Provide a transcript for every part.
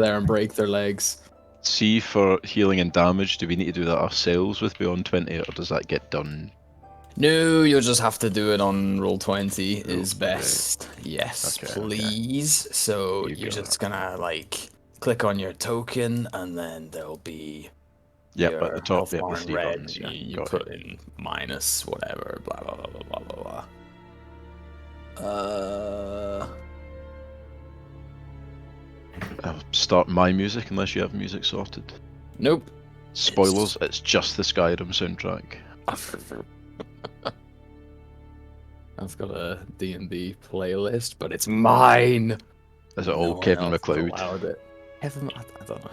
there and break their legs. See, for healing and damage, do we need to do that ourselves with Beyond 20, or does that get done? No, you'll just have to do it on roll 20 is okay. best. Yes, Okay, please. So You you're go. just gonna like click on your token, and then there'll be Yep, your at the top, health the bar in 3 red. buttons. Yeah, You got put it. in minus whatever, blah blah blah blah blah blah blah. I'll start my music unless you have music sorted. Nope. Spoilers, it's just the Skyrim soundtrack. I've got a D&D playlist, but it's mine. Is it No all one Kevin else has MacLeod? allowed it. Kevin, I don't know.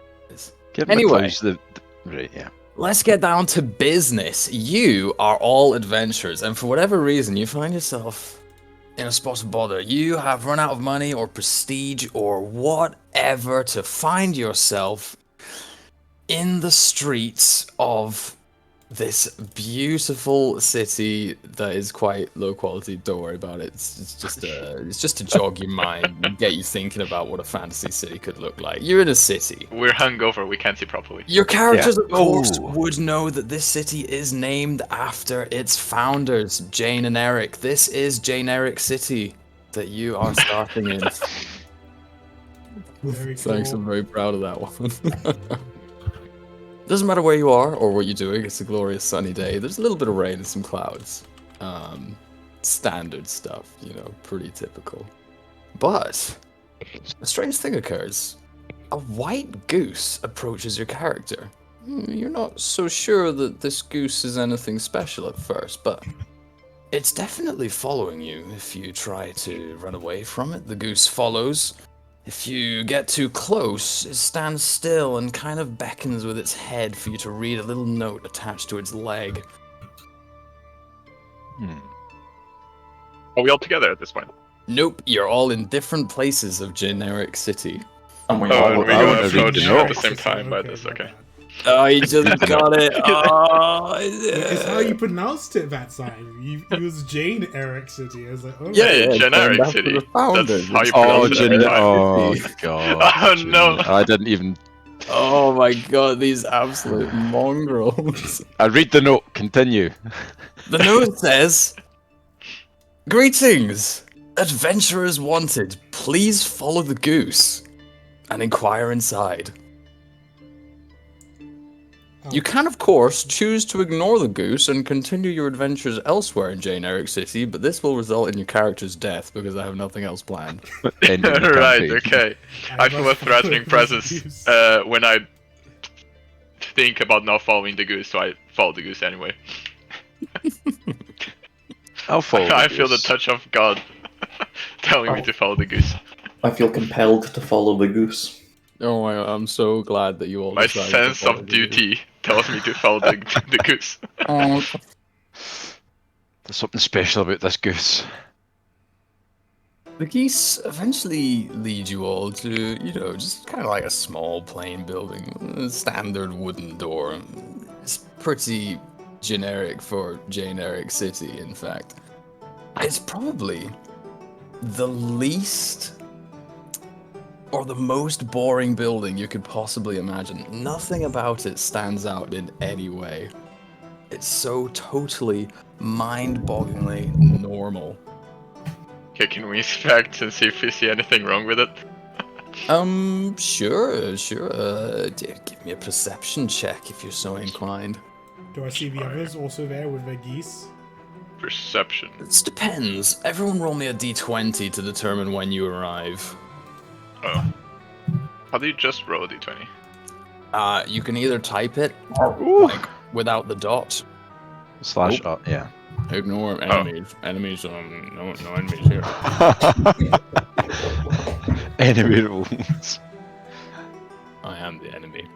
Kevin Anyway. MacLeod's the... Right, yeah. Let's get down to business. You are all adventurers, and for whatever reason, you find yourself in a spot of bother. You have run out of money or prestige or whatever to find yourself in the streets of this beautiful city that is quite low quality. Don't worry about it. It's just to jog your mind and get you thinking about what a fantasy city could look like. You're in a city. We're hungover, we can't see properly. Your characters, of course, Ooh. would know that this city is named after its founders, Jane and Eric. This is Jane Eric City that you are starting in. Very Thanks, cool. I'm very proud of that one. Doesn't matter where you are or what you're doing, it's a glorious sunny day. There's a little bit of rain and some clouds. Standard stuff, you know, pretty typical. But a strange thing occurs. A white goose approaches your character. You're not so sure that this goose is anything special at first, but it's definitely following you. If you try to run away from it, the goose follows. If you get too close, it stands still and kind of beckons with its head for you to read a little note attached to its leg. Are we all together at this point? Nope, you're all in different places of Generic City. And we Oh, all and look we're I gonna wanna read approach the at note. the same time by this, my okay. bad. Oh, you just got it. Oh, It's how you pronounced it that time. It was Jane Eric City. I was like, oh. Yeah, it's generic named after city. the founders. That's how you Oh, pronounce it Jin. every time. Oh, God. Oh, Jin. no. I didn't even... Oh my god, these absolute mongrels. I read the note. Continue. The note says, "Greetings, adventurers wanted. Please follow the goose and inquire inside." You can, of course, choose to ignore the goose and continue your adventures elsewhere in Jane Eric City, but this will result in your character's death because I have nothing else planned. Ending the Right, campaign. okay. I feel a must follow threatening the presence goose. when I think about not following the goose, so I follow the goose anyway. I'll follow I the feel the goose. touch of God telling me to follow the goose. I feel compelled to follow the goose. Oh my god, I'm so glad that you all My decided to sense follow of the goose. duty tells me to follow the goose. Oh, There's something special about this goose. the geese eventually lead you all to, you know, just kind of like a small plain building. A standard wooden door. It's pretty generic for generic city, in fact. It's probably the least or the most boring building you could possibly imagine. Nothing about it stands out in any way. It's so totally mind-bogglingly normal. Okay, can we inspect and see if we see anything wrong with it? Sure. Give me a perception check if you're so inclined. Do I see the others also there with their geese? Perception. It depends. Everyone roll me a d20 to determine when you arrive. Oh. How do you just roll a d20? You can either type it, Ooh. like, without the dot. Slash Nope. up, yeah. Ignore enemies. Enemies, no enemies here. Enemy rules. I am the enemy.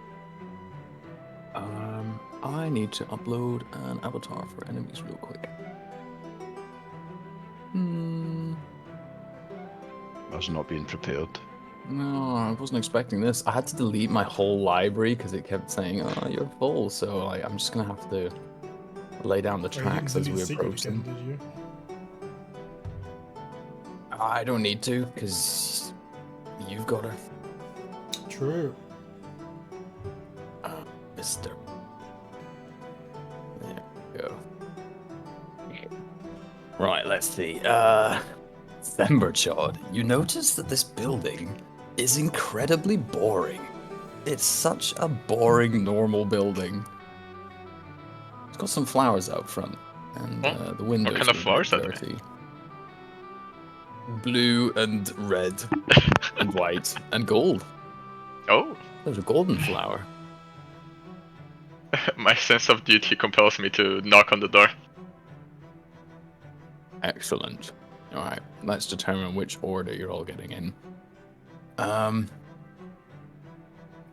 I need to upload an avatar for enemies real quick. I was not being prepared. No, I wasn't expecting this. I had to delete my whole library because it kept saying, "Oh, you're full." So like, I'm just gonna have to lay down the Or you tracks didn't as we delete Sigrid approach again, them. did you? I don't need to because you've got her. True. Mister. There we go. Right, let's see. Themberchod, you notice that this building is incredibly boring. It's such a boring, normal building. It's got some flowers out front, and the windows kind of are a bit flowers are they? dirty. Blue and red and white and gold. Oh, There's a golden flower. my sense of duty compels me to knock on the door. Excellent. Alright, let's determine which order you're all getting in.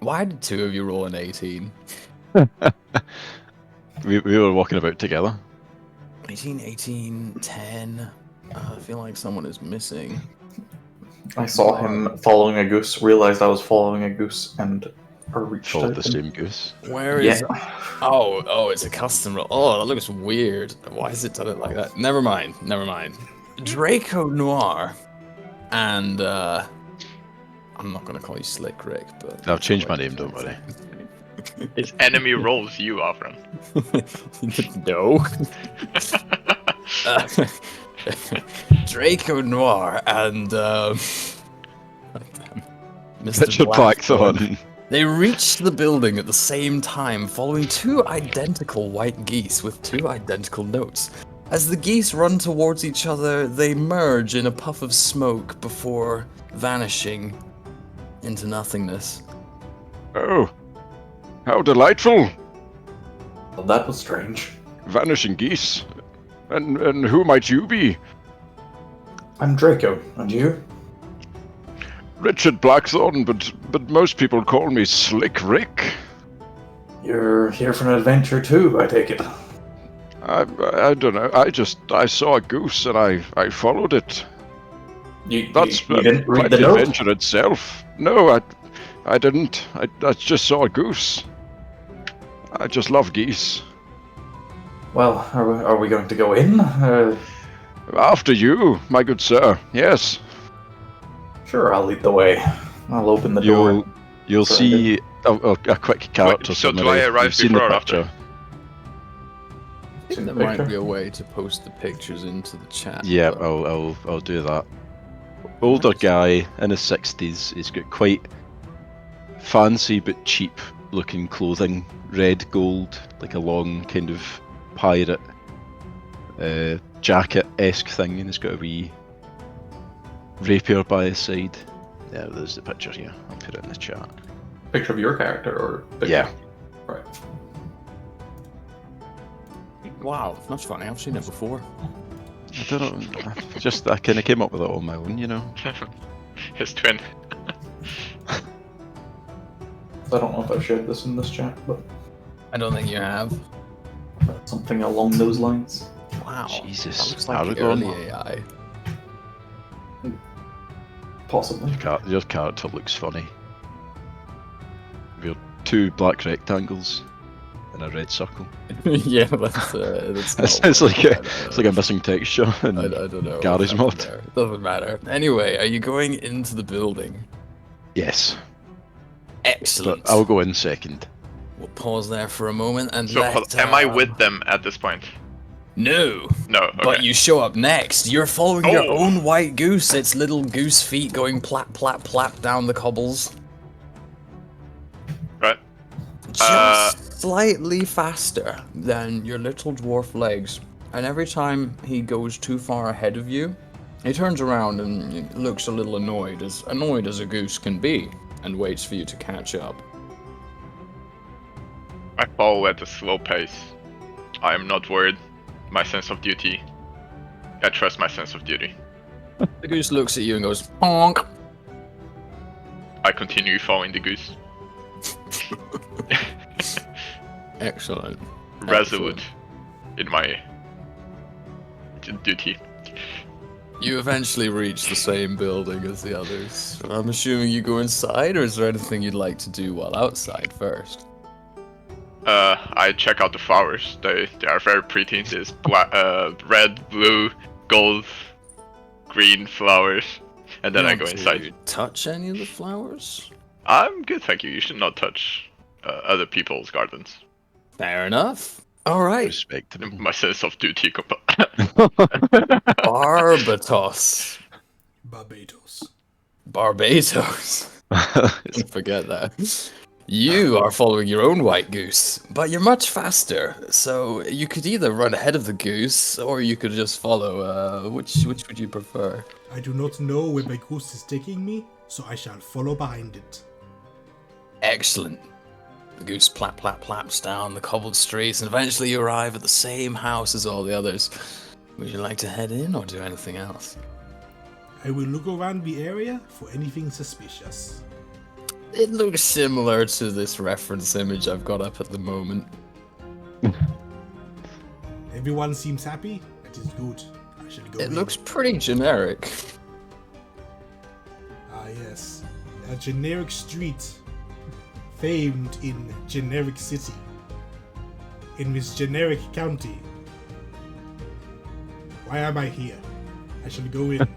Why did two of you roll an 18? We were walking about together. 18, 10. I feel like someone is missing. I saw him following a goose, realized I was following a goose, and reached Followed out the and- same goose. Where is... Yeah. Oh, it's a custom roll. Oh, that looks weird. Why has it done it like that? Never mind. Draco Noir and, I'm not going to call you Slick Rick, but... I've changed my name, don't worry. His enemy rolls you, Afron. No. Draco Noir and Mr. Richard Blackthorn. They reached the building at the same time, following two identical white geese with two identical notes. As the geese run towards each other, they merge in a puff of smoke before vanishing into nothingness. Oh, how delightful! Well, that was strange. Vanishing geese. And who might you be? I'm Draco, and you? Richard Blackthorn, but most people call me Slick Rick. You're here for an adventure too, I take it. I don't know. I saw a goose and I followed it. You That's didn't read quite the the note? adventure itself. No, I didn't. I just saw a goose. I just love geese. Well, are we going to go in? After you, my good sir. Yes. Sure, I'll lead the way. I'll open the door. You'll see a quick character so do summary. I arrive You've seen the before or after? picture. I think there might be a way to post the pictures into the chat. Yeah, but- I'll do that. Older guy in his 60s. He's got quite fancy but cheap looking clothing. Red, gold, like a long kind of pirate jacket-esque thing, and he's got a wee rapier by his side. Yeah, there's the picture here. I'll put it in the chat. Picture of your character, or picture? Yeah. Right. Wow, that's funny. I've seen it before. I don't know. I kind of came up with it on my own, you know. His twin. I don't know if I've shared this in this chat, but I don't think you have. something along those lines. Wow. Jesus, That looks like Aragorn. early AI. Possibly. Your character looks funny. We're two black rectangles in a red circle. Yeah, that's It's like a missing texture in I don't know. Gary's mod. It doesn't matter. Anyway, are you going into the building? Yes, Excellent. but I'll go in second. We'll pause there for a moment and So let, am I with them at this point? No. No. Okay. But you show up next. You're following your Oh. own white goose. Its little goose feet going plap, plap, plap down the cobbles. Right. Just slightly faster than your little dwarf legs. And every time he goes too far ahead of you, he turns around and looks a little annoyed as a goose can be, and waits for you to catch up. I follow at a slow pace. I am not worried. My sense of duty. I trust my sense of duty. The goose looks at you and goes, honk. I continue following the goose. Excellent. Resolute in my duty. You eventually reach the same building as the others. I'm assuming you go inside, or is there anything you'd like to do while outside first? I check out the flowers. They are very pretty. There's black, red, blue, gold, green flowers, and then I go Want to inside. touch any of the flowers? I'm good, thank you. You should not touch other people's gardens. Fair enough. All right. Respectable. My sense of duty. Barbatos. Barbados. Barbados. Forget that. You are following your own white goose, but you're much faster. So you could either run ahead of the goose, or you could just follow. Which would you prefer? I do not know where my goose is taking me, so I shall follow behind it. Excellent. The goose plaps down the cobbled streets, and eventually you arrive at the same house as all the others. Would you like to head in or do anything else? I will look around the area for anything suspicious. It looks similar to this reference image I've got up at the moment. Everyone seems happy. That is good. I shall go It in. looks pretty generic. Ah, yes. A generic street. Famed in generic city. In this generic county. Why am I here? I shall go in.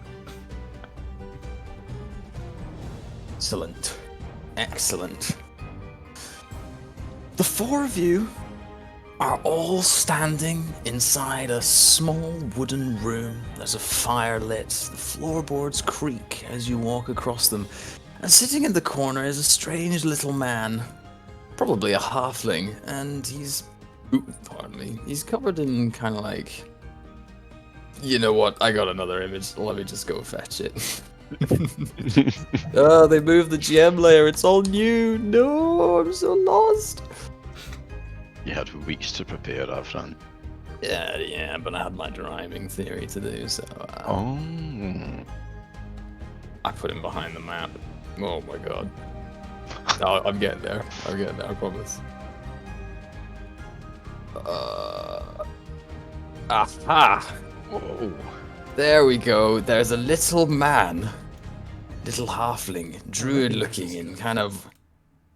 Excellent. Excellent. The four of you are all standing inside a small wooden room. There's a fire lit. The floorboards creak as you walk across them. And sitting in the corner is a strange little man. Probably a halfling. And he's... Ooh, pardon me. He's covered in kind of like... You know what? I got another image. Let me just go fetch it. Oh, they moved the GM layer. It's all new. No, I'm so lost. You had weeks to prepare that, Fran. Yeah, but I had my driving theory to do, so Oh. I put him behind the map. Oh my god. No, I'm getting there. I promise. Aha! Whoa. There we go. There's a little man. Little halfling. Druid looking and kind of...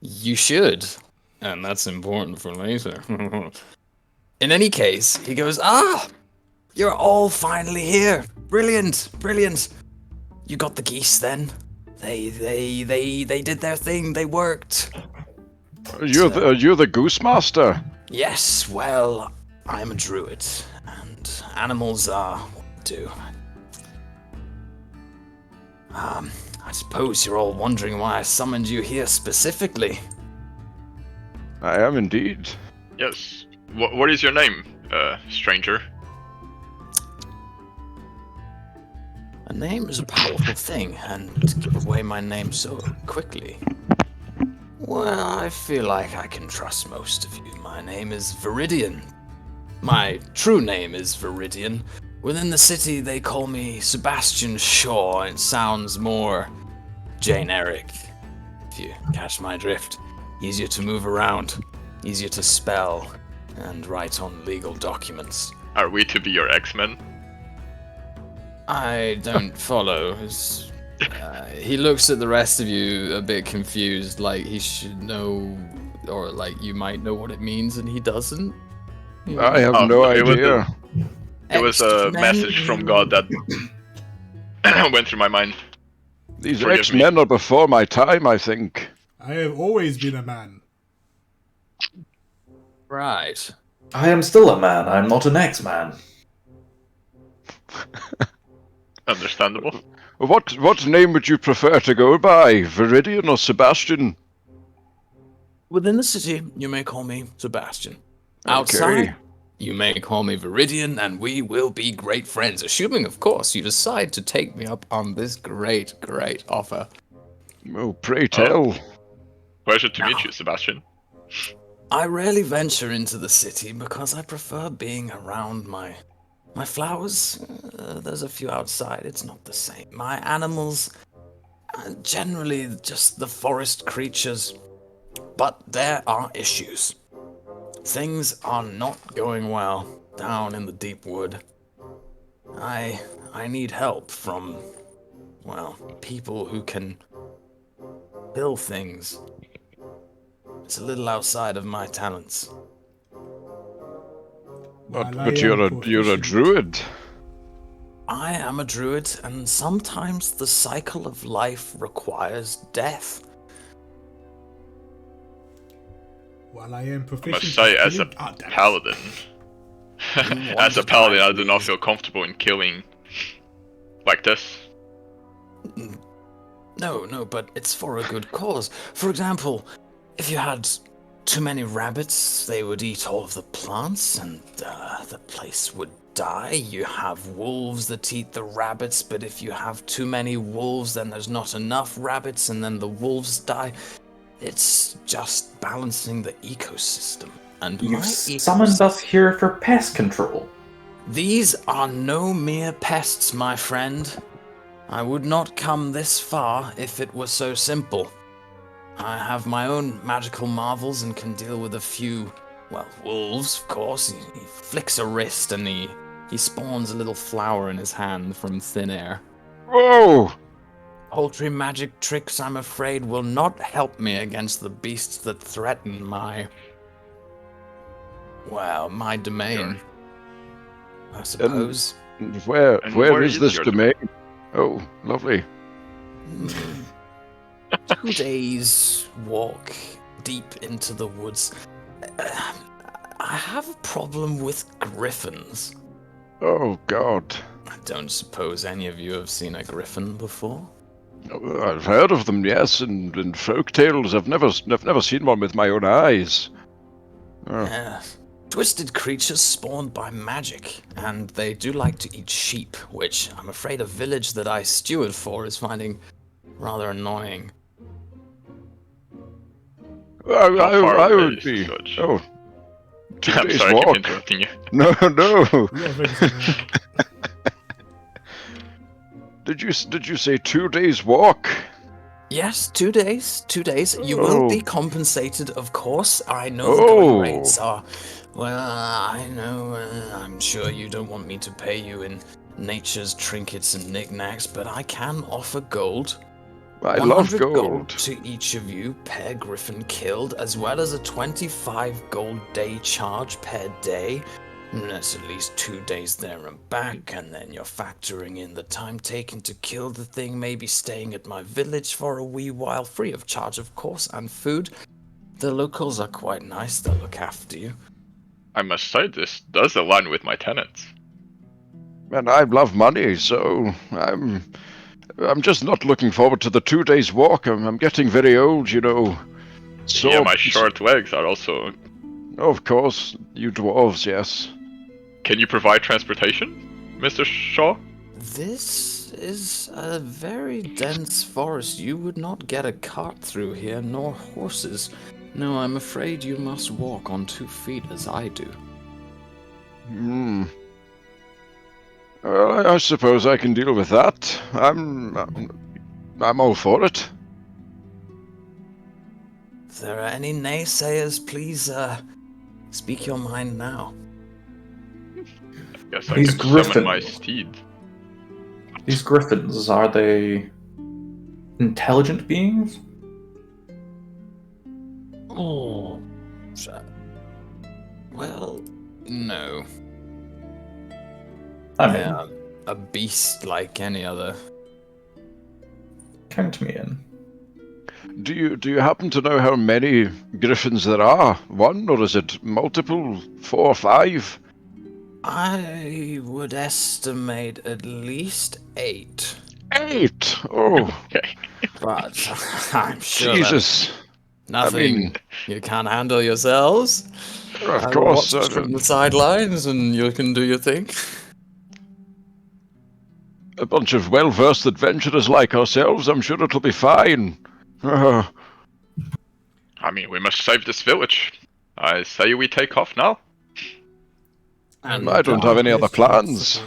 You should. And that's important for later. In any case, he goes, you're all finally here. Brilliant. You got the geese then? They did their thing. They worked. You're the goose master. Yes, well, I'm a druid, and animals are what do. I suppose you're all wondering why I summoned you here specifically. I am indeed. Yes. What is your name, stranger? A name is a powerful thing, and to give away my name so quickly. Well, I feel like I can trust most of you. My name is Viridian. My true name is Viridian. Within the city, they call me Sebastian Shaw. It sounds more generic, if you catch my drift. Easier to move around, easier to spell, and write on legal documents. Are we to be your X-Men? I don't follow. He looks at the rest of you a bit confused, like he should know, or like you might know what it means, and he doesn't. I have no idea. It was a X-Men? message from God that went through my mind. These Forgive X-Men are before my time, I think. I have always been a man. Right. I am still a man. I'm not an X-Man. Understandable. What name would you prefer to go by, Viridian or Sebastian? Within the city, you may call me Sebastian. Outside, Okay. you may call me Viridian, and we will be great friends, assuming, of course, you decide to take me up on this great offer. Oh, pray tell. Pleasure to meet you, Sebastian. I rarely venture into the city because I prefer being around my flowers. There's a few outside, it's not the same. My animals, generally just the forest creatures. But there are issues. Things are not going well down in the deep wood. I need help from, well, people who can kill things. It's a little outside of my talents. But While I you're am a proficient- druid. I am a druid, and sometimes the cycle of life requires death. While I am I proficient must say, at as a killing... Ah, damn it. paladin, You as a want to paladin, die, I do not please. feel comfortable in killing like this. No, but it's for a good cause. For example, if you had too many rabbits, they would eat all of the plants and the place would die. You have wolves that eat the rabbits, but if you have too many wolves, then there's not enough rabbits and then the wolves die. It's just balancing the ecosystem. And You've my summoned us here for pest control. These are no mere pests, my friend. I would not come this far if it were so simple. I have my own magical marvels and can deal with a few, well, wolves, of course. He flicks a wrist and he spawns a little flower in his hand from thin air. Whoa! Paltry magic tricks, I'm afraid, will not help me against the beasts that threaten my domain. I suppose. And where And where where is is this your domain? Oh, lovely. 2 days walk deep into the woods. I have a problem with griffins. Oh God. I don't suppose any of you have seen a griffin before? I've heard of them, yes, in folk tales. I've never seen one with my own eyes. Oh. Yes. Twisted creatures spawned by magic, and they do like to eat sheep, which I'm afraid a village that I steward for is finding rather annoying. How far I away would is be. the village? Oh, 2 I'm days sorry, I keep walk. interrupting you. No. We are very small. Did you say 2 days walk? Yes, 2 days. 2 days. You will be compensated, of course. I know the going rates are. Well, I know. I'm sure you don't want me to pay you in nature's trinkets and knickknacks, but I can offer gold. I 100 love gold. to each of you per griffin killed, as well as a 25 gold day charge per day. And that's at least 2 days there and back, and then you're factoring in the time taken to kill the thing, maybe staying at my village for a wee while, free of charge, of course, and food. The locals are quite nice, they'll look after you. I must say, this does align with my tenants. And I love money, so I'm just not looking forward to the 2 days walk. I'm getting very old, you know. So Yeah, my short legs are also... Of course, you dwarves, yes. Can you provide transportation, Mr. Shaw? This is a very dense forest. You would not get a cart through here, nor horses. No, I'm afraid you must walk on 2 feet as I do. Well, I suppose I can deal with that. I'm all for it. If there are any naysayers, please speak your mind now. Guess I These can summon my griffins. steed. These griffins, are they intelligent beings? Oh. Well, no. I mean, They're a beast like any other. count me in. Do you happen to know how many griffins there are? 1, or is it multiple? 4, 5? I would estimate at least 8. 8? Oh, Okay. But I'm sure Jesus. that's nothing I mean, you can't handle yourselves. of I course. watch from the sidelines and you can do your thing. A bunch of well-versed adventurers like ourselves, I'm sure it'll be fine. I mean, we must save this village. I say we take off now. And I don't have any other plans.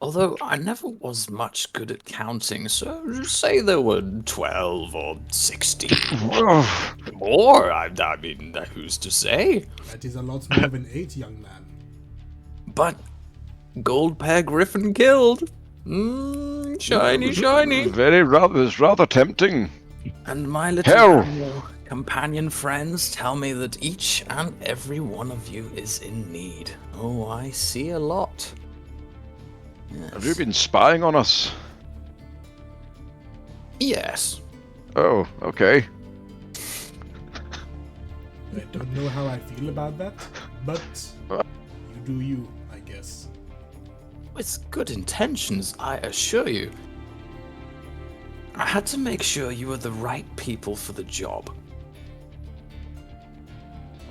although I never was much good at counting, so just say there were 12 or 16. Oh, More, I mean, who's to say? That is a lot more than 8, young man. But gold pair griffin killed. Shiny. it's rather tempting. And my little Hell. animal companion friends tell me that each and every one of you is in need. Oh, I see a lot. Have you been spying on us? Yes. Oh, okay. I don't know how I feel about that, but you do you, I guess. It's good intentions, I assure you. I had to make sure you were the right people for the job.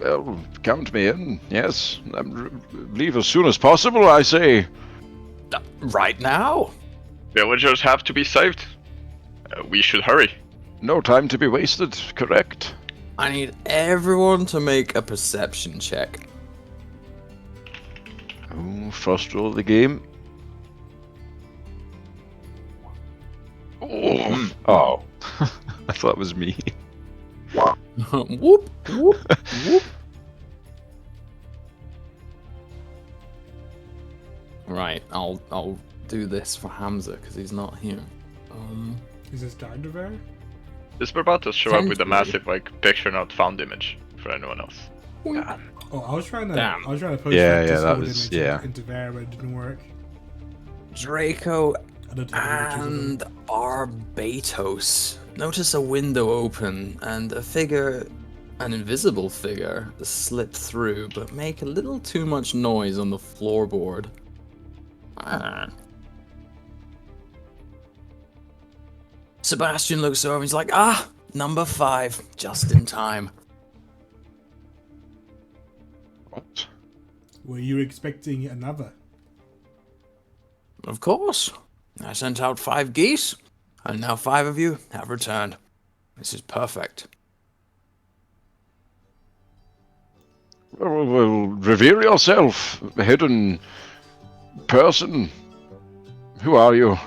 Well, count me in, yes. Leave as soon as possible, I say. Right now? Villagers have to be saved. We should hurry. No time to be wasted, correct? I need everyone to make a perception check. Oh, first roll of the game. Oh. I thought it was me. Whoop, whoop, whoop. Right, I'll do this for Hamza because he's not here. Is this Dardavar? This we're about to show up with a Thankfully. massive like picture not found image for anyone else. Oh, I was trying to. Damn. I was trying to post Yeah, that yeah, that Discord was- image yeah. into there, but it didn't work. Draco I don't have any and pictures Barbatos. Notice a window open and a figure, an invisible figure, slip through, but make a little too much noise on the floorboard. Sebastian looks over and he's like, number 5, just in time. What? of them. Were you expecting another? Of course. I sent out 5 geese, and now 5 of you have returned. This is perfect. Well, revere yourself, hidden person. Who are you?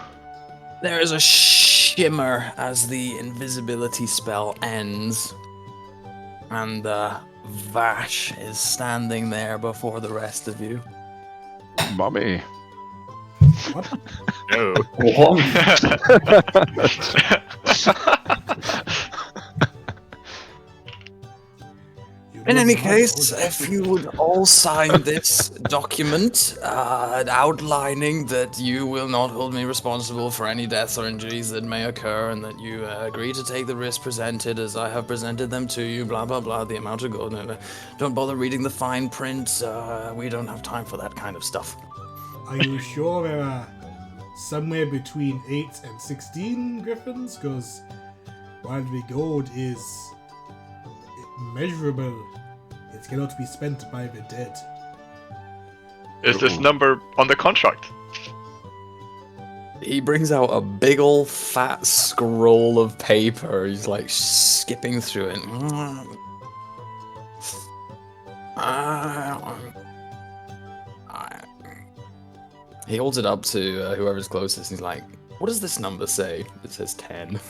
There is a shimmer as the invisibility spell ends, and Vash is standing there before the rest of you. Mummy. What? No. You In don't any know case, how- if you would all sign this document outlining that you will not hold me responsible for any deaths or injuries that may occur, and that you agree to take the risks presented as I have presented them to you, blah blah blah, the amount of gold. Don't bother reading the fine print. We don't have time for that kind of stuff. Are you sure there are somewhere between 8 and 16 griffins? Because while the gold is immeasurable, it cannot be spent by the dead. Is this number on the contract? He brings out a big ol' fat scroll of paper. He's like skipping through it. He holds it up to whoever's closest, and he's like, "What does this number say?" It says 10.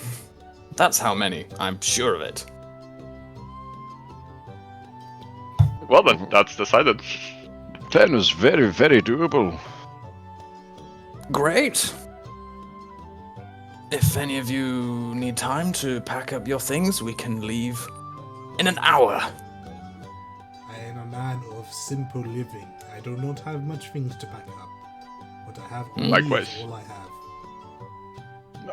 That's how many. I'm sure of it. Well then, that's decided. 10 is very, very doable. Great. If any of you need time to pack up your things, we can leave in an hour. I am a man of simple living. I do not have much things to pack up. But I have all Likewise. all I have.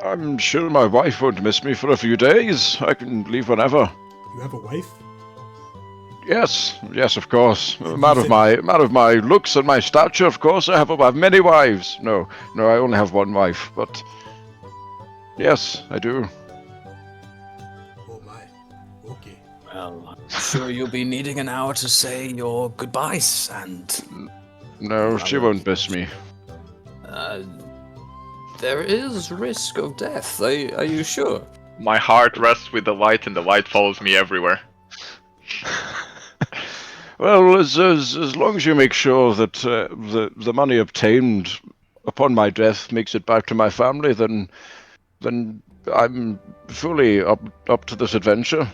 I'm sure my wife won't miss me for a few days. I can leave whenever. You have a wife? Yes, yes, of course. Man of my looks and my stature, of course. I have many wives. No, I only have one wife. But yes, I do. Oh my. Okay. Well, I'm sure you'll be needing an hour to say your goodbyes, and No, she won't miss me. there is risk of death. Are you sure? My heart rests with the light, and the light follows me everywhere. Well, as long as you make sure that the money obtained upon my death makes it back to my family, then I'm fully up to this adventure.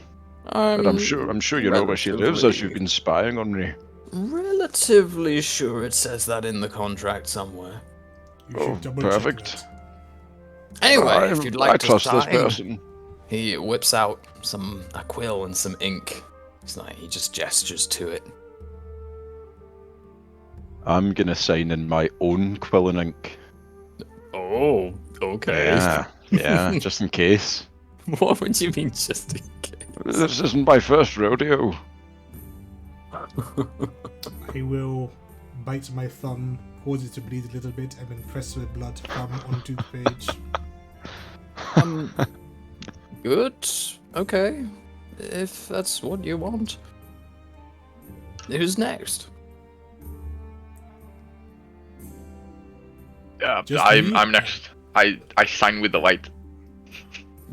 And I'm sure you know where she lives, as you've been spying on me. Relatively sure it says that in the contract somewhere. You should Oh, double perfect. check that. Anyway, if you'd like I to trust this sign, person. he whips out a quill and some ink. It's like he just gestures to it. I'm gonna sign in my own quill and ink. Oh, okay. Yeah, just in case. What would you mean, just in case? This isn't my first rodeo. I will bite my thumb, cause it to bleed a little bit, and then press the blood thumb onto the page. Good. Okay. If that's what you want. Who's next? Just me? I'm next. I sign with the light.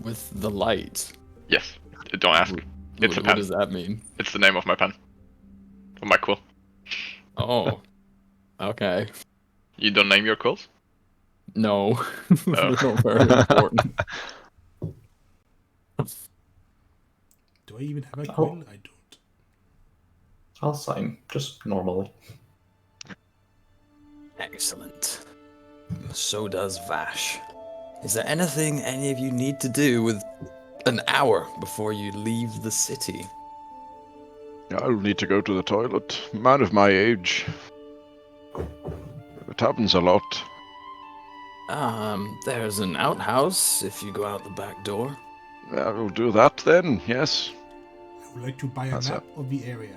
With the light. Yes. Don't ask. It's a What pen. does that mean? It's the name of my pen. Of my quill. Oh. Okay. You don't name your quills? No. They're not very important. Do I even have a Oh. coin? I don't. I'll sign, just normally. Excellent. So does Vash. Is there anything any of you need to do with an hour before you leave the city? I'll need to go to the toilet. Man of my age. It happens a lot. There's an outhouse if you go out the back door. I will do that then, yes. I would like to buy a That's map of the area.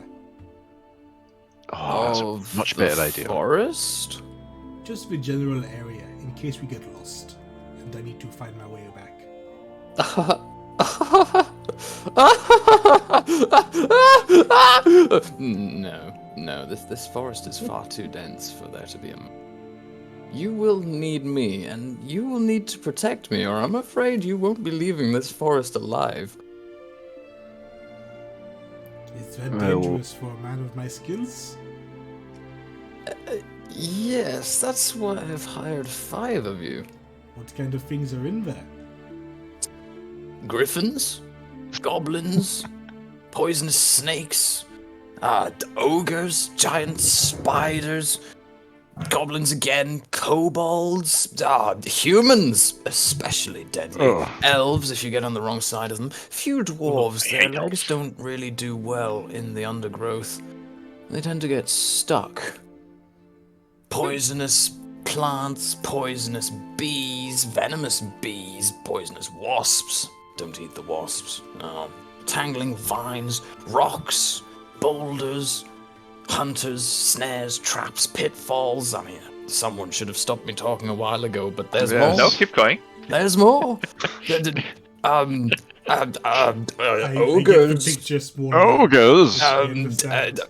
Oh, that's Of a much the better idea. Forest? Just the general area, in case we get lost. And I need to find my way back. No, this forest is far too dense for there to be a... You will need me, and you will need to protect me, or I'm afraid you won't be leaving this forest alive. Is that Well- dangerous for a man of my skills? Yes, that's why I've hired 5 of you. What kind of things are in there? Griffins, goblins, poisonous snakes, ogres, giant spiders, goblins again, kobolds, humans, especially deadly, Ugh. elves if you get on the wrong side of them, few dwarves, their legs don't really do well in the undergrowth. They tend to get stuck. Poisonous plants, poisonous bees, venomous bees, poisonous wasps. Don't eat the wasps. Tangling vines, rocks, boulders, hunters, snares, traps, pitfalls. I mean, someone should have stopped me talking a while ago, but there's Yes. more. No, keep going. There's more. I get the Ogres. picture small. Ogres! I understand.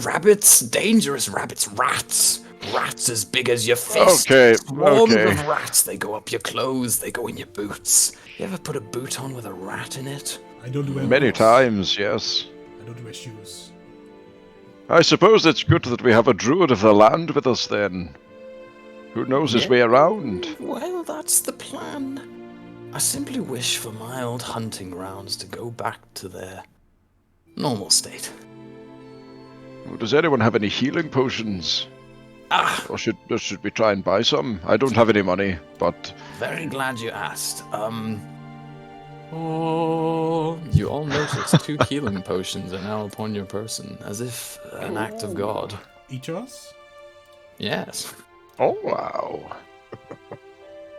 Rabbits, dangerous rabbits, rats. Rats as big as your fist. Okay, Swarms okay. of rats. They go up your clothes. They go in your boots. You ever put a boot on with a rat in it? I don't wear Many boots. times, yes. I don't wear shoes. I suppose it's good that we have a druid of the land with us then. Who knows his Yeah. way around? Well, that's the plan. I simply wish for my old hunting grounds to go back to their normal state. Does anyone have any healing potions? Ah, Or should we try and buy some? I don't have any money, but very glad you asked. Oh, you all noticed 2 healing potions are now upon your person, as if an act of God. Each of us? Yes. oh wow.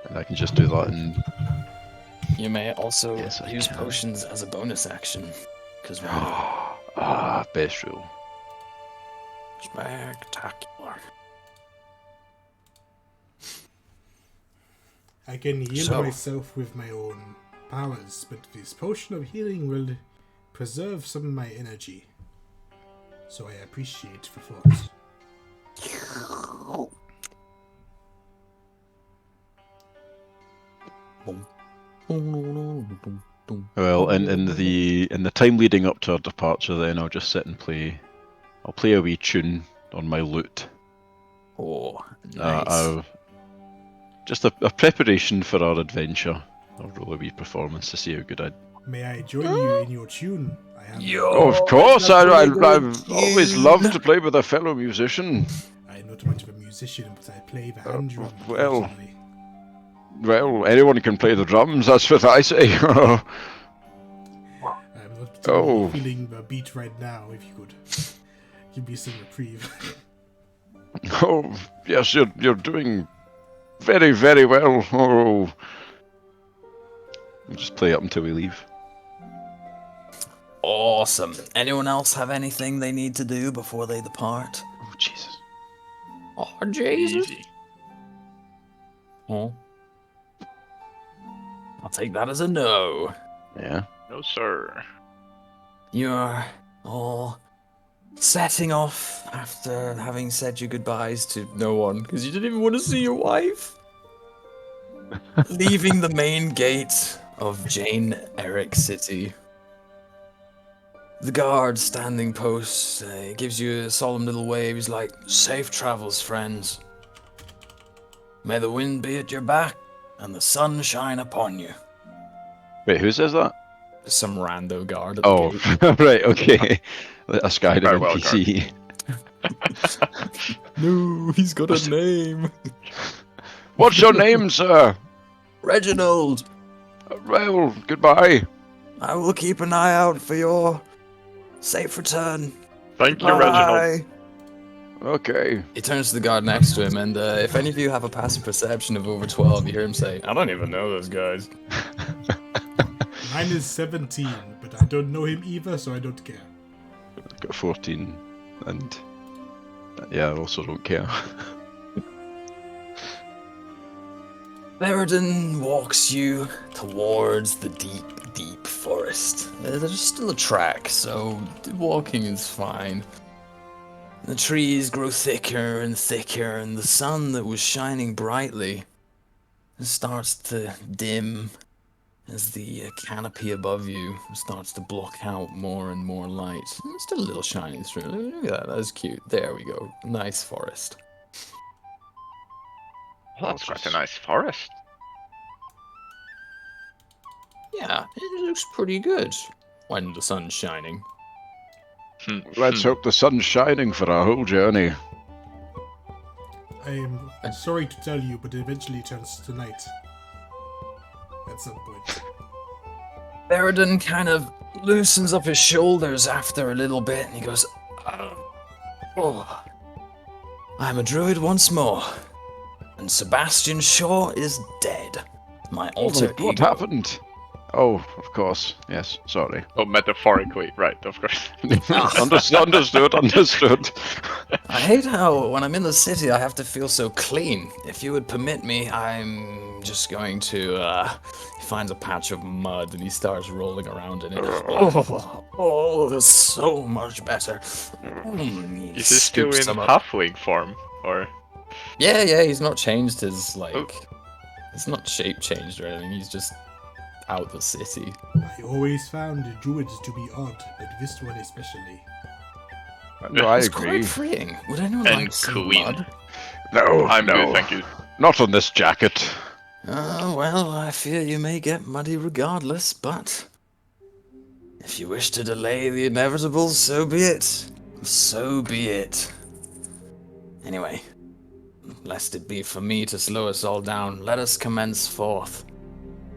And I can just do that and You may also Yes, I use can. potions as a bonus action, because best rule. spectacular. I can heal So- myself with my own powers, but this potion of healing will preserve some of my energy. So I appreciate the thought. Well, in the time leading up to our departure, then I'll just sit and play. I'll play a wee tune on my lute. Oh, nice. Just a preparation for our adventure. I'll roll a wee performance to see how good I. May I join you in your tune? I have. Oh, of course! I've always loved to play with a fellow musician. I'm not much of a musician, but I play the hand drum. well. occasionally. Well, anyone can play the drums. That's what I say. I'm not Oh. particularly feeling the beat right now. If you could give me some reprieve. Oh, yes, you're doing very, very well. Oh, we'll just play up until we leave. Awesome. Anyone else have anything they need to do before they depart? Oh, Jesus. Oh, Jesus. Easy. Oh. I'll take that as a no. Yeah. No, sir. You're all setting off after having said your goodbyes to no one because you didn't even want to see your wife. Leaving the main gate of Jane Eric City. The guard standing post gives you a solemn little wave. He's like, "Safe travels, friends. May the wind be at your back and the sun shine upon you." Wait, who says that? Some rando guard at the Oh, gate. right, okay. A Skyrim Farewell, NPC. No, he's got a name. What's your name, sir? Reginald. Well, goodbye. I will keep an eye out for your safe return. Thank you, Reginald. Bye. Okay. He turns to the guard next to him, and if any of you have a passive perception of over 12, you hear him say, "I don't even know those guys." Mine is 17, but I don't know him either, so I don't care. I've got 14, and yeah, I also don't care. Meriden walks you towards the deep, deep forest. There's still a track, so walking is fine. The trees grow thicker and thicker, and the sun that was shining brightly starts to dim as the canopy above you starts to block out more and more light. It's still a little shining through. Look at that, that's cute. There we go. Nice forest. That's quite a nice forest. Yeah, it looks pretty good when the sun's shining. Let's hope the sun's shining for our whole journey. I am sorry to tell you, but it eventually turns to night. At some point. Meriden kind of loosens up his shoulders after a little bit, and he goes, "Oh, I'm a druid once more, and Sebastian Shaw is dead. My alter What ego." happened? Oh, of course. Yes, sorry. Oh, metaphorically, right, of course. Understood. I hate how when I'm in the city I have to feel so clean. If you would permit me, I'm just going to, he finds a patch of mud and he starts rolling around in it. Oh, that's so much better. He Is he still in scoops some up. halfling form? Or Yeah, he's not changed his, it's not shape changed or anything, he's just out the city. I always found the druids to be odd, but this one especially. No, I It's agree. quite freeing. Would anyone And like some clean. mud? No, I'm no. good, thank you. Not on this jacket. Well, I fear you may get muddy regardless, but if you wish to delay the inevitable, so be it. So be it. Anyway, lest it be for me to slow us all down, let us commence forth.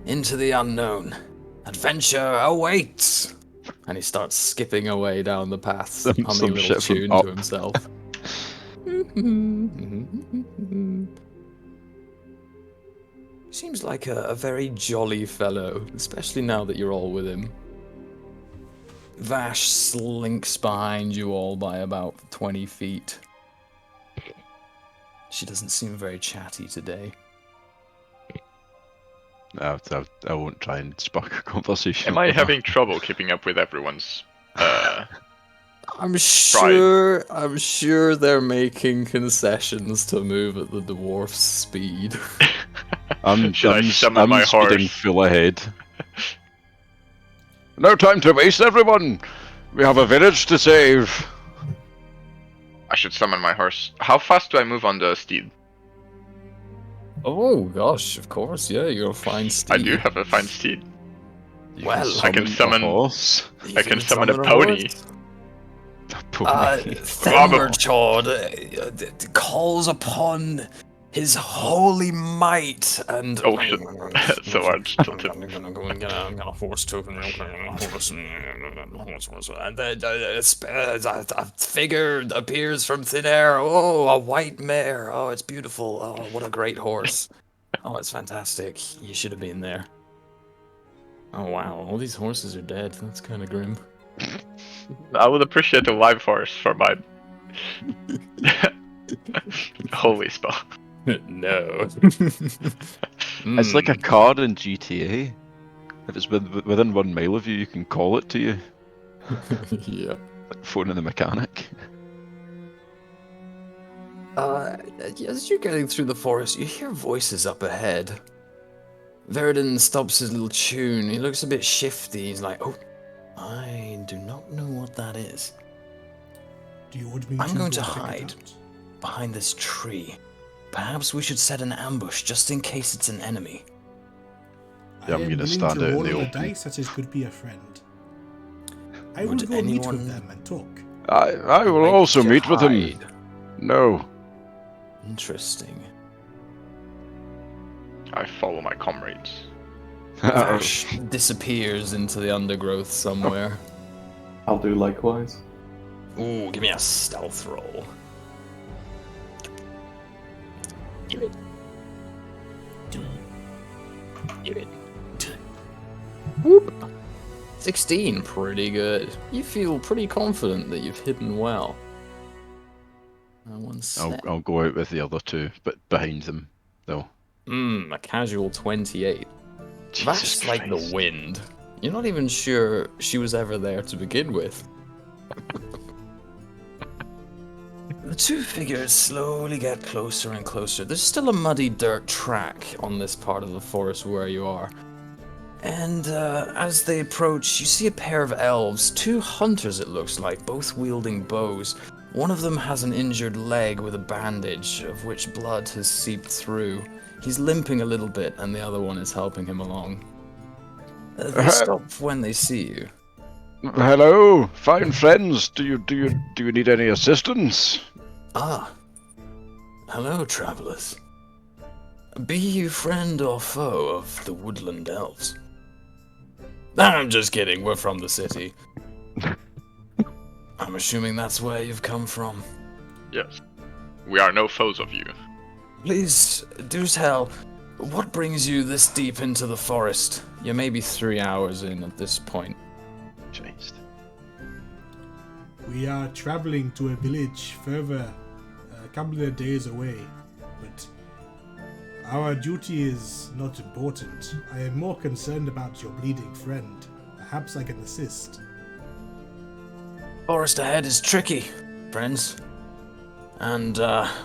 Into the unknown. Adventure awaits! And he starts skipping away down the path, humming a some little shit from tune Up. to himself. Seems like a very jolly fellow, especially now that you're all with him. Vash slinks behind you all by about 20 feet. She doesn't seem very chatty today. I won't try and spark a conversation. Am I with her. having trouble keeping up with everyone's I'm sure they're making concessions to move at the dwarf's speed. Should I summon my speeding horse? full ahead. No time to waste, everyone! We have a village to save! I should summon my horse. How fast do I move on the steed? Oh gosh, of course, yeah, you're a fine steed. I do have a fine steed. You Well, I can a summon- horse. You I can summon a pony. horse. A pony. Themberchord calls upon his holy might and... Oh, shit. So hard to tilt it. I'm gonna horse token. Horse. And a figure appears from thin air. Oh, a white mare. Oh, it's beautiful. Oh, what a great horse. Oh, it's fantastic. You should have been there. Oh, wow. All these horses are dead. That's kind of grim. I would appreciate a live force for my holy spell. No. It's like a Hmm. car in GTA. If it's within 1 mile of you, you can call it to you. Yeah. Like phoning the mechanic. As you're getting through the forest, you hear voices up ahead. Veridin stops his little tune. He looks a bit shifty. He's like, "Oh, I do not know what that is. Do you want me I'm to going to go check hide it out? behind this tree. Perhaps we should set an ambush just in case it's an enemy." Yeah, I I'm am gonna willing stand to out in roll the on a open. dice that it could be a friend. I will Would go meet with anyone them and talk. I will like also to meet with him. hide? No. Interesting. I follow my comrades. Vash disappears into the undergrowth somewhere. I'll do likewise. Ooh, give me a stealth roll. Give it. Give it. Whoop. 16, pretty good. You feel pretty confident that you've hidden well. One sec. I'll go out with the other two, but behind them, though. A casual 28. Jesus Vash's like the Christ. wind. You're not even sure she was ever there to begin with. The two figures slowly get closer and closer. There's still a muddy dirt track on this part of the forest where you are. And as they approach, you see a pair of elves, two hunters it looks like, both wielding bows. One of them has an injured leg with a bandage, of which blood has seeped through. He's limping a little bit, and the other one is helping him along. They stop when they see you. Hello, fine friends. Do you need any assistance? Ah, hello, travelers. Be you friend or foe of the woodland elves? I'm just kidding, we're from the city. I'm assuming that's where you've come from. Yes. We are no foes of you. Please, do tell, what brings you this deep into the forest? You're maybe 3 hours in at this point. Christ. We are traveling to a village further, a couple of days away, but our duty is not important. I am more concerned about your bleeding friend. Perhaps I can assist. Forest ahead is tricky, friends. And,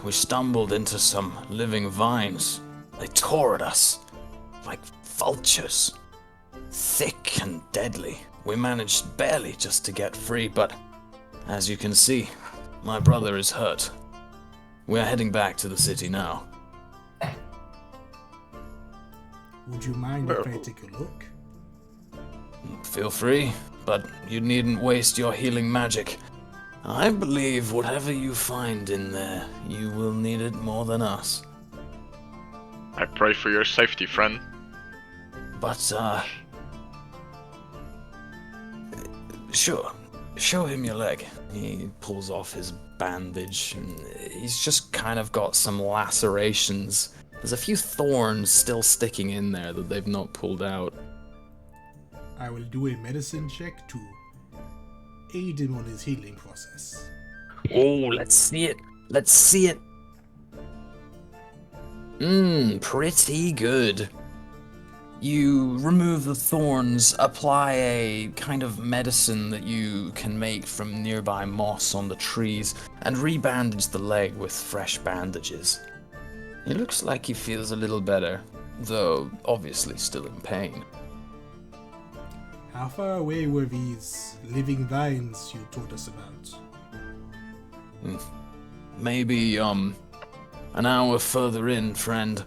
we stumbled into some living vines. They tore at us, like vultures. Thick and deadly. We managed barely just to get free, but as you can see, my brother is hurt. We're heading back to the city now. Would you mind if I take a look? Feel free, but you needn't waste your healing magic. I believe whatever you find in there, you will need it more than us. I pray for your safety, friend. But, sure, show him your leg. He pulls off his bandage, and he's just kind of got some lacerations. There's a few thorns still sticking in there that they've not pulled out. I will do a medicine check to aid him on his healing process. Oh, let's see it. Let's see it. Pretty good. You remove the thorns, apply a kind of medicine that you can make from nearby moss on the trees, and rebandage the leg with fresh bandages. It looks like he feels a little better, though obviously still in pain. How far away were these living vines you told us about? Maybe, an hour further in, friend.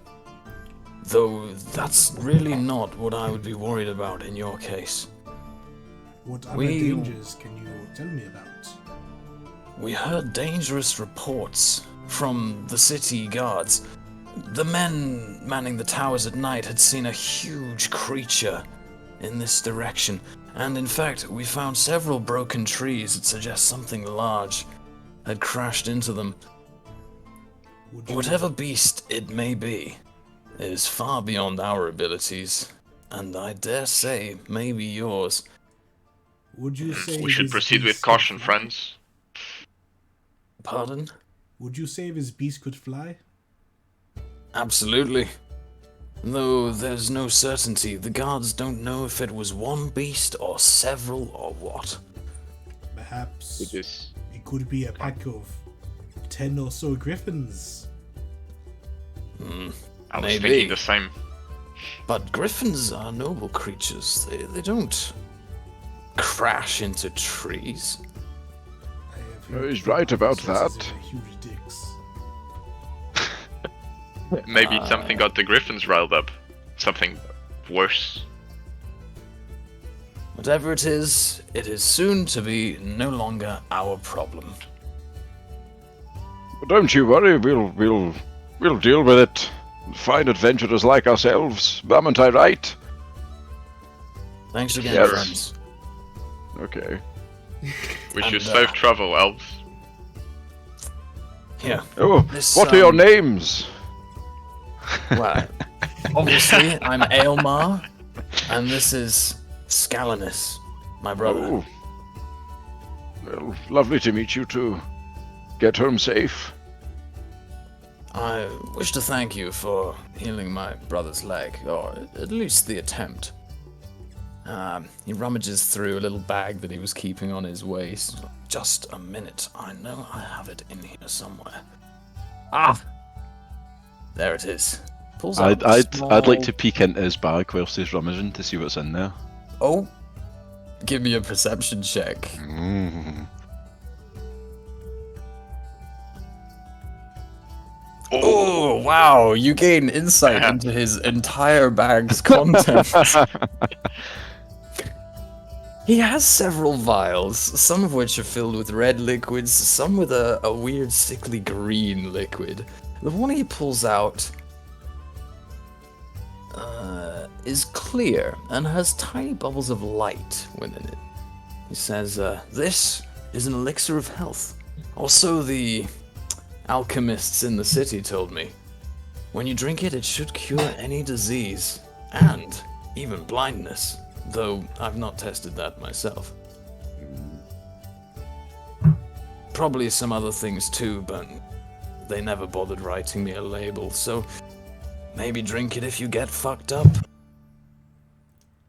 Though that's really not what I would be worried about in your case. What other dangers can you tell me about? We heard dangerous reports from the city guards. The men manning the towers at night had seen a huge creature in this direction, and in fact, we found several broken trees that suggest something large had crashed into them. Whatever beast it may be, it is far beyond our abilities, and I dare say, maybe yours. Would you say We should this proceed with beast could caution, fly? friends. Pardon? Would you say this beast could fly? Absolutely. Though there's no certainty, the guards don't know if it was one beast or several or what. Perhaps Which is it could be a pack of 10 or so griffins. I was Maybe. thinking the same. But griffins are noble creatures. They don't crash into trees. I have heard He's right about sources that. who are huge dicks. Maybe something got the griffins riled up. Something worse. Whatever it is soon to be no longer our problem. But don't you worry, we'll deal with it. Fine adventurers like ourselves. Am I right? Thanks again, Yes. friends. Okay. Wish you And, safe travel, elves. Here. Oh, This, what are your names? Well, obviously, I'm Aelmar, and this is Scalanus, my brother. Oh. Well, lovely to meet you too. Get home safe. I wish to thank you for healing my brother's leg, or at least the attempt. He rummages through a little bag that he was keeping on his waist. Just a minute, I know I have it in here somewhere. Ah! There it is. Pulls out I'd like small- to peek into his bag whilst he's rummaging to see what's in there. Oh! Give me a perception check. Mm. Oh, wow! You gain insight into his entire bag's contents. He has several vials, some of which are filled with red liquids, some with a weird sickly green liquid. The one he pulls out is clear and has tiny bubbles of light within it. He says, this is an elixir of health. Also, the alchemists in the city told me. When you drink it, it should cure any disease, and even blindness. Though I've not tested that myself. Probably some other things too, but they never bothered writing me a label, so maybe drink it if you get fucked up.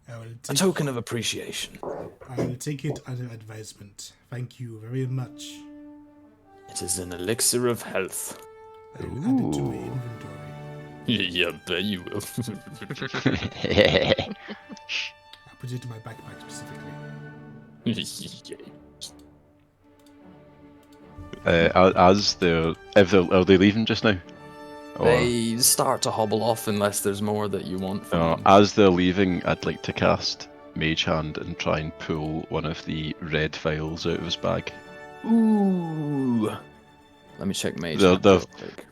I will A take, token of appreciation. I will take it under advisement. Thank you very much. It is an elixir of health. I will add it to my inventory. Yeah, bet you will. I put it in my backpack specifically. Are they leaving just now? Or, They start to hobble off unless there's more that you want from them. as they're leaving, I'd like to cast Mage Hand and try and pull one of the red vials out of his bag. Ooh. Let me check Mage. They're- Hand they're- real quick.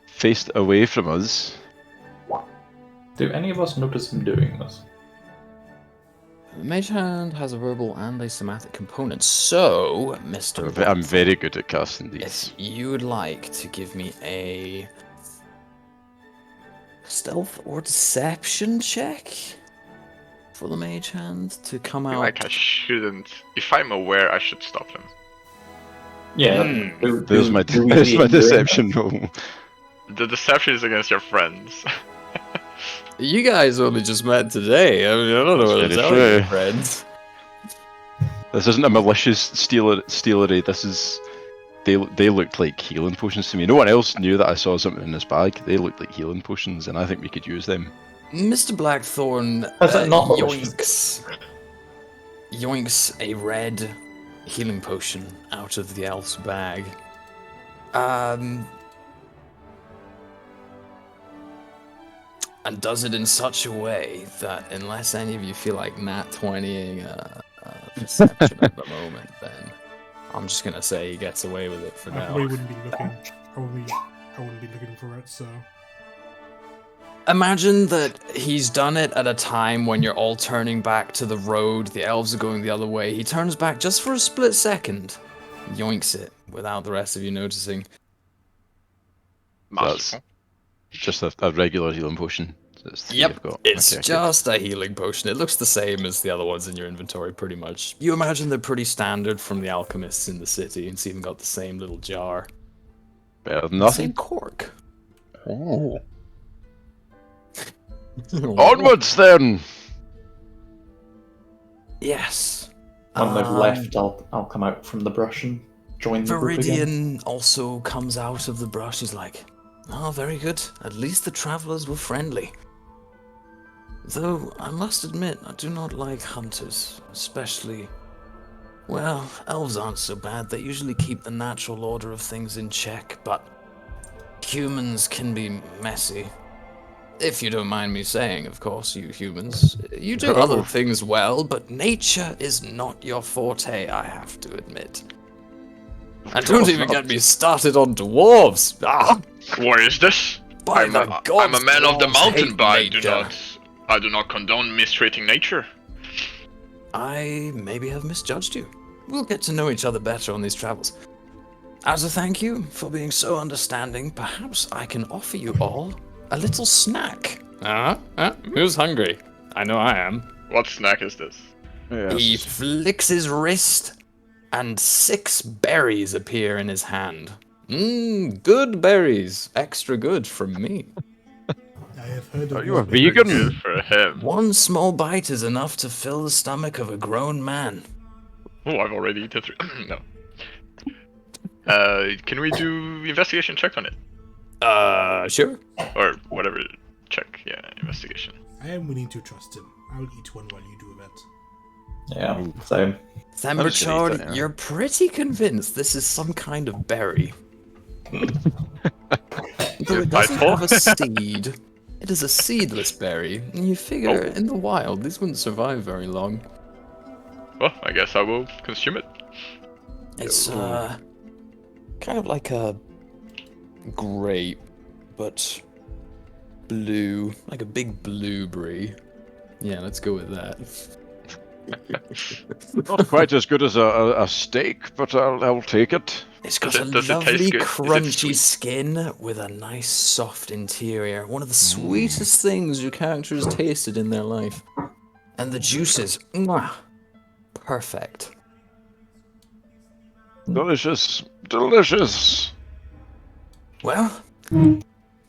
Faced away from us. Do any of us notice him doing this? Mage Hand has a verbal and a somatic component, so, Mr. I'm very good at casting If these. you would like to give me a stealth or deception check for the Mage Hand to come I feel out. like I shouldn't. If I'm aware, I should stop him. Yeah. There's my do we there's see my him doing deception roll. The deception is against your friends. You guys only just met today. I mean, I don't know what to That's tell very you, true. friends. This isn't a malicious stealery. This is they looked like healing potions to me. No one else knew that I saw something in this bag. They looked like healing potions, and I think we could use them. Mr. Blackthorn Is that not malicious? yoinks a red healing potion out of the elf's bag. And does it in such a way that unless any of you feel like nat 20ing a perception at the moment, then I'm just gonna say he gets away with it for I now. probably wouldn't be looking. I wouldn't be looking for it. So Imagine that he's done it at a time when you're all turning back to the road, the elves are going the other way. He turns back just for a split second, yoinks it without the rest of you noticing. Masterful. Just a regular healing potion. That's 3 Yep, I've got. it's Okay, good. just a healing potion. It looks the same as the other ones in your inventory, pretty much. You imagine they're pretty standard from the alchemists in the city. It's even got the same little jar. Better than The same nothing. cork. Oh. Onwards then! Yes. When they've left, I'll come out from the brush and join the group again. Viridian also comes out of the brush. He's like, oh, very good. At least the travelers were friendly. Though, I must admit, I do not like hunters, especially... Well, elves aren't so bad. They usually keep the natural order of things in check, but humans can be messy. If you don't mind me saying, of course, you humans. You do other things well, but nature is not your forte, I have to admit. And don't even get me started on dwarves! Ah! What is this? By I'm the a gods, man of the dwarves mountain, hate but nature. I do not condone mistreating nature. I maybe have misjudged you. We'll get to know each other better on these travels. As a thank you for being so understanding, perhaps I can offer you all a little snack. Who's hungry? I know I am. What snack is this? He Yes. flicks his wrist, and 6 berries appear in his hand. Good berries. Extra good from me. I have heard of Are you a these vegan? berries. Good for him. One small bite is enough to fill the stomach of a grown man. Oh, I've already eaten 3. No. Can we do investigation check on it? Sure. Or whatever. Check. Yeah, investigation. I am willing to trust him. I'll eat one while you do that. Yeah, same. just gonna eat Themberchard, that, yeah. you're pretty convinced this is some kind of berry. Though it doesn't Bite have a seed. It is a seedless berry, and you figure in the wild these wouldn't survive very long. Well, I guess I will consume it. It's kind of like a grape, but blue, like a big blueberry. Yeah, let's go with that. Not quite as good as a steak, but I'll take it. It's got Does a it taste lovely good? Is it crunchy sweet? skin with a nice soft interior. One of the sweetest things your character has tasted in their life. And the juices, mwah, perfect. Delicious. Delicious. Well,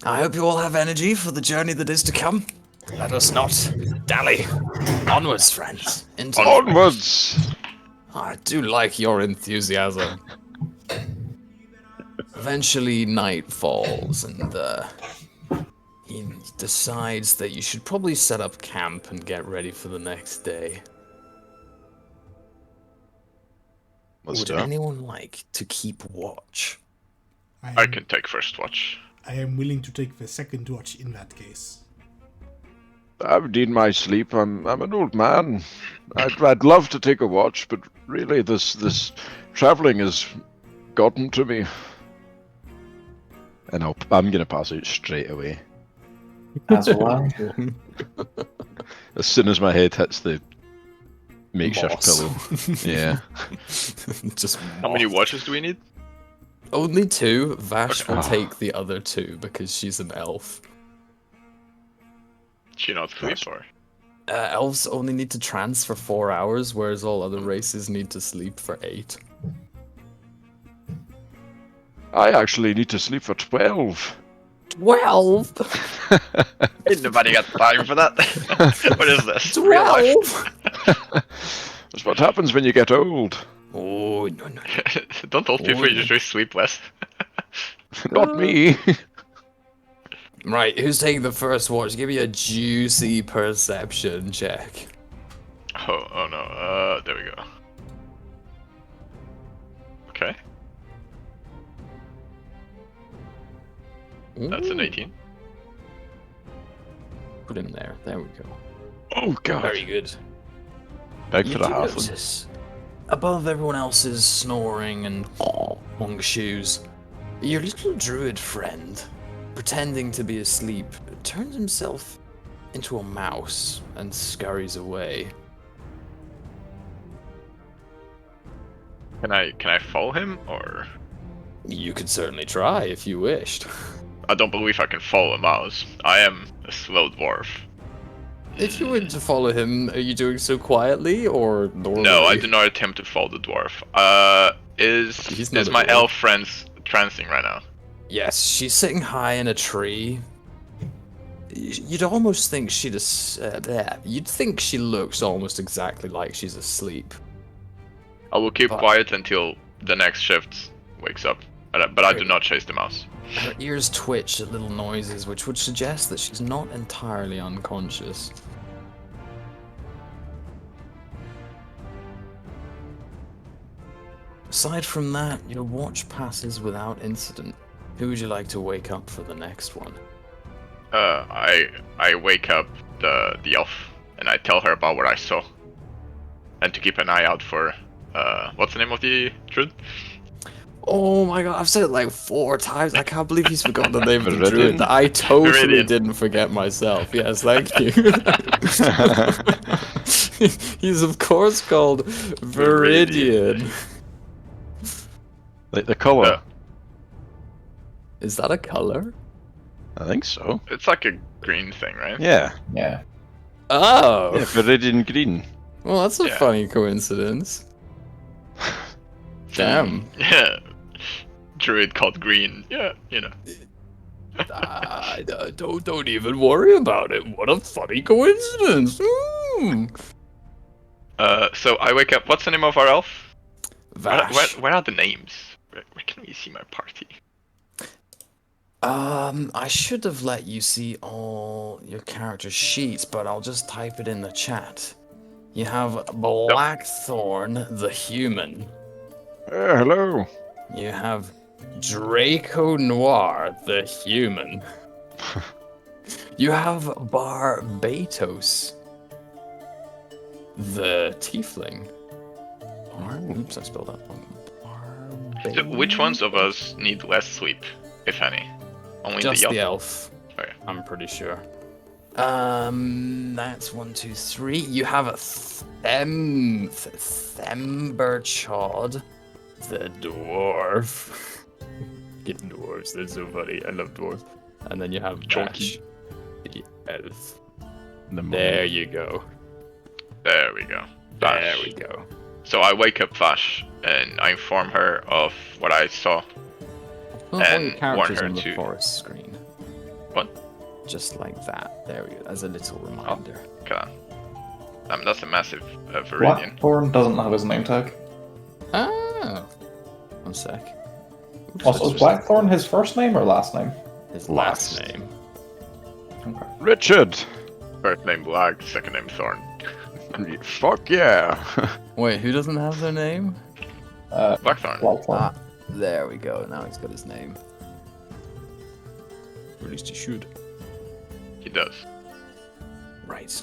I hope you all have energy for the journey that is to come. Let us not dally. Onwards, friends. Into Onwards! I do like your enthusiasm. Eventually, night falls, and he decides that you should probably set up camp and get ready for the next day. Let's Would do it. anyone like to keep watch? I can take first watch. I am willing to take the second watch in that case. I would need my sleep. I'm an old man. I'd love to take a watch, but really this traveling has gotten to me. And I'm gonna pass out straight away. As will I. As soon as my head hits the makeshift Moss. pillow. Yeah. Just How many moss. watches do we need? Only 2. Vash will Okay. take the other 2 because she's an elf. She not sleep or? Elves only need to trance for 4 hours, whereas all other races need to sleep for 8. I actually need to sleep for 12. 12? Ain't nobody got time for that. What is this? Real life? 12? That's what happens when you get old. Oh, no. Don't old people usually sleep less? Not me. Right, who's taking the first watch? Give me a juicy perception check. Oh no. There we go. Okay, that's an Ooh, 18. Put him there. There we go. Oh god. Very good. Big You for the do halfling. notice, above everyone else's snoring and long shoes, your little druid friend, pretending to be asleep, turns himself into a mouse and scurries away. Can I follow him or? You could certainly try if you wished. I don't believe I can follow a mouse. I am a slow dwarf. If you were to follow him, are you doing so quietly or normally? No, I do not attempt to follow the dwarf. He's not Is a my dwarf. elf friend trancing right now? Yes, she's sitting high in a tree. You'd almost think you'd think she looks almost exactly like she's asleep. I will keep But- quiet until the next shift wakes up. But I do not chase the mouse. Her ears twitch at little noises, which would suggest that she's not entirely unconscious. Aside from that, your watch passes without incident. Who would you like to wake up for the next one? I wake up the elf and I tell her about what I saw, and to keep an eye out for what's the name of the druid? Oh my god, I've said it like 4 times. I can't believe he's forgotten the name of the Viridian? druid. I totally Viridian. didn't forget myself. Yes, thank you. He's of course called Viridian. Like the colour. Yeah. Is that a color? I think so. It's like a green thing, right? Yeah. Yeah. Oh, Yeah, Viridian green. well, that's a Yeah. funny coincidence. Damn. Yeah. Druid called green. Yeah, you know. Don't even worry about it. What a funny coincidence. So I wake up. What's the name of our elf? Vash. Where are the names? Where can we see my party? I should have let you see all your character sheets, but I'll just type it in the chat. You have Blackthorn the human. Hello. You have Draco Noir the human. You have Barbatos the tiefling. Oops, I spelled that wrong. So which ones of us need less sleep, if any? Only Just the elf. the elf. Okay. I'm pretty sure. That's 1, 2, 3. You have a Themberchod, the dwarf. Get dwarves, they're so funny. I love dwarves. And then you have Chonky. Vash, the elf. The There you go. There we go. There Vash. we go. So I wake up Vash and I inform her of what I saw. Well, all And your characters warn her on the to- forest screen. What? Just like that. There we go. As a little reminder. Come on. That's a massive Viridian. Blackthorn doesn't have his name tag. Oh. 1 sec. Oops, Also, that's is Blackthorn his first name or last name? his Last. last name. Okay. Richard. First name Black, second name Thorn. Fuck yeah. Wait, who doesn't have their name? Blackthorn. Blackthorn. Ah, there we go. Now he's got his name. Or at least he should. He does. Right.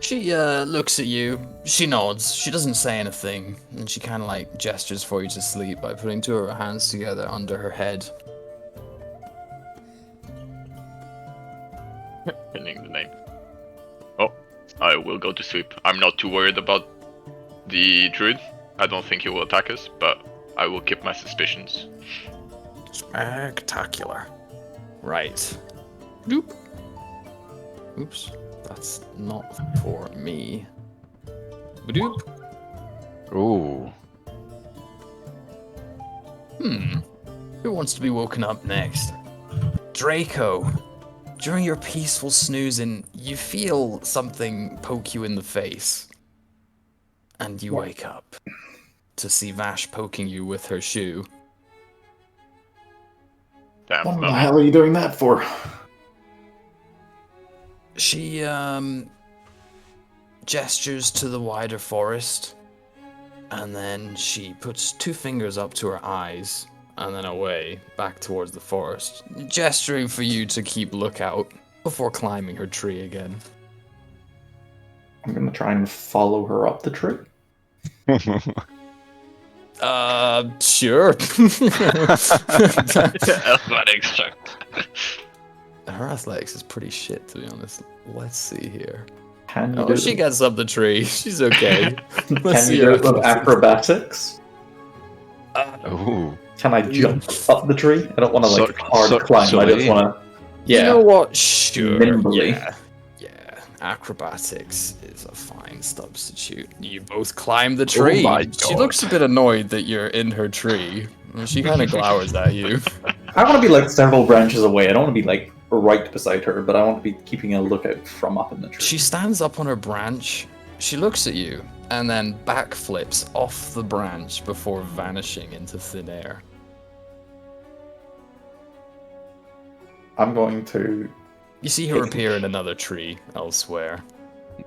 She looks at you. She nods. She doesn't say anything, and she kind of like gestures for you to sleep by putting 2 of her hands together under her head. Pinning the name. Oh, I will go to sleep. I'm not too worried about the druid. I don't think he will attack us, but I will keep my suspicions. Spectacular. Right. Doop. Oops. That's not for me. Doop. Ooh. Who wants to be woken up next? Draco. During your peaceful snoozing, you feel something poke you in the face. And you wake up to see Vash poking you with her shoe. Damn, What the mummy. hell are you doing that for? She, gestures to the wider forest, and then she puts 2 fingers up to her eyes, and then away, back towards the forest, gesturing for you to keep lookout before climbing her tree again. I'm gonna try and follow her up the tree. Sure. Athletics check. Her athletics is pretty shit, to be honest. Let's see here. Can you Oh, do she gets up the tree. She's okay. Let's Can see you do her it with athletics. acrobatics? Ooh. Can I jump up the tree? I don't want to like Suck- hard suck climb. I silly. just want to. Yeah. You know what? Sure. Nimbly. Yeah. Acrobatics is a fine substitute. You both climb the tree. my She God. looks a bit annoyed that you're in her tree. She kind of glowers at you. I want to be like several branches away. I don't want to be like right beside her, but I want to be keeping a lookout from up in the tree. She stands up on her branch. She looks at you and then backflips off the branch before vanishing into thin air. I'm going to. You see her appear in another tree elsewhere.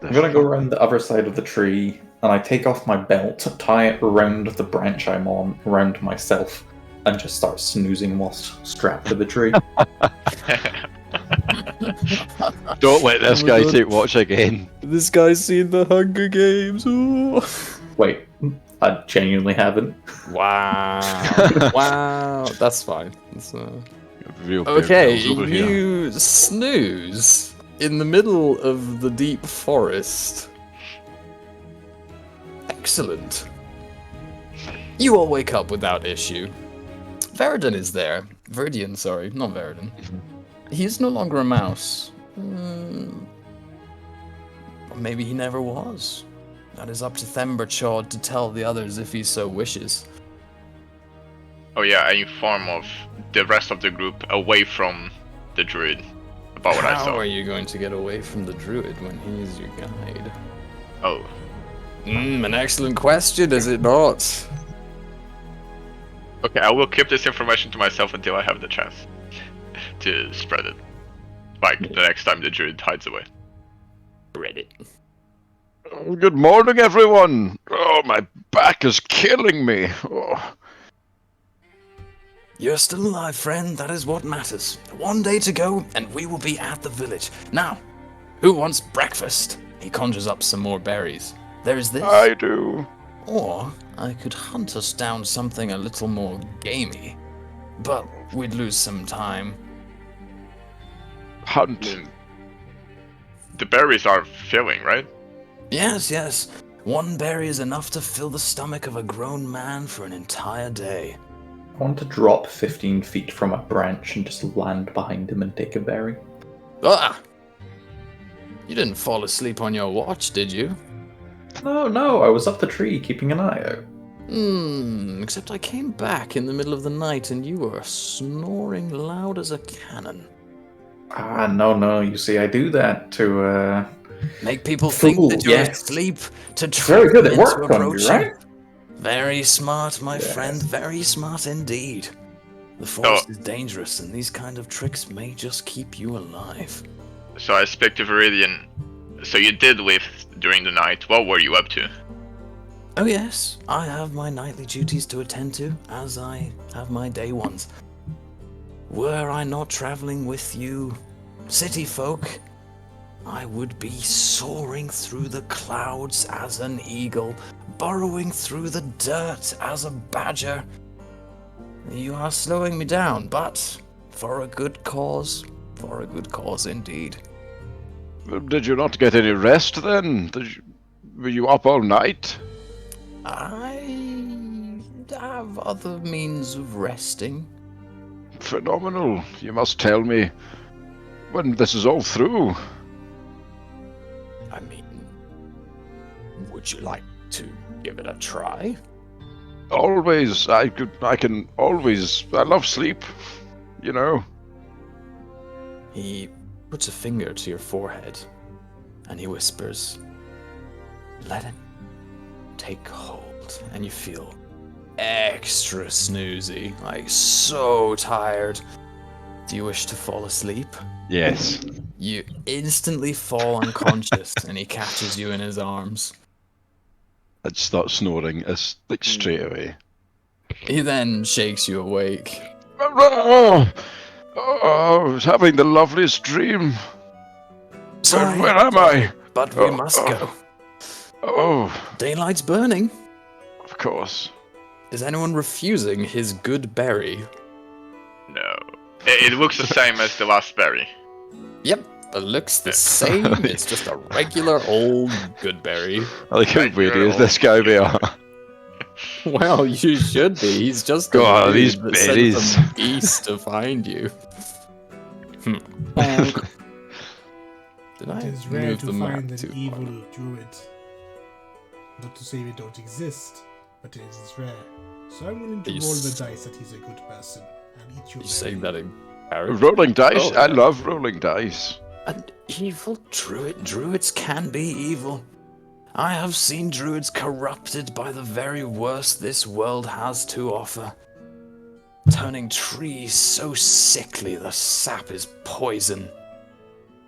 I'm going to go around the other side of the tree, and I take off my belt, tie it around the branch I'm on, around myself, and just start snoozing whilst strapped to the tree. Don't let this Oh my guy God. take watch again. This guy's seen the Hunger Games. Ooh. Wait, I genuinely haven't. Wow. Wow. That's fine. That's, Real Bear okay, Grylls over here. you snooze in the middle of the deep forest. Excellent. You all wake up without issue. Veridon is there. Viridian, sorry, not Veridon. He's no longer a mouse. Or maybe he never was. That is up to Themberchaud to tell the others if he so wishes. Oh yeah, I inform of the rest of the group away from the druid about what I How saw. are you going to get away from the druid when he's your guide? Oh, An excellent question, is it not? okay, I will keep this information to myself until I have the chance to spread it. Like the next time the druid hides away. Reddit. Oh, good morning, everyone. Oh, my back is killing me. Oh. You're still alive, friend. That is what matters. One day to go, and we will be at the village. Now, who wants breakfast? He conjures up some more berries. There is this. I do. Or I could hunt us down something a little more gamey. But we'd lose some time. Hunt. The berries are filling, right? Yes, yes. One berry is enough to fill the stomach of a grown man for an entire day. I want to drop 15 feet from a branch and just land behind him and take a berry. Ah! You didn't fall asleep on your watch, did you? No, I was up the tree keeping an eye out. Except I came back in the middle of the night and you were snoring loud as a cannon. Ah, no, you see, I do that to, Make people Fool, think that you're yes. asleep to Very trick good, them it into worked on you, approaching. right? Very smart, my Yes. friend, very smart indeed. The forest is dangerous and these kind of tricks may just keep you alive. So I speak to Viridian. So you did leave during the night. What were you up to? Oh yes, I have my nightly duties to attend to, as I have my day ones. Were I not traveling with you, city folk, I would be soaring through the clouds as an eagle, burrowing through the dirt as a badger. You are slowing me down, but for a good cause indeed. Did you not get any rest then? Were you up all night? I have other means of resting. Phenomenal. You must tell me when this is all through. I mean, would you like to give it a try? Always. I can always. I love sleep. You know. He puts a finger to your forehead and he whispers, "Let it take hold," and you feel extra snoozy, like so tired. Do you wish to fall asleep? Yes. You instantly fall unconscious and he catches you in his arms. I'd start snoring like straight away. He then shakes you awake. Oh, I was having the loveliest dream. Sorry, Where am I? but we must go. Oh, Daylight's burning. of course. Is anyone refusing his good berry? No. It looks the same as the last berry. Yep, it looks the same. It's just a regular old good berry. I like how Right, wary you're is this guy we are. Well, you should be. He's just a God, dude these that sent berries. them east to find you. Bonk. Did I It is rare move to the map find too an far? evil druid. Not to say they don't exist, but it is rare. So I'm willing to You roll the s- dice that he's a good person and eat your You saying berry. that in character? Rolling dice? Oh, I yeah. love rolling dice. An evil druid? Druids can be evil. I have seen druids corrupted by the very worst this world has to offer. Turning trees so sickly the sap is poison.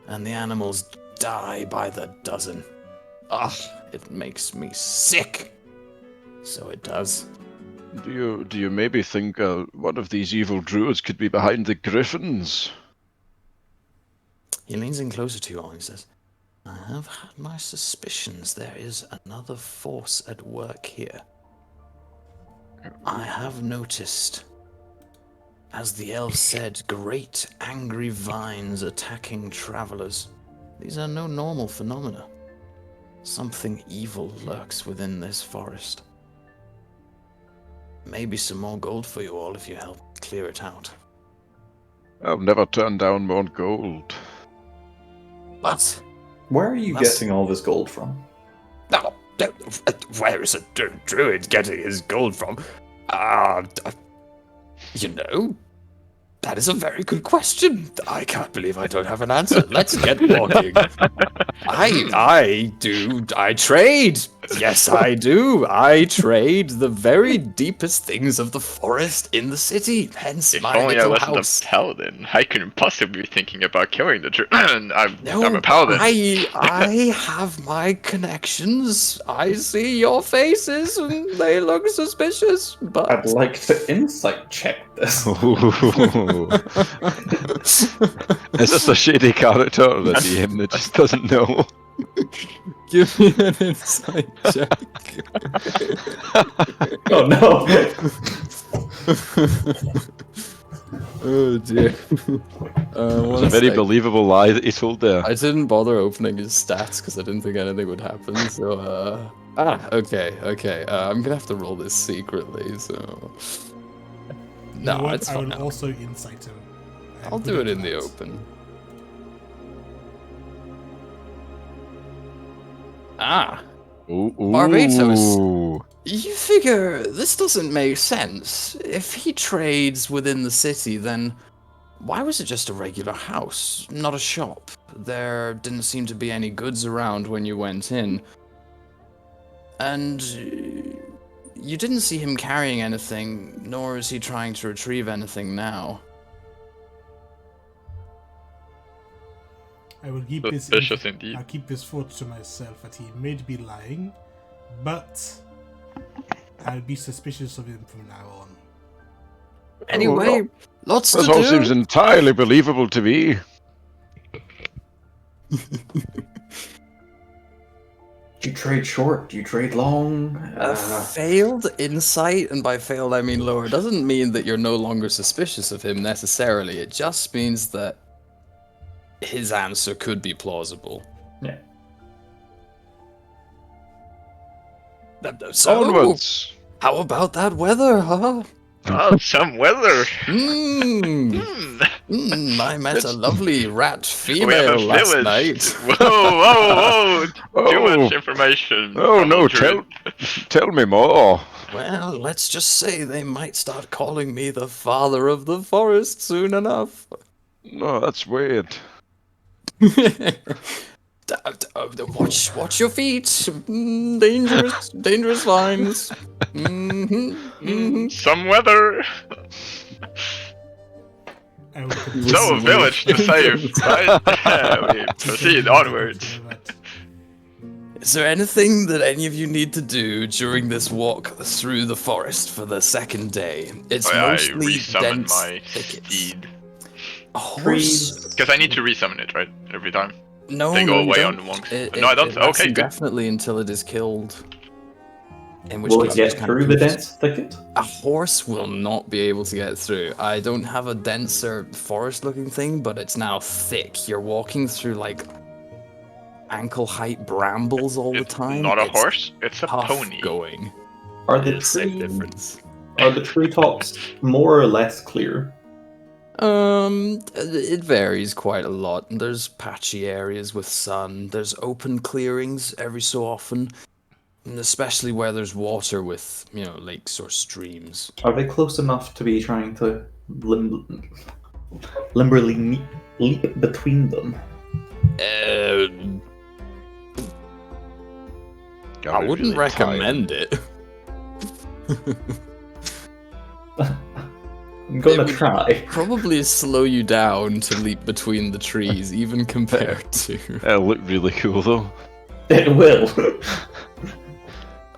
And the animals die by the dozen. Ugh, it makes me sick. So it does. Do you maybe think one of these evil druids could be behind the griffins? He leans in closer to you all and says, I have had my suspicions there is another force at work here. I have noticed, as the elf said, great angry vines attacking travelers. These are no normal phenomena. Something evil lurks within this forest. Maybe some more gold for you all if you help clear it out. I'll never turn down more gold. But Where are you That's- getting all this gold from? no, where is a druid getting his gold from? You know, that is a very good question. I can't believe I don't have an answer. Let's get walking. I trade. Yes, I do. I trade the very deepest things of the forest in the city. Hence If my only I little wasn't house. a paladin, I couldn't possibly be thinking about killing the druid. I'm No, a paladin. I have my connections. I see your faces and they look suspicious, but I'd like to insight check this. Is this a shady character or a DM that just doesn't know? give me an insight check. Oh no! Oh dear. It's a very believable lie that he told there. I didn't bother opening his stats because I didn't think anything would happen. So, okay. I'm gonna have to roll this secretly. So, You know no, what? it's I fine. will also insight him. I'll And do put it in the out. open. Ah, Ooh, Barbatos. ooh. you figure this doesn't make sense. If he trades within the city, then why was it just a regular house, not a shop? There didn't seem to be any goods around when you went in. And you didn't see him carrying anything, nor is he trying to retrieve anything now. I will keep this. Suspicious indeed. I'll keep this thought to myself that he may be lying, but I'll be suspicious of him from now on. Anyway, lots to This all do. seems entirely believable to me. Do you trade short? Do you trade long? Failed insight, and by failed I mean lower, doesn't mean that you're no longer suspicious of him necessarily. It just means that his answer could be plausible. Yeah. So, Onwards. how about that weather, huh? Oh, some weather. I met a lovely rat We have female a last village. night. Whoa! Too Oh. much information. Oh from no, a druid. tell me more. Well, let's just say they might start calling me the father of the forest soon enough. No, that's weird. Watch your feet. Dangerous vines. Some weather. I will So a village to save, right? We proceed onwards. Is there anything that any of you need to do during this walk through the forest for the second day? It's I mostly resummon dense my thickets. steed. A horse? Because I need to resummon it, right? Every time. No, They no, go you away don't. on walks. It, No, I don't? It lasts Okay, good. indefinitely until it is killed. In which Will case it you get just kind of through the lose. dense thicket? A horse will not be able to get through. I don't have a denser forest-looking thing, but it's now thick. You're walking through like ankle-height brambles all the It's time. not a It's horse, it's a tough pony. going. Are the Same difference. Are the treetops more or less clear? It varies quite a lot. There's patchy areas with sun. There's open clearings every so often, and especially where there's water with, lakes or streams. Are they close enough to be trying to limberly leap between them? I wouldn't recommend it. I'm gonna It would try. Probably slow you down to leap between the trees, even compared to. It'll look really cool though. It will.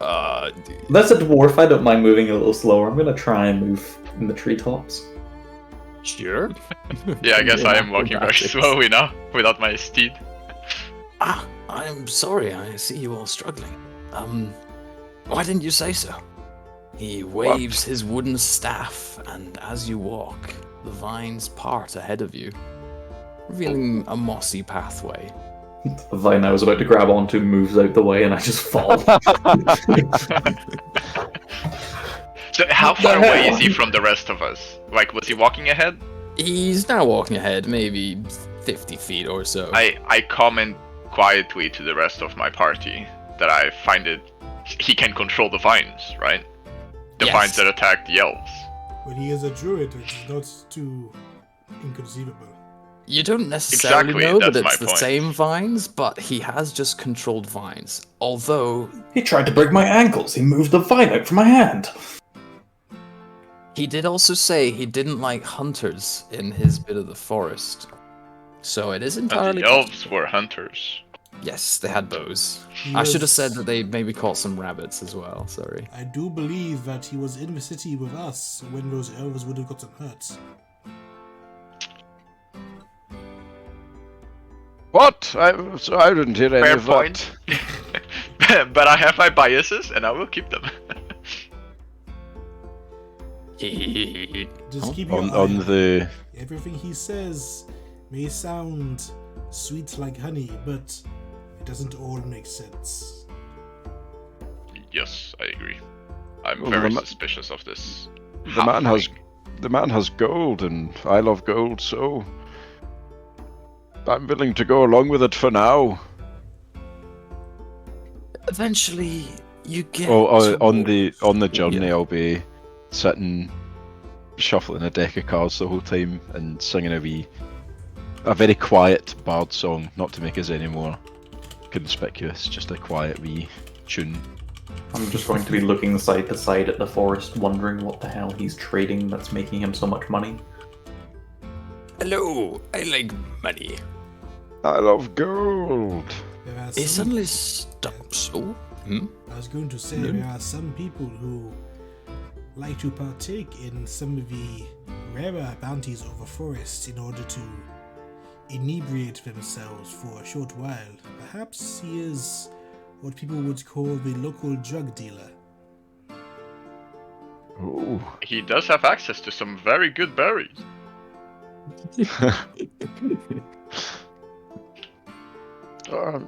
Uh, That's a dwarf. I don't mind moving a little slower. I'm gonna try and move in the treetops. Sure. Yeah, I guess I am walking very Acrobatics. slowly now, without my steed. I'm sorry. I see you all struggling. Why didn't you say so? He waves his wooden staff, and as you walk, the vines part ahead of you, revealing a mossy pathway. The vine I was about to grab onto moves out the way, and I just fall. So how far away is he from the rest of us? Like, was he walking ahead? He's now walking ahead, maybe 50 feet or so. I comment quietly to the rest of my party that I find it... He can control the vines, right? The Yes. vines that attack the elves. When he is a druid, it's not too inconceivable. You don't necessarily Exactly, know that that's it's my the point. same vines, but he has just controlled vines. Although, He tried to break my ankles. He moved the vine out from my hand. he did also say he didn't like hunters in his bit of the forest. So it is And entirely the elves were hunters. Yes, they had bows. He I should have was- said that they maybe caught some rabbits as well, sorry. I do believe that he was in the city with us when those elves would have gotten hurt. What? I didn't hear any Fair of point. that. But I have my biases, and I will keep them. Just Oh, keep your eye On the Everything he says may sound sweet like honey, but it doesn't all make sense. Yes, I agree. I'm Well, very the ma- suspicious of this. the man has gold, and I love gold, so I'm willing to go along with it for now. Eventually, you get On the towards- journey, Yeah. I'll be sitting, shuffling a deck of cards the whole time and singing a very quiet bard song, not to make us any more conspicuous, just a quiet wee tune. I'm just going to be looking side to side at the forest, wondering what the hell he's trading that's making him so much money. Hello, I like money. I love gold. There are He some, suddenly stops. Oh, I was going to say No. there are some people who like to partake in some of the rarer bounties of a forest in order to inebriate themselves for a short while. Perhaps he is what people would call the local drug dealer. Oh. He does have access to some very good berries. Um,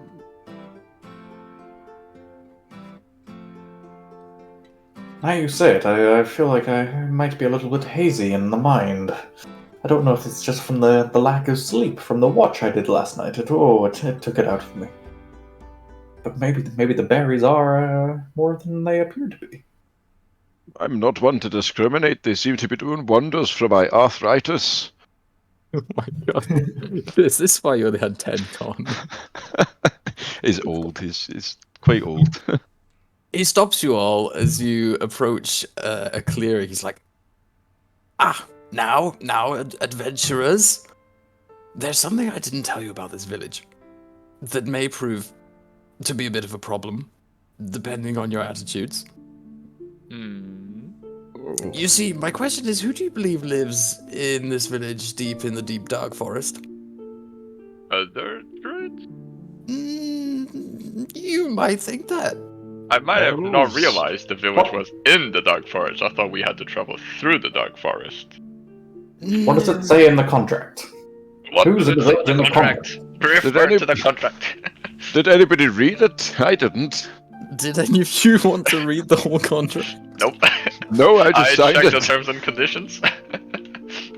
Now you say it, I feel like I might be a little bit hazy in the mind. I don't know if it's just from the lack of sleep from the watch I did last night. It took it out of me. But maybe the berries are more than they appear to be. I'm not one to discriminate. They seem to be doing wonders for my arthritis. oh my god. Is this why you only had 10 con? He's old. He's quite old. He stops you all as you approach a clearing. He's like, now, adventurers. There's something I didn't tell you about this village that may prove to be a bit of a problem, depending on your attitudes. You see, my question is, who do you believe lives in this village deep in the deep dark forest? Other druids? You might think that. I might have not Elves. realized the village was in the dark forest. I thought we had to travel through the dark forest. What does it say in the contract? What Who's does it say written in the Refer Did to the contract. Did anybody read it? I didn't. Did any of you want to read the whole contract? Nope. No, I I just signed checked the it. terms and conditions.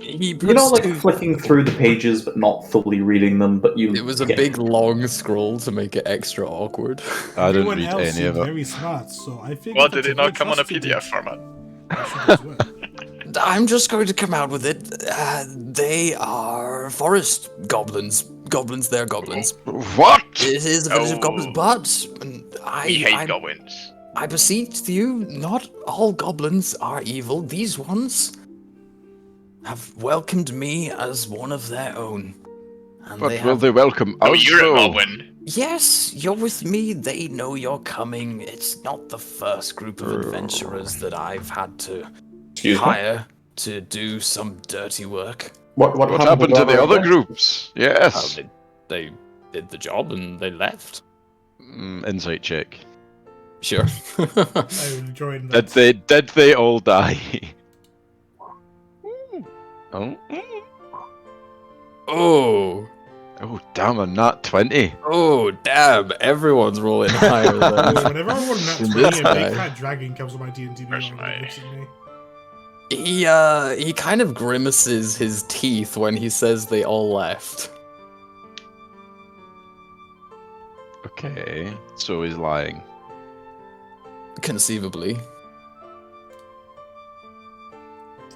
He You know, like puts two- flicking through the pages but not fully reading them, but you. It was a get big it. long scroll to make it extra awkward. I didn't Everyone read else any seemed of it. very smart, so I figured Well, that's did it a very not come on a trusted PDF it. format? I should as well. I'm just going to come out with it. They are forest goblins. Goblins, they're goblins. What? It is a village of Oh. goblins, but We hate I goblins. I beseech you, not all goblins are evil. These ones have welcomed me as one of their own. And But they will have... they welcome Oh, us? you're a though? goblin. Yes, you're with me. They know you're coming. It's not the first group of adventurers that I've had to Excuse me. hire to do some dirty work. What What happened to with the our other adventure? groups? Yes. They did the job and they left. Insight check. Sure. I will join that. Did they all die? Oh. Oh. Oh damn, a nat 20. Oh, damn. Everyone's rolling higher Oh, than... whenever I roll that This 20, a big guy. fat dragon comes on my D&D beyond and Personally. looks at me. He kind of grimaces his teeth when he says they all left. Okay, so he's lying. Conceivably.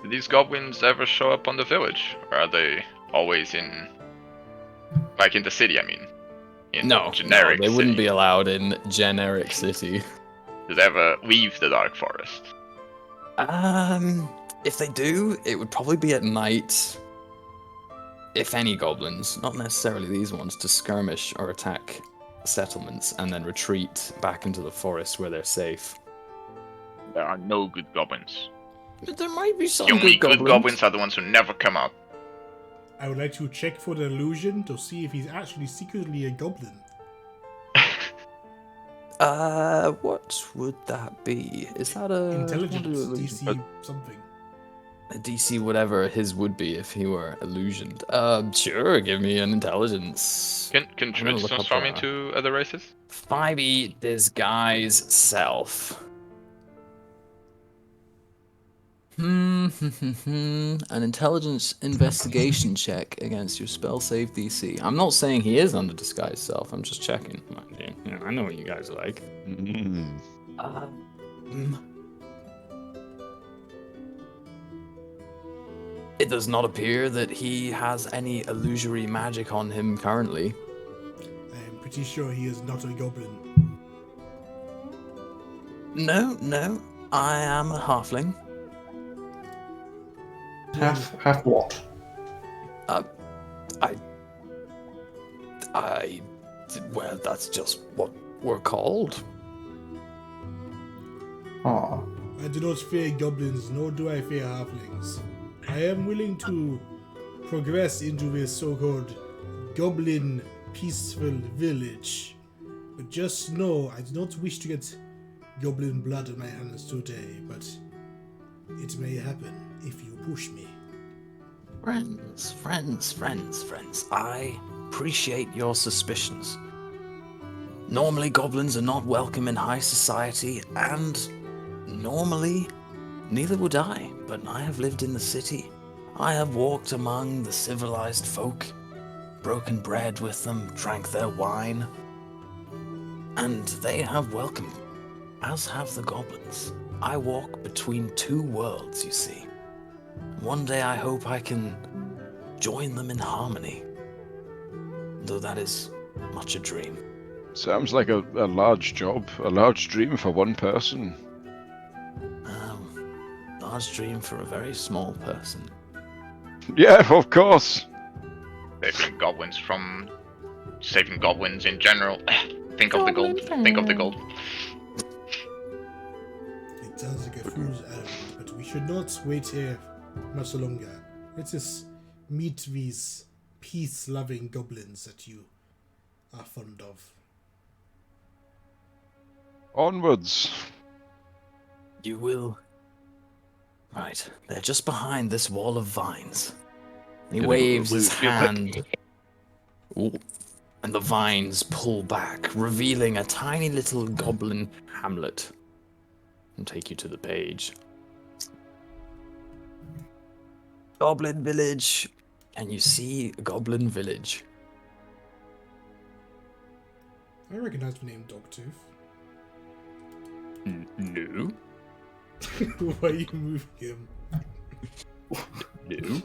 Did these goblins ever show up on the village? Or are they always in... Like in the city, I mean. In No, generic no, they wouldn't city. be allowed in generic city. Did they ever leave the Dark Forest? If they do, it would probably be at night. If any goblins, not necessarily these ones, to skirmish or attack settlements and then retreat back into the forest where they're safe. There are no good goblins. But there might be some The only good good goblins are the ones who never come out. I would like to check for the illusion to see if he's actually secretly a goblin. What would that be? Is that a Intelligence, illusion? DC something. A DC whatever his would be if he were illusioned. Sure, give me an intelligence. Can gonna druids look up transform that. into other races? 5e disguise self. An intelligence investigation check against your spell save DC. I'm not saying he is under disguise self. I'm just checking. Yeah, I know what you guys are like. Mm. It does not appear that he has any illusory magic on him currently. I am pretty sure he is not a goblin. No, I am a halfling. Half what? Well, that's just what we're called. Ah. I do not fear goblins, nor do I fear halflings. I am willing to progress into this so-called goblin peaceful village. But just know, I do not wish to get goblin blood on my hands today, but it may happen if you push me. Friends. I appreciate your suspicions. Normally, goblins are not welcome in high society, and normally, neither would I. But I have lived in the city. I have walked among the civilized folk, broken bread with them, drank their wine, and they have welcomed me, as have the goblins. I walk between two worlds, you see. One day I hope I can join them in harmony, though that is much a dream. Sounds like a large job, a large dream for one person. Large dream for a very small person. Yeah, of course. Saving goblins in general. Think of the gold. Think of the gold. It sounds like a fool's errand, but we should not wait here much longer. Let us meet these peace-loving goblins that you are fond of. Onwards. You will. Right, they're just behind this wall of vines. He Gonna waves his lose real quick. hand. Ooh. and the vines pull back, revealing a tiny little goblin hamlet. And take you to the page. Goblin village. And you see Goblin Village. I recognize the name Dogtooth. No. Why are you moving him? No.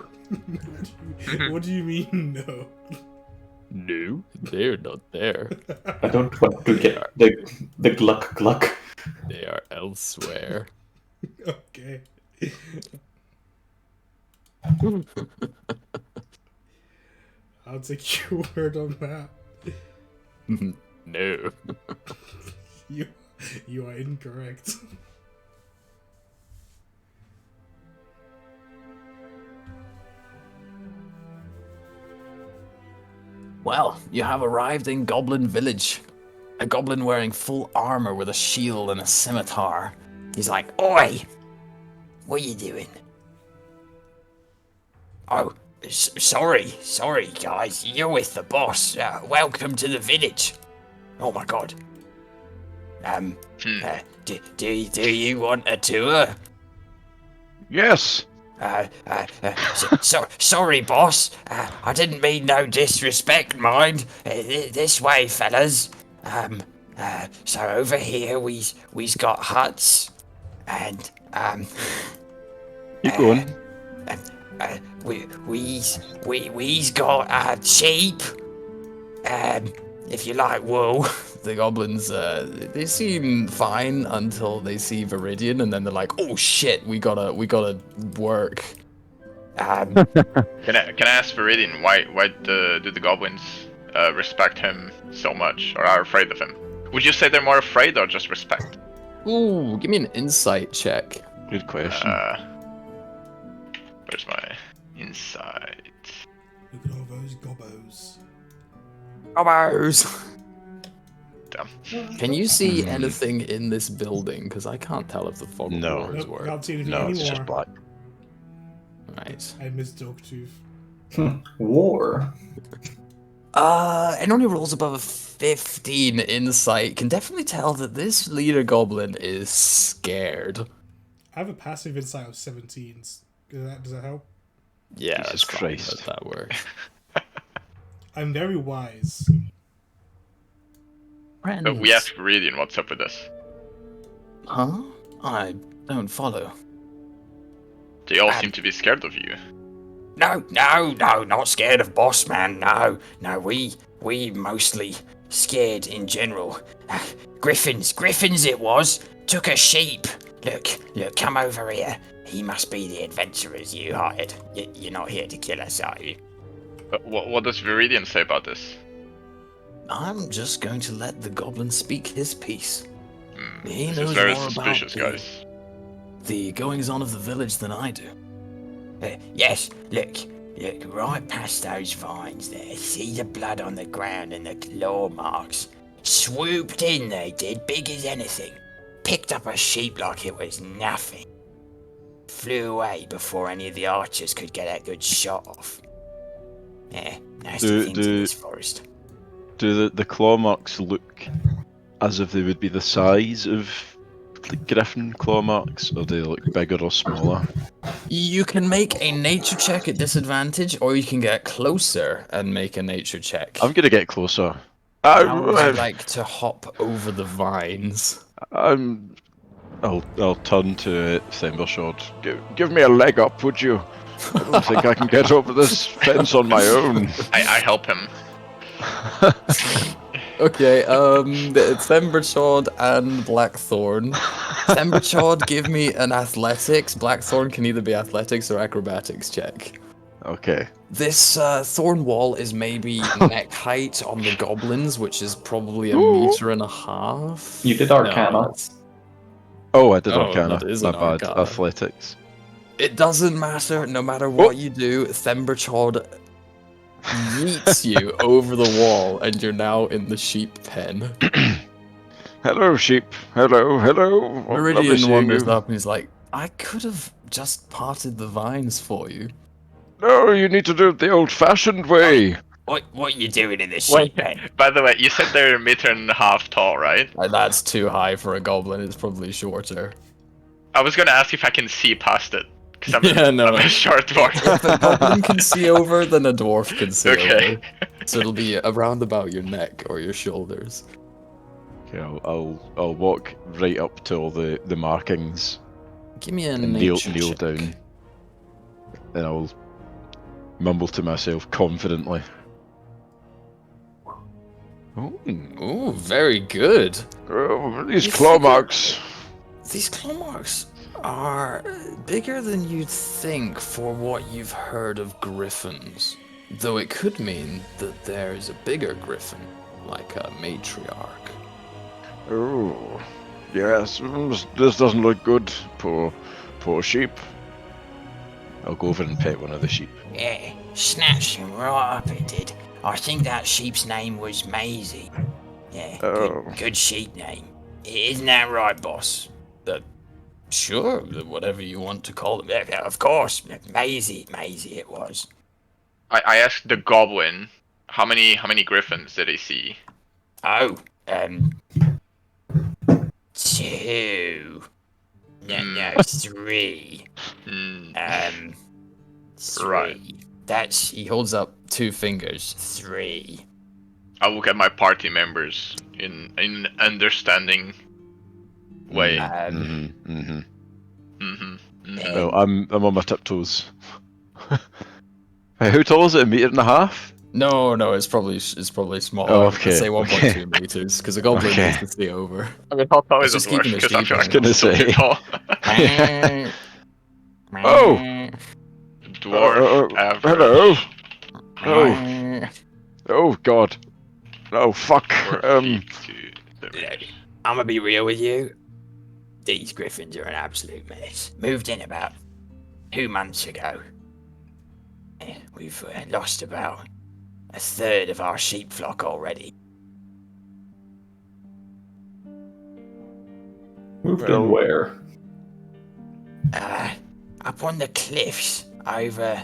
What do you mean, no? No, they're not there. I don't want to get the gluck gluck. They are elsewhere. Okay. I'll take your word on that. No. You are incorrect. Well, you have arrived in Goblin Village. A goblin wearing full armor with a shield and a scimitar. He's like, "Oi! What are you doing?" "Oh, sorry, guys. You're with the boss. Welcome to the village." "Oh my god. Do you want a tour?" Yes. Sorry, boss. I didn't mean no disrespect, mind. This way, fellas. So over here we's got huts, and Keep going. we's got sheep. If you like wool. The goblins, they seem fine until they see Viridian, and then they're like, "Oh shit, we gotta work." Can I ask Viridian why do the goblins respect him so much or are afraid of him? Would you say they're more afraid or just respect? Ooh, give me an insight check. Good question. Where's my insight? Look at all those gobbos. Gobbos! Damn. Can you see anything in this building? Because I can't tell if the fog of No. war is Nope, working. can't see anything No, anymore. it's just black. Right. I miss Dogtooth. War. It only rolls above a 15 insight. Can definitely tell that this leader goblin is scared. I have a passive insight of 17. Does that help? Yeah, Jesus that's fine, Christ. That works. I'm very wise. We asked Viridian what's up with this. Huh? I don't follow. They all seem to be scared of you. No, not scared of boss man. No, we mostly scared in general. Griffins it was. Took a sheep. Look, come over here. He must be the adventurers you hired. You're not here to kill us, are you? What does Viridian say about this? I'm just going to let the goblin speak his piece. He This knows is very more suspicious, about guys. the goings-on of the village than I do. Yes, look right past those vines there. See the blood on the ground and the claw marks? Swooped in, they did, big as anything. Picked up a sheep like it was nothing. Flew away before any of the archers could get a good shot off. Nasty things in this forest. Do the claw marks look as if they would be the size of the griffin claw marks, or do they look bigger or smaller? You can make a nature check at disadvantage, or you can get closer and make a nature check. I'm gonna get closer. How would you like to hop over the vines? I'll turn to Thembershot. Give me a leg up, would you? I don't think I can get over this fence on my own. I help him. Okay, Themberchod and Blackthorn. Themberchod, give me an athletics. Blackthorn can either be athletics or acrobatics check. Okay. This thorn wall is maybe neck height on the goblins, which is probably 1.5 meters. You did Arcana. No, that's- Oh, I did Oh, Arcana. that is My an bad. Arcana. Athletics. It doesn't matter. No matter what you do, Themberchod yeets you over the wall, and you're now in the sheep pen. Hello, sheep. Hello. Lovely Meridian seeing wanders you. up and he's like, "I could have just parted the vines for you." No, you need to do it the old-fashioned way. What are you doing in the Wait, sheep pen? by the way, you said they're 1.5 meters tall, right? That's too high for a goblin. It's probably shorter. I was gonna ask if I can see past it, because I'm, Yeah, no. I'm a short dwarf. If a goblin can see over, then a dwarf can see Okay. over. So it'll be around about your neck or your shoulders. Okay, I'll walk right up to all the markings Give me a and kneel nature check. down, and I'll mumble to myself confidently. Oh, Ooh, very good. these You claw figure- marks. These claw marks are bigger than you'd think for what you've heard of griffins. Though it could mean that there's a bigger griffin, like a matriarch. Oh, yes, this doesn't look good. Poor sheep. I'll go over and pet one of the sheep. Yeah, snatched him right up it did. I think that sheep's name was Maisie. Yeah, Oh. good sheep name. Isn't that right, boss? Sure, whatever you want to call them. Yeah, of course, Maisie it was. I asked the goblin, how many griffins did he see? Oh, 2. No, 3. Hmm. 3. Right. That's He holds up 2 fingers. 3. I look at my party members in an understanding way. Mm-hmm. Mm-hmm. Well, I'm on my tiptoes. How tall is it? 1.5 meters? No, it's probably smaller. Oh, okay, I'd say 1.2 okay. meters, because a goblin Okay. needs to see over. I mean, how tall Let's is just it keep worth? him a Because I sheep. feel I like was gonna it's so say. tall. Oh! Dwarf average. Hello! Oh! Oh God! Oh fuck! Dwarf peak to the range. I'm gonna be real with you. These griffins are an absolute mess. Moved in about 2 months ago. We've lost about 1/3 of our sheep flock already. Moved Well- in where? Up on the cliffs over.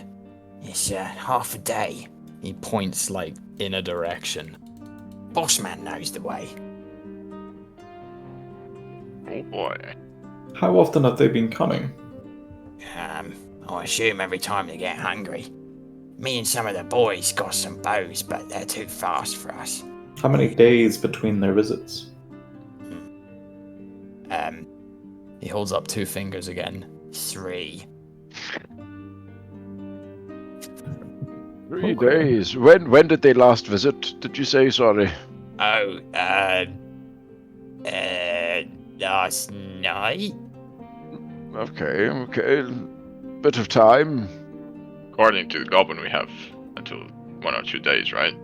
It's half a day. He points, like, in a direction. Bossman knows the way. Oh boy. How often have they been coming? I assume every time they get hungry. Me and some of the boys got some bows, but they're too fast for us. How many days between their visits? He holds up 2 fingers again. 3. 3 days. When did they last visit? Did you say? Sorry. Oh, last night? Okay. Bit of time. According to the goblin, we have until 1 or 2 days, right?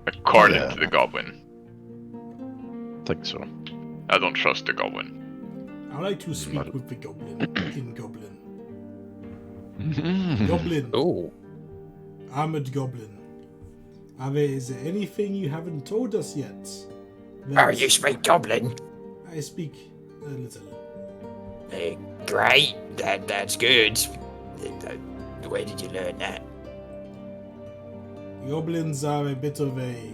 According Yeah. to the goblin. Think so. I don't trust the goblin. I like to speak with the goblin in goblin. Mhm. Goblin, Oh, armored goblin. Is there anything you haven't told us yet? Oh, you speak goblin? I speak a little. Great. That's good. Where did you learn that? Goblins are a bit of a.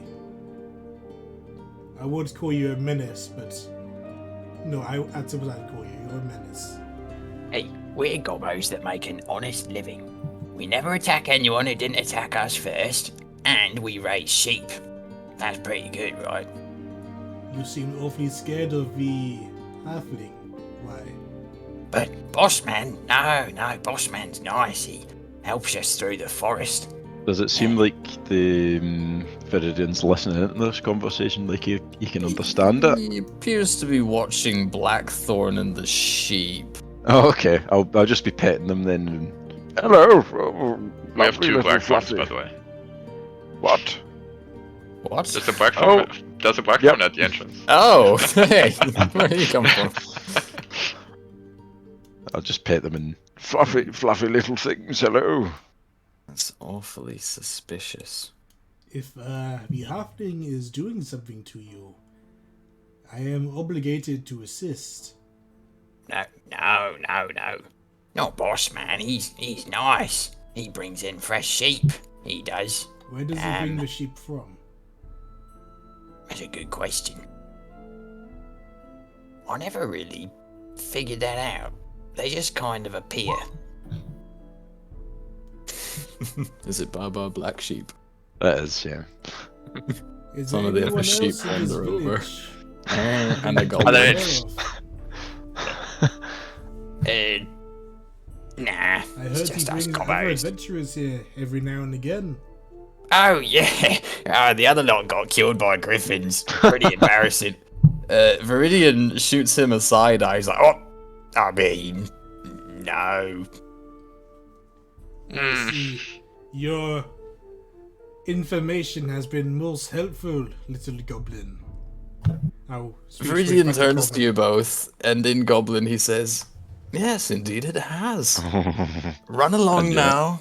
I would call you a menace, but no, that's what I'd call you. You're a menace. Hey, we're gobbos that make an honest living. We never attack anyone who didn't attack us first, and we raise sheep. That's pretty good, right? You seem awfully scared of the halfling. Why? But Bossman, no, Bossman's nice. He helps us through the forest. Does it seem like the Viridian's listening to this conversation? Like he can understand it? he appears to be watching Blackthorn and the sheep. Oh, okay. I'll just be petting them then. Hello. Oh, We have lovely 2 little black thorns, fluffy. by the way. What? What? There's a black thorn. There's a black Yep. thorn at the entrance. Oh, hey, where do you come from? I'll just pet them and fluffy little things. Hello. That's awfully suspicious. If the halfling is doing something to you, I am obligated to assist. No. Not Bossman. He's nice. He brings in fresh sheep. He does. Where does he bring the sheep from? That's a good question. I never really figured that out. They just kind of appear. Is it Baba Black Sheep? That is, yeah. Is Some there of the anyone other sheep else in this wander over. village? And a Are goblin. there- Nah. I It's heard he just us brings other combos. adventurers here every now and again. Oh, yeah. The other lot got killed by griffins. Pretty embarrassing. Viridian shoots him a side eye. He's like, oh, I mean, no. I see. Your information has been most helpful, little goblin. I'll switch Viridian back to turns to goblin. you both, and in Goblin he says, yes, indeed it has. Run along And, now.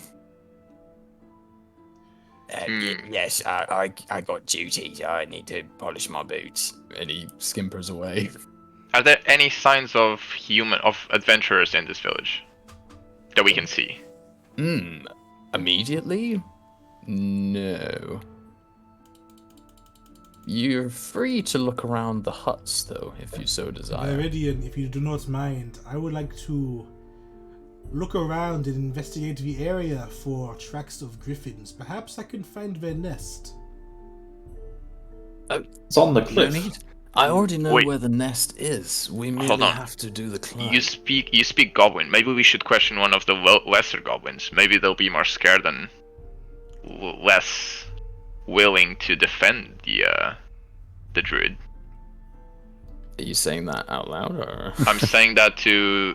Yes, I got duties. I need to polish my boots. And he skimpers away. Are there any signs of adventurers in this village that we can see? Immediately? No. You're free to look around the huts, though, if you so desire. Viridian, if you do not mind, I would like to look around and investigate the area for tracks of griffins. Perhaps I can find their nest. It's on the No cliff. need. I already know Wait. where the nest is. We Hold merely on. have to do the climb. You speak Goblin. Maybe we should question one of the lesser goblins. Maybe they'll be more scared and less willing to defend the druid. Are you saying that out loud, or? I'm saying that to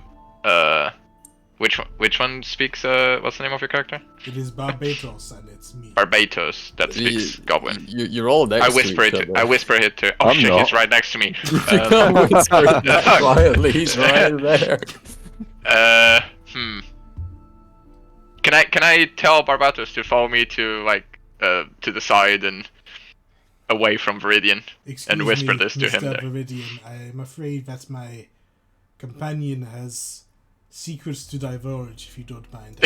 which one speaks what's the name of your character? It is Barbatos and it's me. Barbatos that speaks Goblin. You're all next I to whisper each it. other. I whisper it to. Oh I'm shit! not. He's right next to me. You can't whisper that quietly. He's right there. Can I tell Barbatos to follow me to to the side and away from Viridian? Excuse And whisper me, this to Mr. him there. Viridian. I am afraid that my companion has secrets to divulge, if you don't mind.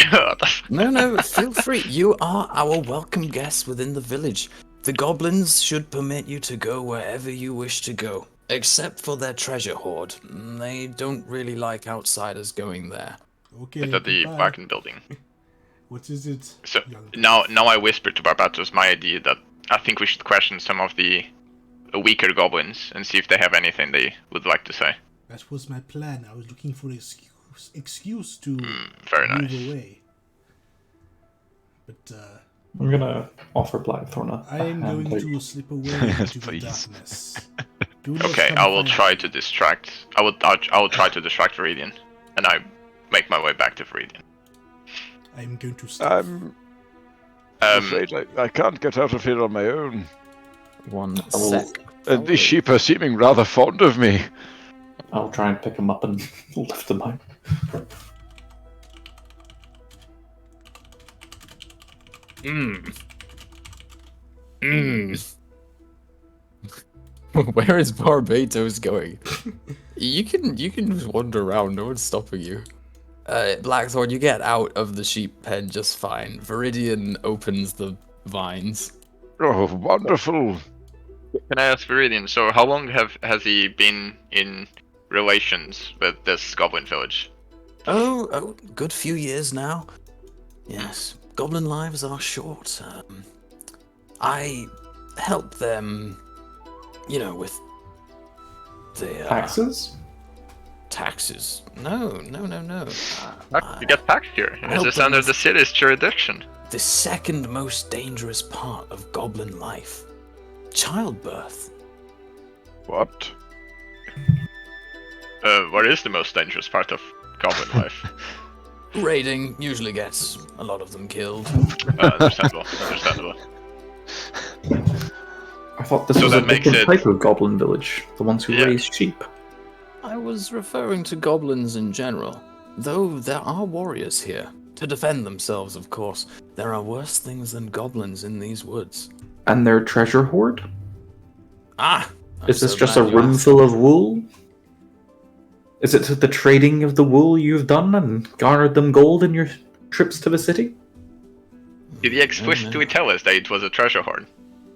No, feel free. You are our welcome guest within the village. The goblins should permit you to go wherever you wish to go, except for their treasure hoard. They don't really like outsiders going there. Okay, It's at the goodbye. Barkin building. What is it? So young now I whisper to Barbatos my idea that I think we should question some of the weaker goblins and see if they have anything they would like to say. That was my plan. I was looking for an excuse to Very move nice. away. But I'm gonna offer Blackthorn a I am hand going out. to slip away into the Please. darkness. Do not Okay, come I will find try me. to distract. I will try to distract Viridian, and I make my way back to Viridian. I am going to stop. I'm afraid I can't get out of here on my own. One will- sec. These sheep are seeming rather fond of me. I'll try and pick him up and lift him out. Where is Barbatos going? You can just wander around. No one's stopping you. Blackthorn, you get out of the sheep pen just fine. Viridian opens the vines. Oh, wonderful. Can I ask Viridian? So, how long has he been in relations with this goblin village? Oh, good few years now. Yes, goblin lives are short. I help them, with the Taxes? taxes. No. You get taxed here. I Is hope this that under was- the city's jurisdiction? The second most dangerous part of goblin life, childbirth. What? What is the most dangerous part of goblin life? Raiding usually gets a lot of them killed. Understandable. I thought this So was a that makes different it- type of goblin village. The ones who Yeah. raise sheep. I was referring to goblins in general, though there are warriors here. To defend themselves, of course. There are worse things than goblins in these woods. And their treasure hoard? Ah! I'm Is this so just a glad you room asked. full of wool? Is it the trading of the wool you've done and garnered them gold in your trips to the city? Did he explicitly tell us that it was a treasure hoard?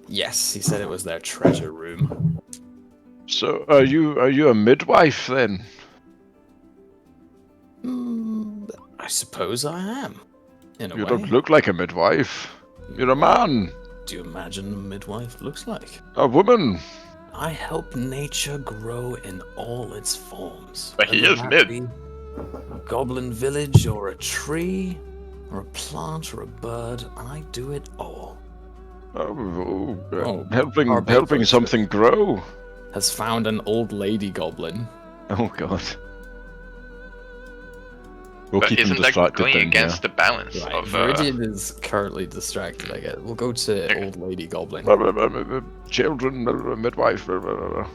Yes, he said it was their treasure room. So, are you a midwife then? I suppose I am. In a You way. don't look like a midwife. You're a man. Do you imagine a midwife looks like? A woman. I help nature grow in all its forms. But he Whether is that mid. be a goblin village, or a tree, or a plant, or a bird, I do it all. Helping Barbados something grow. has found an old lady goblin. Oh god. We'll But keep him isn't that distracted going then, against the balance Right, of... Viridian is currently distracted, I guess. We'll go to Okay. old lady goblin. Children, midwife. Hello,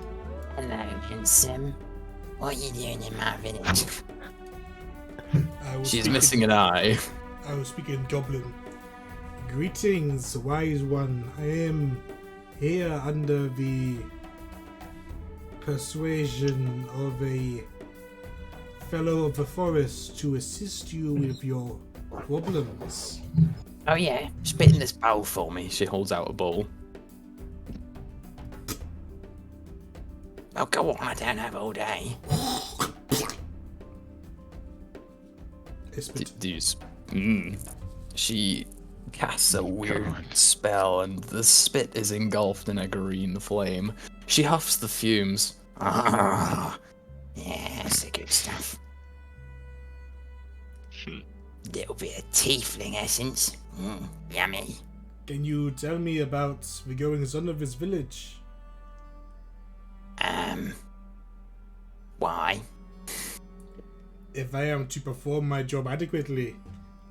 handsome. What are you doing in my village? She's missing an eye. I was speaking Goblin. Greetings, wise one. I am here under the persuasion of a fellow of the forest to assist you with your problems. Oh yeah, Spit in this bowl for me. She holds out a bowl. oh go on, I don't have all day. Do you... She casts a weird spell, and the spit is engulfed in a green flame. She huffs the fumes. Ah, yeah, that's the good stuff. Little bit of tiefling essence. Yummy. Can you tell me about the goings on of this village? Why? If I am to perform my job adequately,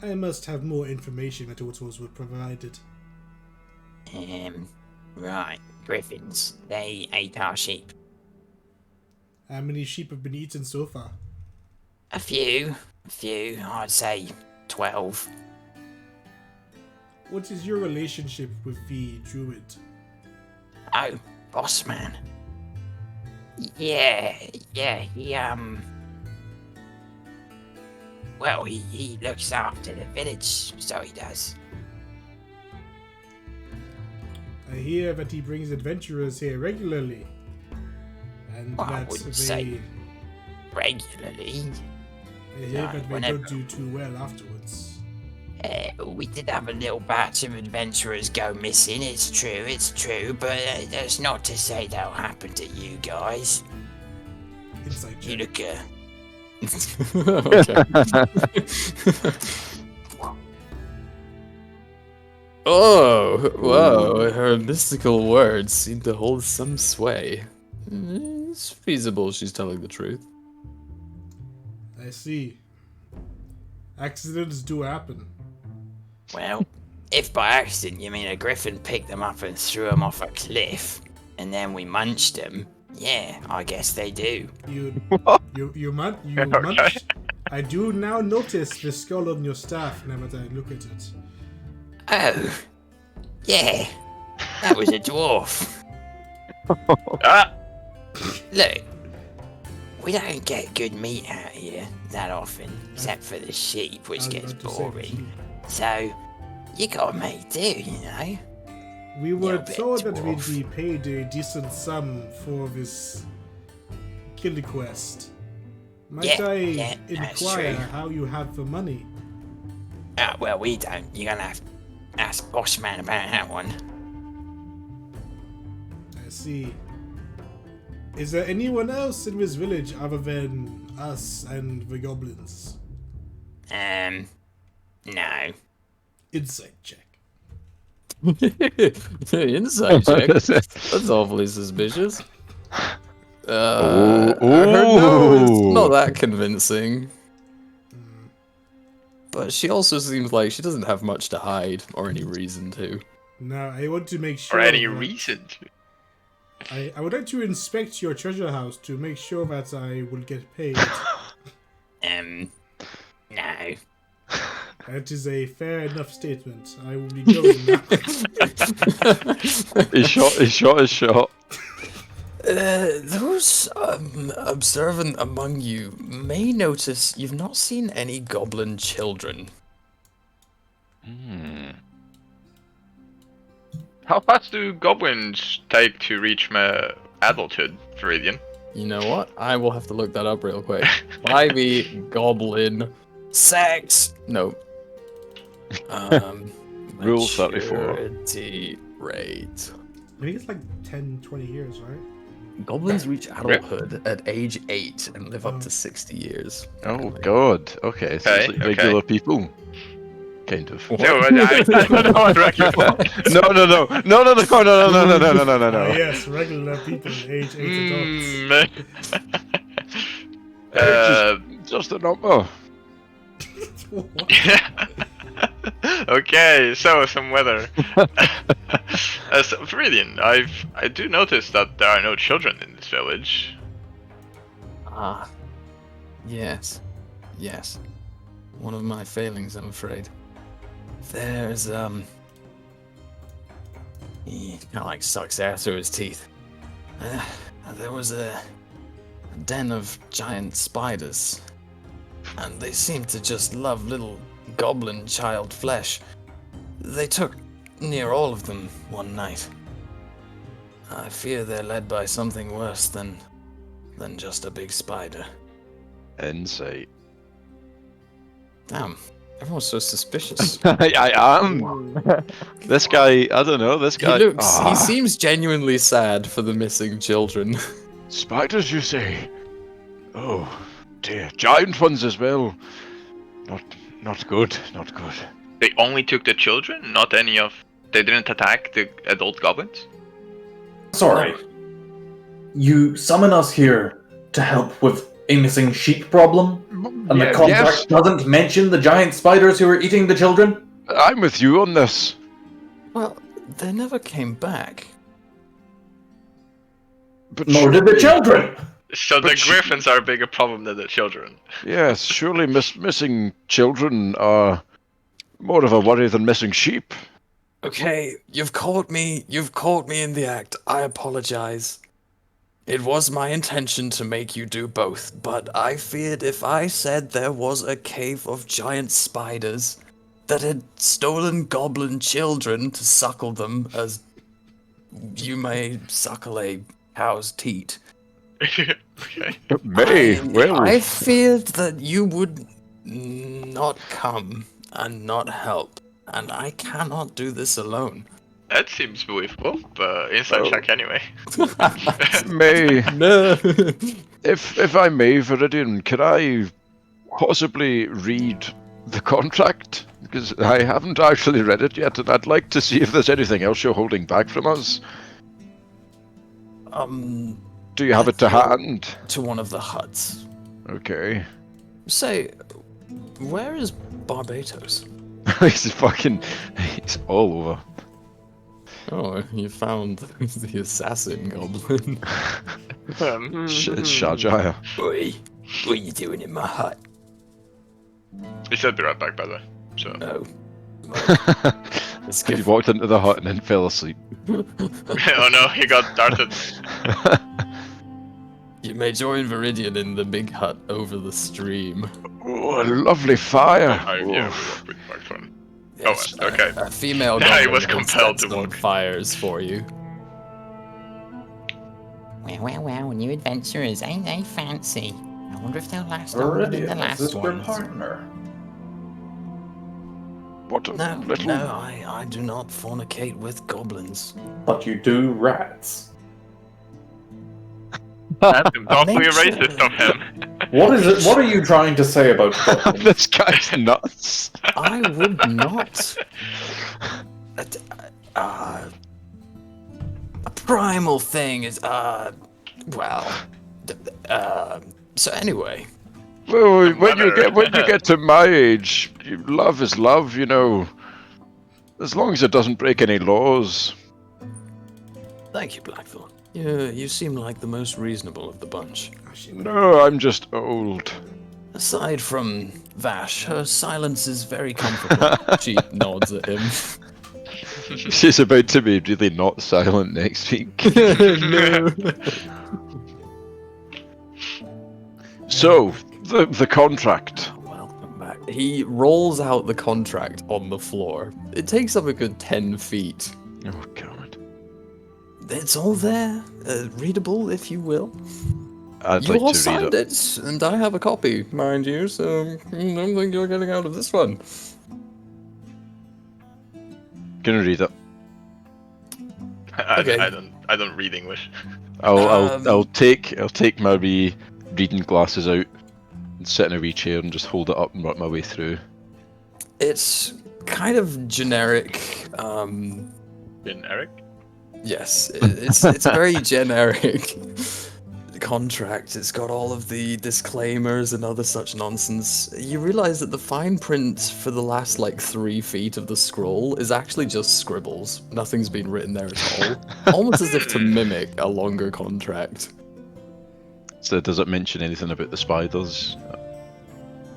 I must have more information that what was provided. Right, griffins. They ate our sheep. How many sheep have been eaten so far? A few, I'd say 12. What is your relationship with the druid? Oh, boss man. Yeah, he, well, he looks after the village, so he does. I hear that he brings adventurers here regularly. And Well, I that wouldn't they... say regularly. I hear No, that they whenever. don't do too well afterwards. We did have a little batch of adventurers go missing, it's true, but that's not to say that'll happen to you guys. Inside You check. look, Okay. Oh, whoa, her mystical words seem to hold some sway. It's feasible she's telling the truth. I see. Accidents do happen. well, if by accident you mean a griffin picked them up and threw them off a cliff, and then we munched them, yeah, I guess they do. You Okay. munch. I do now notice the skull on your staff now that I look at it. Oh, yeah, that was a dwarf. Ah! Look, we don't get good meat out here that often, except for the sheep, I which was gets about to say the boring. sheep. So, you gotta make do, you know? We were Little bit told that we'd dwarf. be paid a decent sum for this kill quest. Might Yeah, I yeah, that's inquire true. how you have the money? Well, we don't. You're gonna have to ask Boss Man about that one. I see. Is there anyone else in this village other than us and the goblins? No. Insight check. Inside check. That's awfully suspicious. Oh, Her no is oh. not that convincing. But she also seems like she doesn't have much to hide, or any reason to. Now, I want to make sure. For any that- reason. I would like to inspect your treasure house to make sure that I will get paid. No. That is a fair enough statement. I will be going now. His shot. Those observant among you may notice you've not seen any goblin children. How fast do goblins take to reach adulthood, Viridian? You know what? I will have to look that up real quick. 5e goblin sex. No. Rule 34. Maturity rate. I think it's like 10, 20 years, right? Goblins reach adulthood at age 8 and live up to 60 years. Oh apparently. god. Okay, so it's Okay, like regular people. Kind of. No, I don't know what regular. No. Ah, yes, regular people, age 8 adults. Just a number. What? Okay, so some weather. So, Viridian, I do notice that there are no children in this village. Ah. Yes. Yes. One of my failings, I'm afraid. There's, he kind of like sucks air through his teeth. There was a den of giant spiders, and they seemed to just love little goblin child flesh. They took near all of them one night. I fear they're led by something worse than just a big spider. Insight. Damn, everyone's so suspicious. I am. This guy, I don't know. This guy. He seems genuinely sad for the missing children. Spiders, you say? Oh dear, giant ones as well. Not good. Not good. They only took the children, not any of. They didn't attack the adult goblins. Sorry. You summon us here to help with a missing sheep problem? And the contract doesn't mention the giant spiders who are eating the children? I'm with you on this. Well, they never came back. But Nor did the surely- children! So the But griffins are a bigger problem than the children. Yes, surely missing children are more of a worry than missing sheep. Okay, you've caught me in the act. I apologize. It was my intention to make you do both, but I feared if I said there was a cave of giant spiders that had stolen goblin children to suckle them as you may suckle a cow's teat. Okay. I feared that you would not come and not help, and I cannot do this alone. That seems believable, but insight check anyway. May, No. if I may, Viridian, could I possibly read the contract? Because I haven't actually read it yet, and I'd like to see if there's anything else you're holding back from us. Do you have it to hand? To one of the huts. Okay. Say, where is Barbatos? He's all over. Oh, you found the assassin goblin. It's Shajaya. Oi, what are you doing in my hut? He said be right back, by the way. So. Oh. He walked into the hut and then fell asleep. Oh no, he got darted. You may join Viridian in the big hut over the stream. Oh, a lovely fire. Yeah, Oof. we worked for him. Yes, Oh, okay. A female Yeah, he goblin was will compelled set to some walk. fires for you. Well, new adventurers, ain't they fancy? I wonder if they'll last longer than the Viridian, is last this your ones. partner? What a No, little... no, I do not fornicate with goblins. But you do rats. That's awfully racist of him. What is it? What are you trying to say about goblins? This guy's nuts. I would not. A primal thing is, so anyway. Well, when you get to my age, love is love, you know. As long as it doesn't break any laws. Thank you, Blackthorn. You seem like the most reasonable of the bunch. No, I'm just old. Aside from Vash, her silence is very comfortable. She nods at him. She's about to be really not silent next week. No. So, the contract. Welcome back. He rolls out the contract on the floor. It takes up a good 10 feet. Oh god. It's all there, readable if you will. I'd You like all to read signed it. it, and I have a copy, mind you, so I don't think you're getting out of this one. Gonna read it. Okay. I don't read English. I'll take my wee reading glasses out and sit in a wee chair and just hold it up and work my way through. It's kind of generic. Generic? Yes, it's a very generic contract. It's got all of the disclaimers and other such nonsense. You realize that the fine print for the last like 3 feet of the scroll is actually just scribbles. Nothing's been written there at all. Almost as if to mimic a longer contract. So does it mention anything about the spiders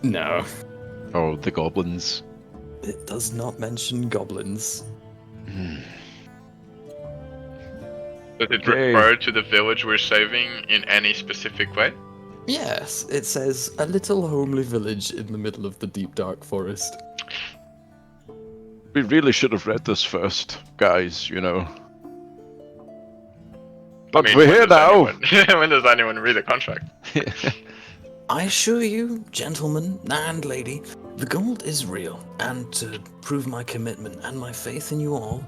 No, or the goblins? it does not mention goblins. Does it Okay. refer to the village we're saving in any specific way? Yes, it says a little homely village in the middle of the deep dark forest. We really should have read this first, guys, you know. But we're when here does now! anyone- when does anyone read a contract? I assure you, gentlemen and lady, the gold is real, and to prove my commitment and my faith in you all,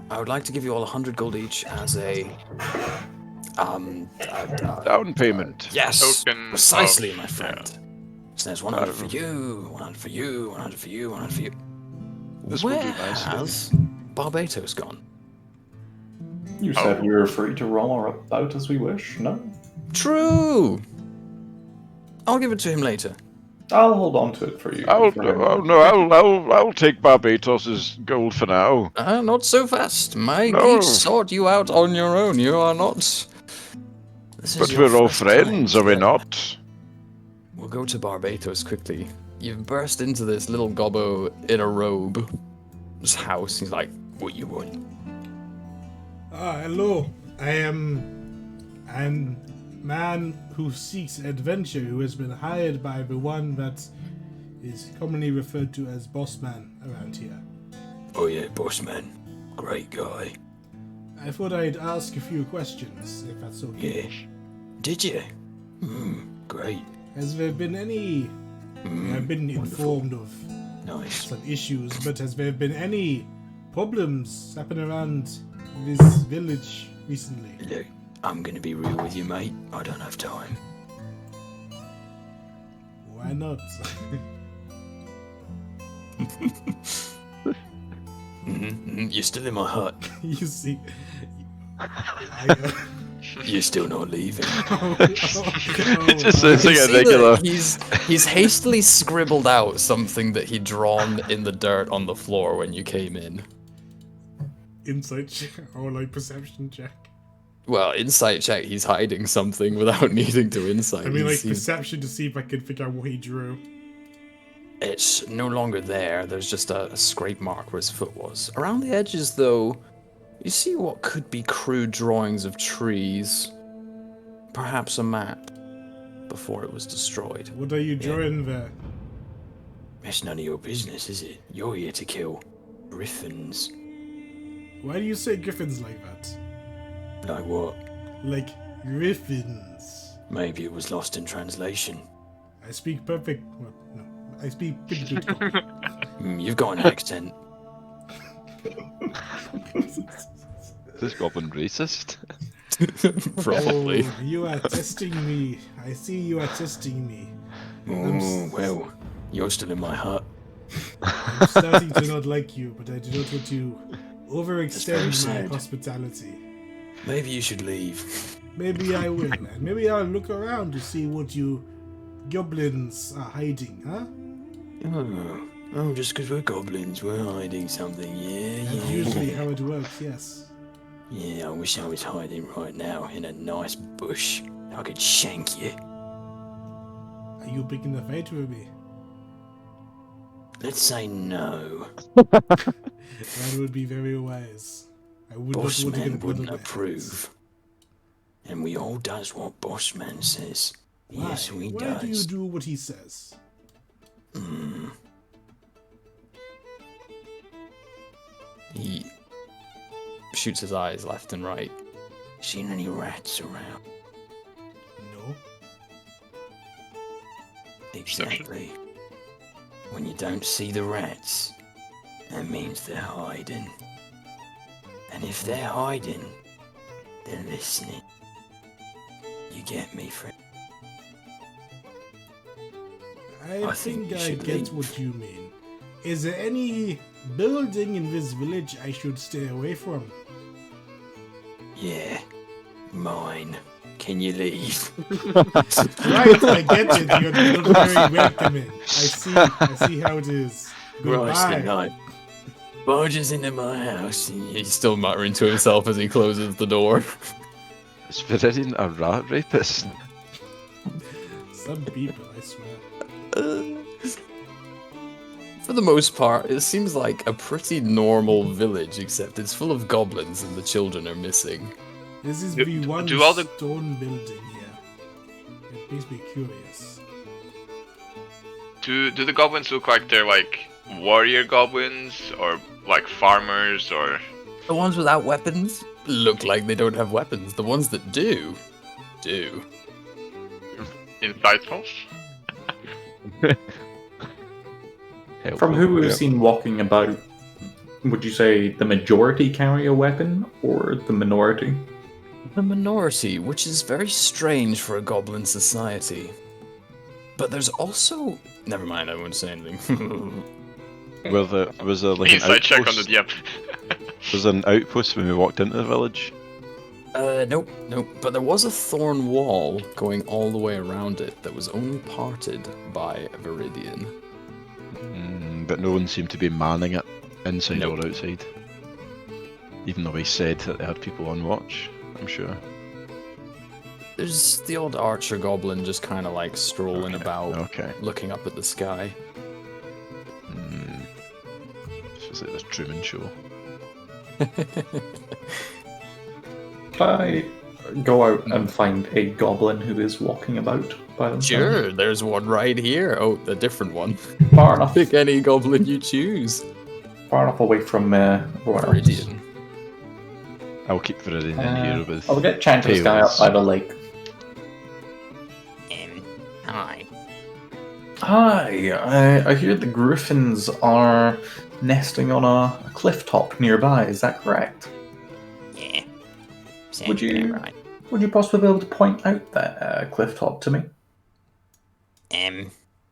I would like to give you all 100 gold each as a Down payment. yes, Token precisely, of- my friend. So there's 100 for you, 100 for you, 100 for you, 100 for you. This will Where do nicely. has Barbatos gone? You said we were free to roam about as we wish, no? True. I'll give it to him later. I'll hold on to it for you. I'll take Barbatos's gold for now. Not so fast. My No. geeks sought you out on your own. You are not. This is But your we're all first time, friends, are we so not? We'll go to Barbatos quickly. You've burst into this little gobbo in a robe. His house. He's like, "What you want?" Hello. I am a man who seeks adventure, who has been hired by the one that is commonly referred to as Boss Man around here. Oh yeah, boss man. Great guy. I thought I'd ask a few questions, if that's okay. Yeah. Did you? Great. Has there been any... I've been informed of Nice. some issues, but has there been any problems happening around this village recently? Look, I'm gonna be real with you, mate. I don't have time. Why not? You're still in my hut. You see... You're still not leaving. It just sounds like You a see regular. that he's hastily scribbled out something that he'd drawn in the dirt on the floor when you came in. Insight check or like perception check. Well, insight check, he's hiding something without needing to insight. I mean, like He's- perception to see if I can figure out what he drew. It's no longer there. There's just a scrape mark where his foot was. Around the edges, though, you see what could be crude drawings of trees. Perhaps a map before it was destroyed. What are you drawing there? It's none of your business, is it? You're here to kill griffins. Why do you say griffins like that? Like what? Like griffins. Maybe it was lost in translation. I speak perfect. Well, no, I speak pretty good. Cockney. You've got an accent. Is this goblin racist? Probably. Oh, you are testing me. I see you are testing me. Oh, well, you're still in my hut. I'm starting to not like you, but I do not want to overextend my sad. hospitality. Maybe you should leave. Maybe I will. And maybe I'll look around to see what you goblins are hiding, huh? Oh, just because we're goblins, we're hiding something. That's Yeah. usually how it works, yes. Yeah, I wish I was hiding right now in a nice bush. I could shank you. Are you picking a fight with me? Let's say no. That would be very wise. I would Boss not want to man get blood on wouldn't my hands. approve. And we all does what boss man says. Why? Yes, we Why does. do you do what he says? He shoots his eyes left and right. Seen any rats around? No. Exactly. When you don't see the rats, that means they're hiding. And if they're hiding, they're listening. You get me, friend? I think think you I should get leave. what you mean. Is there any building in this village I should stay away from? Yeah, mine. Can you leave? Right, I get it. You're not very welcoming. I see how it is. Christ Goodbye. alive. Barges into my house. And He's still muttering to himself as he closes the door. Is Viridian a rat rapist? Some people, I swear. For the most part, it seems like a pretty normal village, except it's full of goblins and the children are missing. This is Do- the one do all the- stone building here. It makes me curious. Do the goblins look like they're like warrior goblins or like farmers or? The ones without weapons look like they don't have weapons. The ones that do. Insightful. From who we've Yeah. seen walking about, would you say the majority carry a weapon or the minority? The minority, which is very strange for a goblin society. But there's also... Never mind, I won't say anything. Was there like an Inside check on the outpost? DM. Was there an outpost when we walked into the village? Nope. But there was a thorn wall going all the way around it that was only parted by Viridian. But no one seemed to be manning it, inside Nope. or outside. Even though he said that they had people on watch, I'm sure. There's the old archer goblin just kind of like strolling about, Okay. looking up at the sky. This was like the Truman Show. Could I go out and find a goblin who is walking about by themselves? Sure, there's one right here. Oh, a different one. Far enough. Pick any goblin you choose. Far enough away from everyone else. Viridian. I'll keep Viridian in here with. I'll get chatting to this guy up Tails. by the lake. Hi. Hi, I hear the griffins are nesting on a cliff top nearby. Is that correct? Yeah. Sounds Would you- about right. Would you possibly be able to point out that cliff top to me?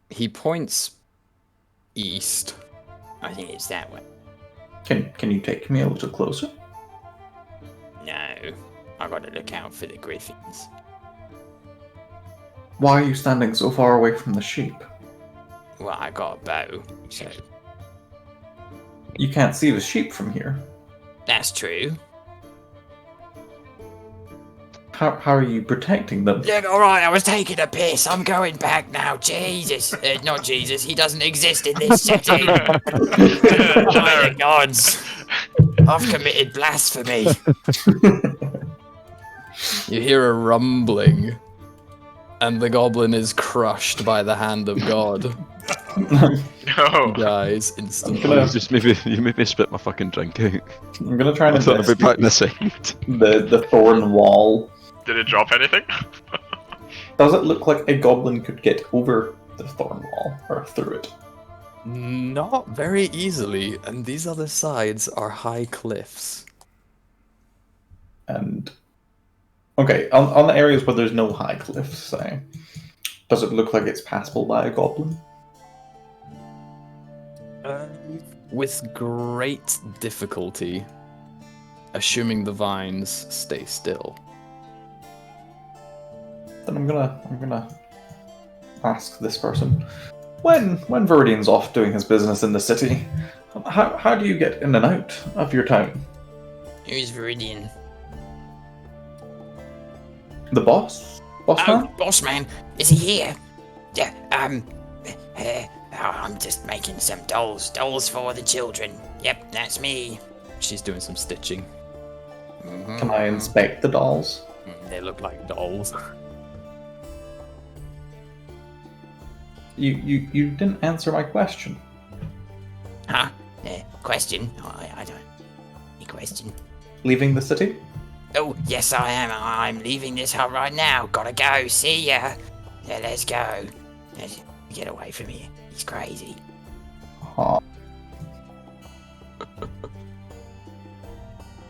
He points east. I think it's that way. Can you take me a little closer? No. I gotta look out for the griffins. Why are you standing so far away from the sheep? Well, I got a bow, so You can't see the sheep from here. that's true. How are you protecting them? Look, alright, I was taking a piss. I'm going back now. Jesus. Not Jesus, he doesn't exist in this setting. By the gods. I've committed blasphemy. You hear a rumbling, and the goblin is crushed by the hand of God. No. Dies instantly. You made me spit my fucking drink out. I'm gonna try I and thought I'd be back in a investigate second. the thorn wall. Did it drop anything? Does it look like a goblin could get over the thorn wall or through it? Not very easily, and these other sides are high cliffs. And okay, on the areas where there's no high cliffs, say, does it look like it's passable by a goblin? With great difficulty, assuming the vines stay still. Then I'm gonna ask this person. When Viridian's off doing his business in the city, how do you get in and out of your town? Who's Viridian? The boss? Boss Oh, man? boss man, is he here? Yeah, I'm just making some dolls for the children. Yep, that's me. She's doing some stitching. Can I inspect the dolls? They look like dolls. You didn't answer my question. Huh? Question? I don't. Any question? leaving the city? Oh, yes, I am. I'm leaving this hut right now. Gotta go. See ya. Yeah, let's go. Let's get away from here. He's crazy. Huh.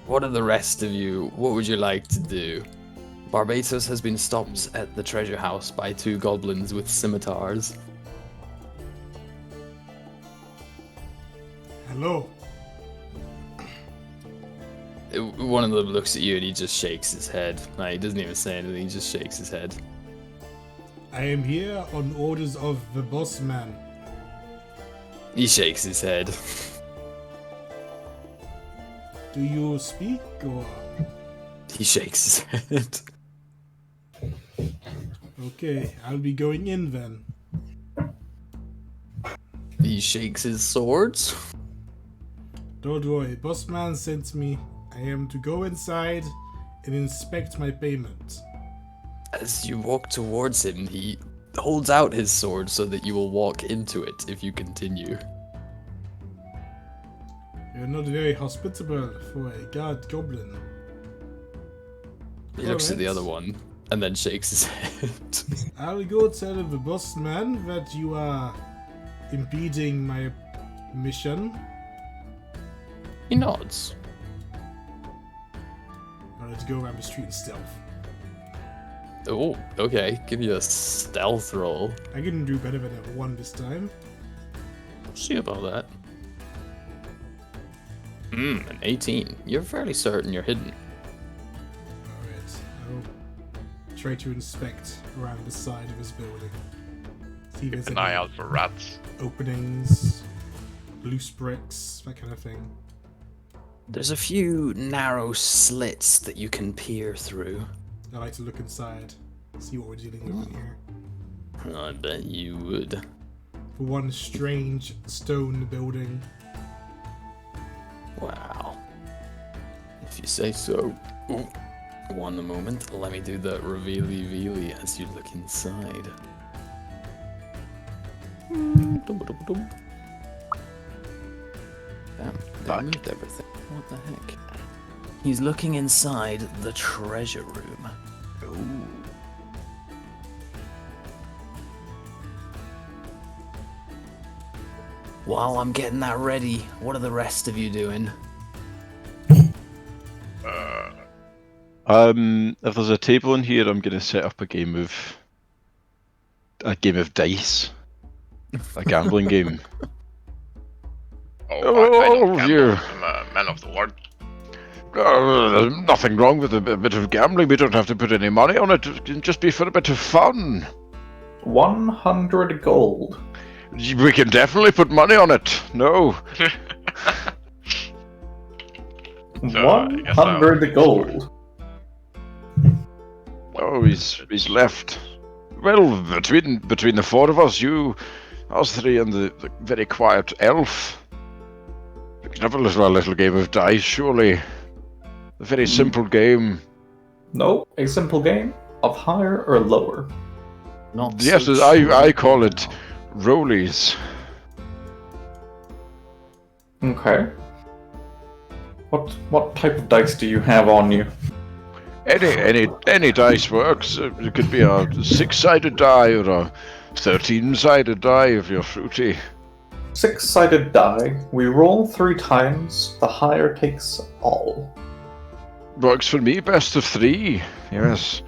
What are the rest of you? What would you like to do? Barbatos has been stopped at the treasure house by 2 goblins with scimitars. Hello. One of them looks at you and he just shakes his head. No, he doesn't even say anything, he just shakes his head. I am here on orders of the boss man. He shakes his head. Do you speak or? He shakes his head. Okay, I'll be going in then. He shakes his swords. Don't worry, boss man sent me. I am to go inside and inspect my payment. As you walk towards him, he holds out his sword so that you will walk into it if you continue. You're not very hospitable for a guard goblin. He looks at the Alright. other one and then shakes his head. I'll go tell the boss man that you are impeding my mission. He nods. Now let's go around the street in stealth. Oh, okay. Give you a stealth roll. I can do better than a 1 this time. See about that. An 18. You're fairly certain you're hidden. Alright, I'll try to inspect around the side of this building. See if there's Keep an any eye out for rats. openings, loose bricks, that kind of thing. There's a few narrow slits that you can peer through. I like to look inside, see what we're dealing with in here. I bet you would. For one strange stone building. Wow. If you say so. Ooh. One moment, let me do the revealy-veely as you look inside. Dum-ba-dum-ba-dum. Damn, they moved everything. What the heck? He's looking inside the treasure room. Ooh. While I'm getting that ready, what are the rest of you doing? If there's a table in here, I'm gonna set up a game of dice, a gambling game. Oh, I you. I'm a man of the Lord. There's nothing wrong with a bit of gambling. We don't have to put any money on it. It can just be for a bit of fun. 100 gold. We can definitely put money on it. No. So, I guess I'll- 100 gold. Oh, he's left. Well, between the 4 of us, us 3, and the very quiet elf, we can have a little game of dice, surely. A very simple game. No, a simple game of higher or lower. Not Yes, so I sure. call it rollies. Okay. What type of dice do you have on you? Any dice works. It could be a 6-sided die or a 13-sided die if you're fruity. 6-sided die. We roll 3 times. The higher takes all. Works for me, best of 3. Yes.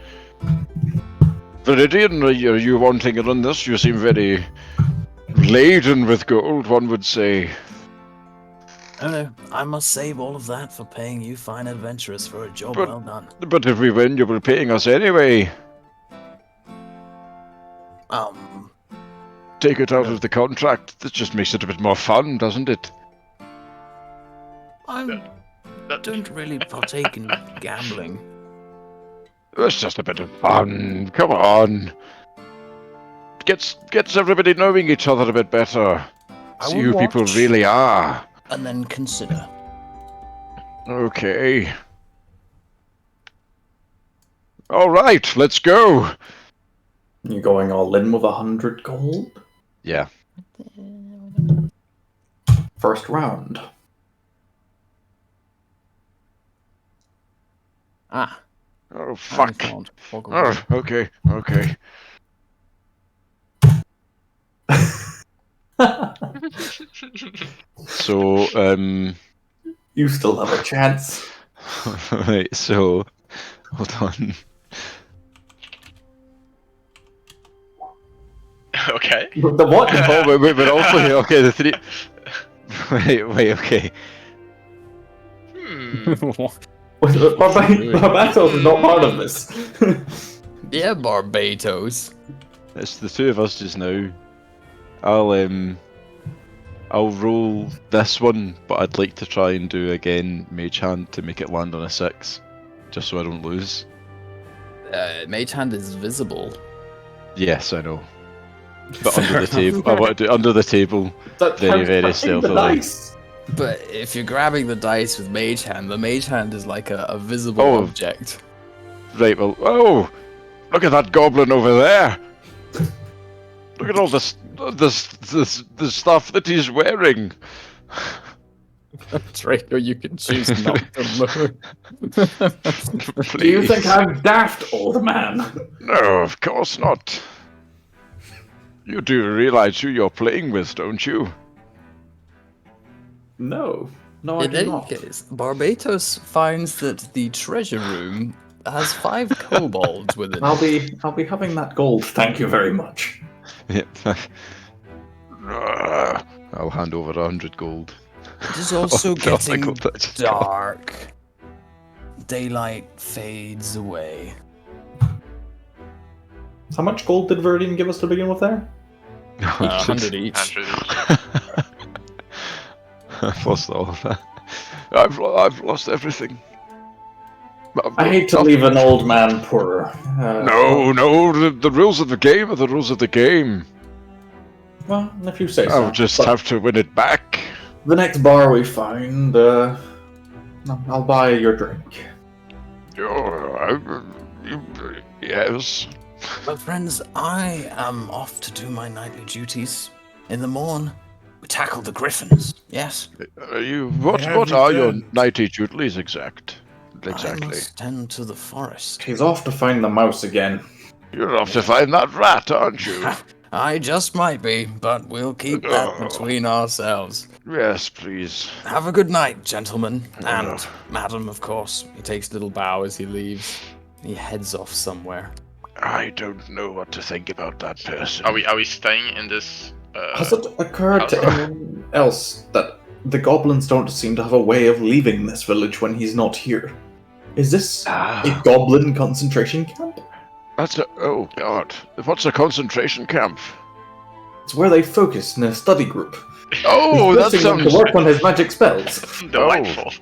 Viridian, are you wanting in on this? You seem very laden with gold, one would say. No, I must save all of that for paying you fine adventurers for a job But- well done. But if we win, you'll be paying us anyway. Take it out of the contract. This just makes it a bit more fun, doesn't it? I don't really partake in gambling. It's just a bit of fun. Come on. Gets everybody knowing each other a bit better. I See will who people watch. really are. And then consider. Okay. All right, let's go. You going all in with 100 gold? Yeah. First round. Ah, Oh I fuck. found. Walk away. Oh, okay. So, You still have a chance. right, so, hold on. Okay. The what? Oh, wait, but also, okay, the three... Wait, okay. Hmm. Barbatos is not part of this. Yeah, Barbados. It's the two of us just now. I'll roll this one, but I'd like to try and do again Mage Hand to make it land on a 6, just so I don't lose. Mage Hand is visible. Yes, I know. But under the table, I want to do under the table. That Very, counts very for stealthily. the dice. But if you're grabbing the dice with Mage Hand, the Mage Hand is like a visible Oh. object. Right, well, oh! Look at that goblin over there! Look at all this stuff that he's wearing! Draco, you can choose not to look. Do you think I'm daft, old man? No, of course not. You do realize who you're playing with, don't you? No. No, I In do any not. case, Barbatos finds that the treasure room has 5 kobolds within I'll it. be having that gold, thank you very much. Yep. I'll hand over 100 gold. It is also Oh, God, I getting got that. dark. Daylight fades away. How much gold did Viridian give us to begin with there? 100 each. 100 each. I've lost all of that. I've lost everything. I hate to leave an old man poor. No, the rules of the game are the rules of the game. Well, if you say so. I'll just But have to win it back. the next bar we find, I'll buy your drink. Yes. My friends, I am off to do my nightly duties. In the morn, we tackle the griffins. Yes? What have are your returned. nighty duties exactly? I must tend to the forest. He's off to find the mouse again. You're off to find that rat, aren't you? I just might be, but we'll keep that between ourselves. Yes, please. Have a good night, gentlemen. And madam, of course. He takes a little bow as he leaves. He heads off somewhere. I don't know what to think about that person. Are we staying in this? Has it occurred to anyone else that the goblins don't seem to have a way of leaving this village when he's not here? Is this a goblin concentration camp? Oh god. What's a concentration camp? It's where they focus in a study group. Oh, He's that pushing them sounds... to work on his magic spells. Delightful.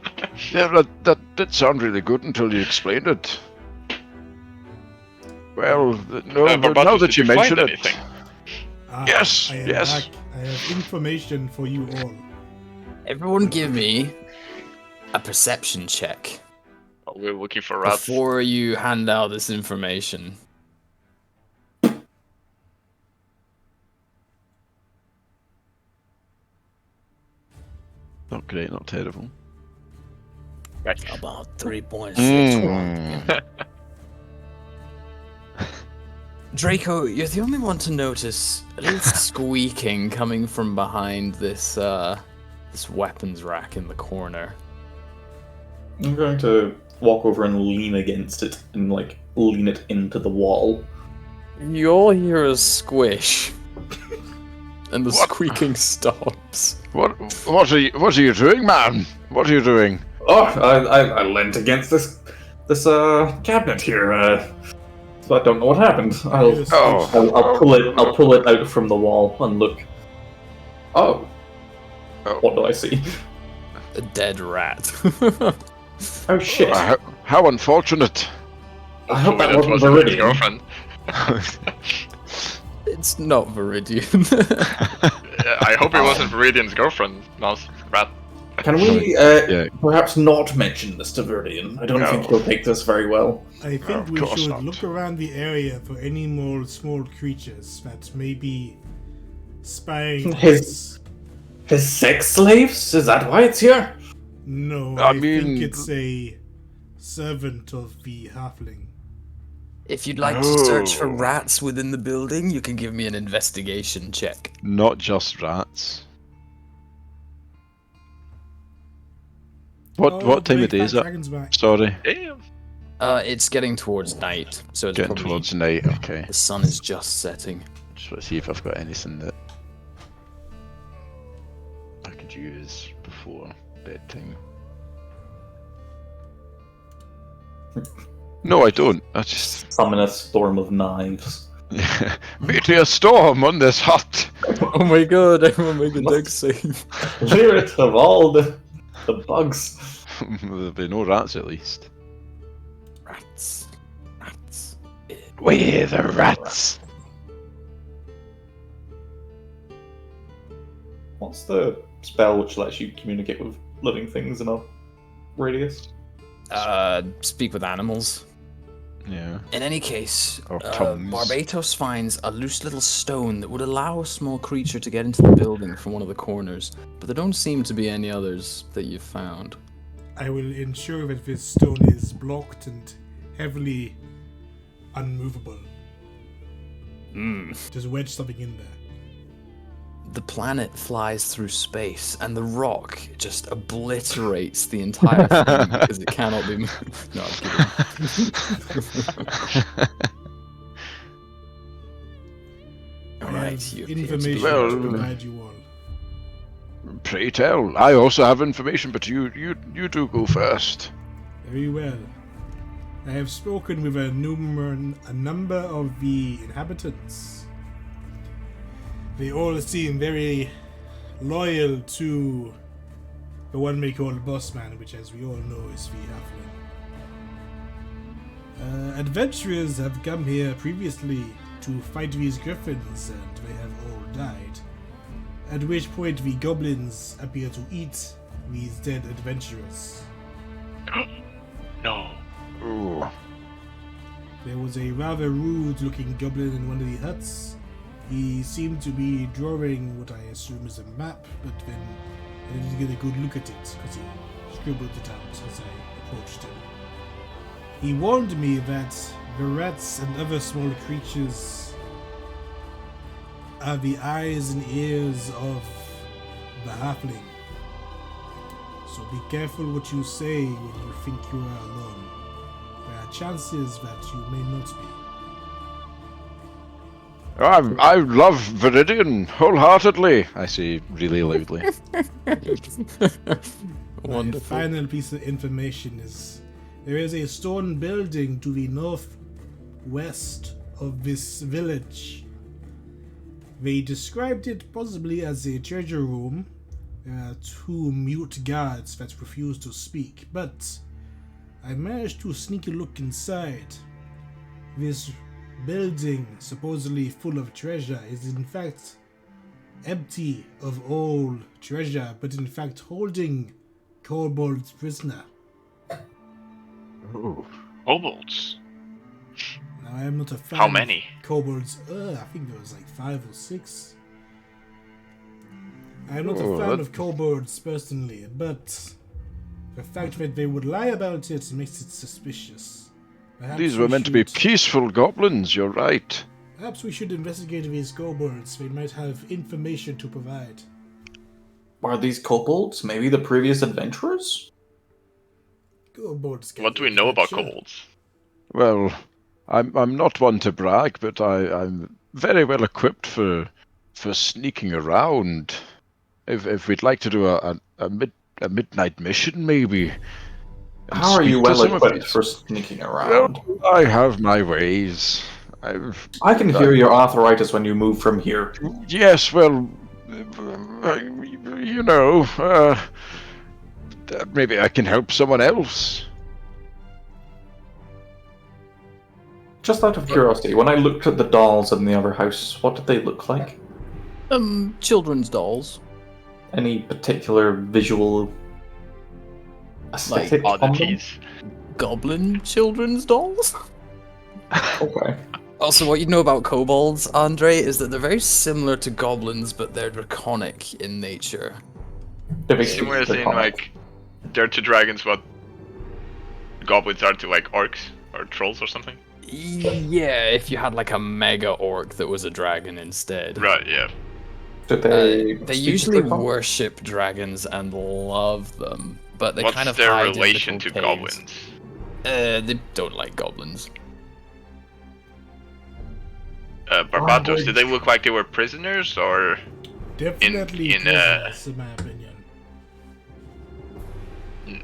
Yeah, that did sound really good until you explained it. Well, no, Barbatos, now that did you find mention it... anything? Yes, I am yes. back. I have information for you all. Everyone give me a perception check Oh, we're looking for rats. before you hand out this information. Not great, not terrible. About 3.6. Mm. Draco, you're the only one to notice a little squeaking coming from behind this this weapons rack in the corner. I'm going to walk over and lean against it and lean it into the wall. You all hear a squish, and the What? squeaking stops. What are you doing, man? What are you doing? Oh, I leant against this cabinet here. So I don't know what happened. I'll Yes. I'll pull it out from the wall and look. Oh. Oh. What do I see? A dead rat. Oh shit! How unfortunate. I hope that Hopefully wasn't his Viridian. girlfriend. It's not Viridian. Yeah, I hope it wasn't Viridian's girlfriend. Mouse rat. Can we Yeah. perhaps not mention this to Viridian? I don't No. think he'll take this very well. I think Of we course should not. look around the area for any more small creatures that may be spying. His sex slaves? Is that why it's here? No, I I think mean- it's a servant of the halfling. If you'd like to search for rats within the building, you can give me an investigation check. Not just rats. What time of day is it? Dragon's back. Sorry, Damn. It's getting towards night, so it's getting probably towards night. Okay. the sun is just setting. Just want to see if I've got anything that I could use before bedtime. No, I don't. I just Summon a storm of knives. meteor storm on this hut. Oh my god, everyone make a dex save. Clear it of all the bugs. There'll be no rats at least. Rats. Rats. We the rats. What's the spell which lets you communicate with living things in a radius? Speak with animals. Yeah. In any case, Or tongues. Barbatos finds a loose little stone that would allow a small creature to get into the building from one of the corners, but there don't seem to be any others that you've found. I will ensure that this stone is blocked and heavily unmovable. Just wedge something in there. The planet flies through space, and the rock just obliterates the entire thing because it cannot be moved. No, I'm kidding. Alright, you appear to be Information Well, to provide you all. Pray tell. I also have information, but you do go first. Very well. I have spoken with a number of the inhabitants. They all seem very loyal to the one we call Bossman, which, as we all know, is the halfling. Adventurers have come here previously to fight these griffins, and they have all died. At which point the goblins appear to eat these dead adventurers. No. Ooh. There was a rather rude-looking goblin in one of the huts. He seemed to be drawing what I assume is a map, but then I didn't get a good look at it because he scribbled it out as I approached him. He warned me that the rats and other small creatures are the eyes and ears of the halfling. So be careful what you say when you think you are alone. There are chances that you may not be. I love Viridian wholeheartedly, I say really loudly. My final piece of information is there is a stone building to the northwest of this village. They described it possibly as a treasure room. There are two mute guards that refuse to speak, but I managed to sneak a look inside. This building, supposedly full of treasure, is in fact empty of all treasure, but in fact holding kobolds prisoner. Ooh. Kobolds. Now I am not a fan How many? of kobolds. I think there was like 5 or 6. I am not Oh, a fan that- of kobolds personally, but the fact that they would lie about it makes it suspicious. Perhaps These we were meant to be should- peaceful goblins, you're right. Perhaps we should investigate these kobolds. They might have information to provide. Are these kobolds maybe the previous adventurers? Kobolds. What do we know about kobolds? Well, I'm not one to brag, but I'm very well equipped for sneaking around. If we'd like to do a midnight mission, maybe. and How are speak you to well some of equipped these- for sneaking around? Well, I have my ways. I can hear your arthritis when you move from here. Yes, well, you know, maybe I can help someone else. Just out of curiosity, when I looked at the dolls in the other house, what did they look like? Children's dolls. Any particular visual aesthetic on them? Oddities. Goblin children's dolls? Okay. Also, what you know about kobolds, Andre, is that they're very similar to goblins, but they're draconic in nature. They're Similar as in, draconic. like, they're to dragons what goblins are to like orcs or trolls or something. Yeah, if you had like a mega orc that was a dragon instead. Right. Yeah. Did They speak usually Draconic? worship dragons and love them, but they What's kind of their hide relation in to little caves. goblins? They don't like goblins. Barbatos, did they look like they were prisoners or? Definitely in, prisoners, in my opinion. Hmm.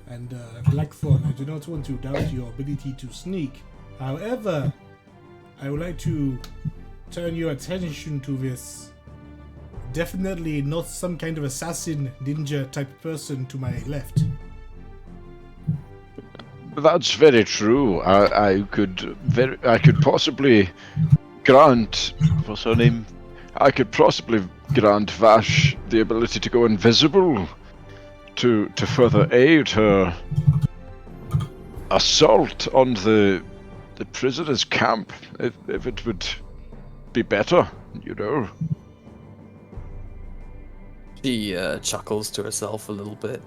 And Blackthorn, I do not want to doubt your ability to sneak. However, I would like to turn your attention to this. Definitely not some kind of assassin, ninja type person to my left. That's very true. I could possibly grant, what's her name? I could possibly grant Vash the ability to go invisible to further aid her assault on the prisoners' camp, if it would be better, you know. She chuckles to herself a little bit.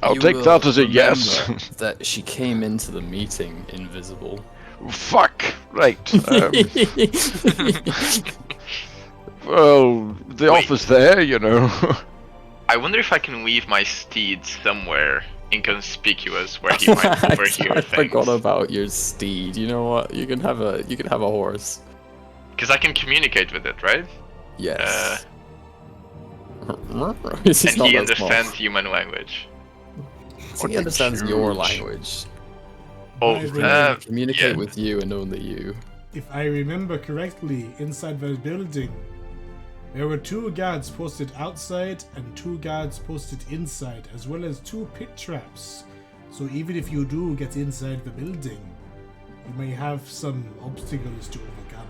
I'll You take will that as a yes. remember that she came into the meeting invisible. Fuck. Right. Well, the offer's there, you know. I wonder if I can leave my steed somewhere inconspicuous where he might overhear I things. forgot about your steed. You know what? You can have a horse. Because I can communicate with it, right? Yes. And he understands human language. He understands your language. Oh, I remember- Communicate yeah. with you and only you. If I remember correctly, inside that building, there were 2 guards posted outside and 2 guards posted inside, as well as 2 pit traps. So even if you do get inside the building, you may have some obstacles to overcome.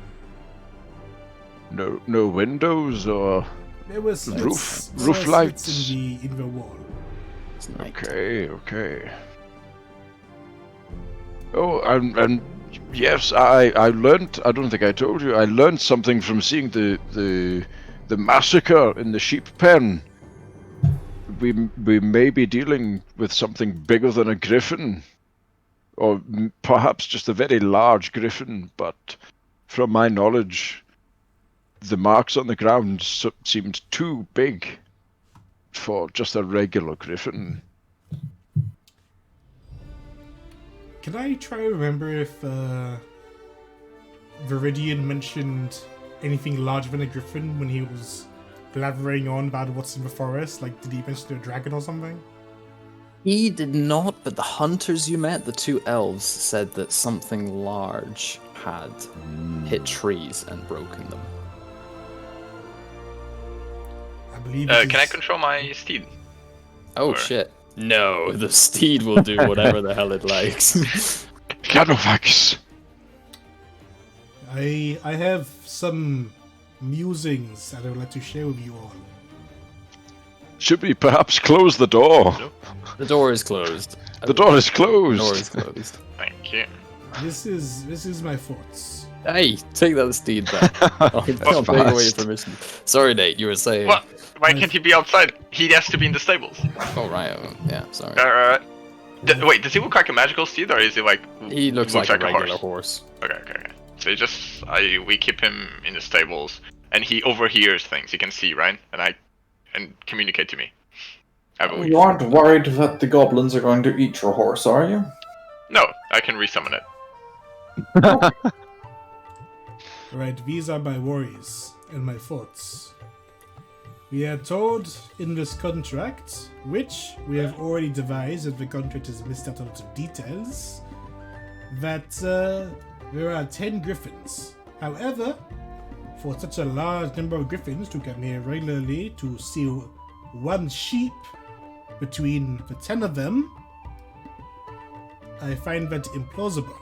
No windows or There were slits, Roof- there roof were lights. slits in the wall. It's night. Okay. Oh, and yes, I learned. I don't think I told you. I learned something from seeing the massacre in the sheep pen. We may be dealing with something bigger than a griffin, or perhaps just a very large griffin. But from my knowledge, the marks on the ground seemed too big for just a regular griffin. Can I try to remember if Viridian mentioned anything larger than a griffin when he was blathering on about what's in the forest? Like, did he mention a dragon or something? He did not, but the hunters you met, the 2 elves, said that something large had hit trees and broken them. I believe. can I control my steed? Oh Or- shit. No, the steed will do whatever the hell it likes. Canovax. I have some musings that I would like to share with you all. Should we perhaps close the door? The door is closed. The door is The door is closed. closed. Thank you. This is my thoughts. Hey, take that steed back. I'll take away your Fast. permission. Sorry, Nate, you were saying. What? Why can't he be outside? He has to be in the stables. Oh, right. Yeah, sorry. Wait, does he look like a magical steed, or is he like? He looks like a regular horse. horse. Okay. So he just, we keep him in the stables, and he overhears things. He can see, right? And communicate to me. I believe. You aren't worried that the goblins are going to eat your horse, are you? No, I can resummon it. Alright, these are my worries and my thoughts. We are told in this contract, which we have already devised, and the contract has missed out a lot of details, that there are 10 griffins. However, for such a large number of griffins to come here regularly to steal 1 sheep between the 10 of them, I find that implausible.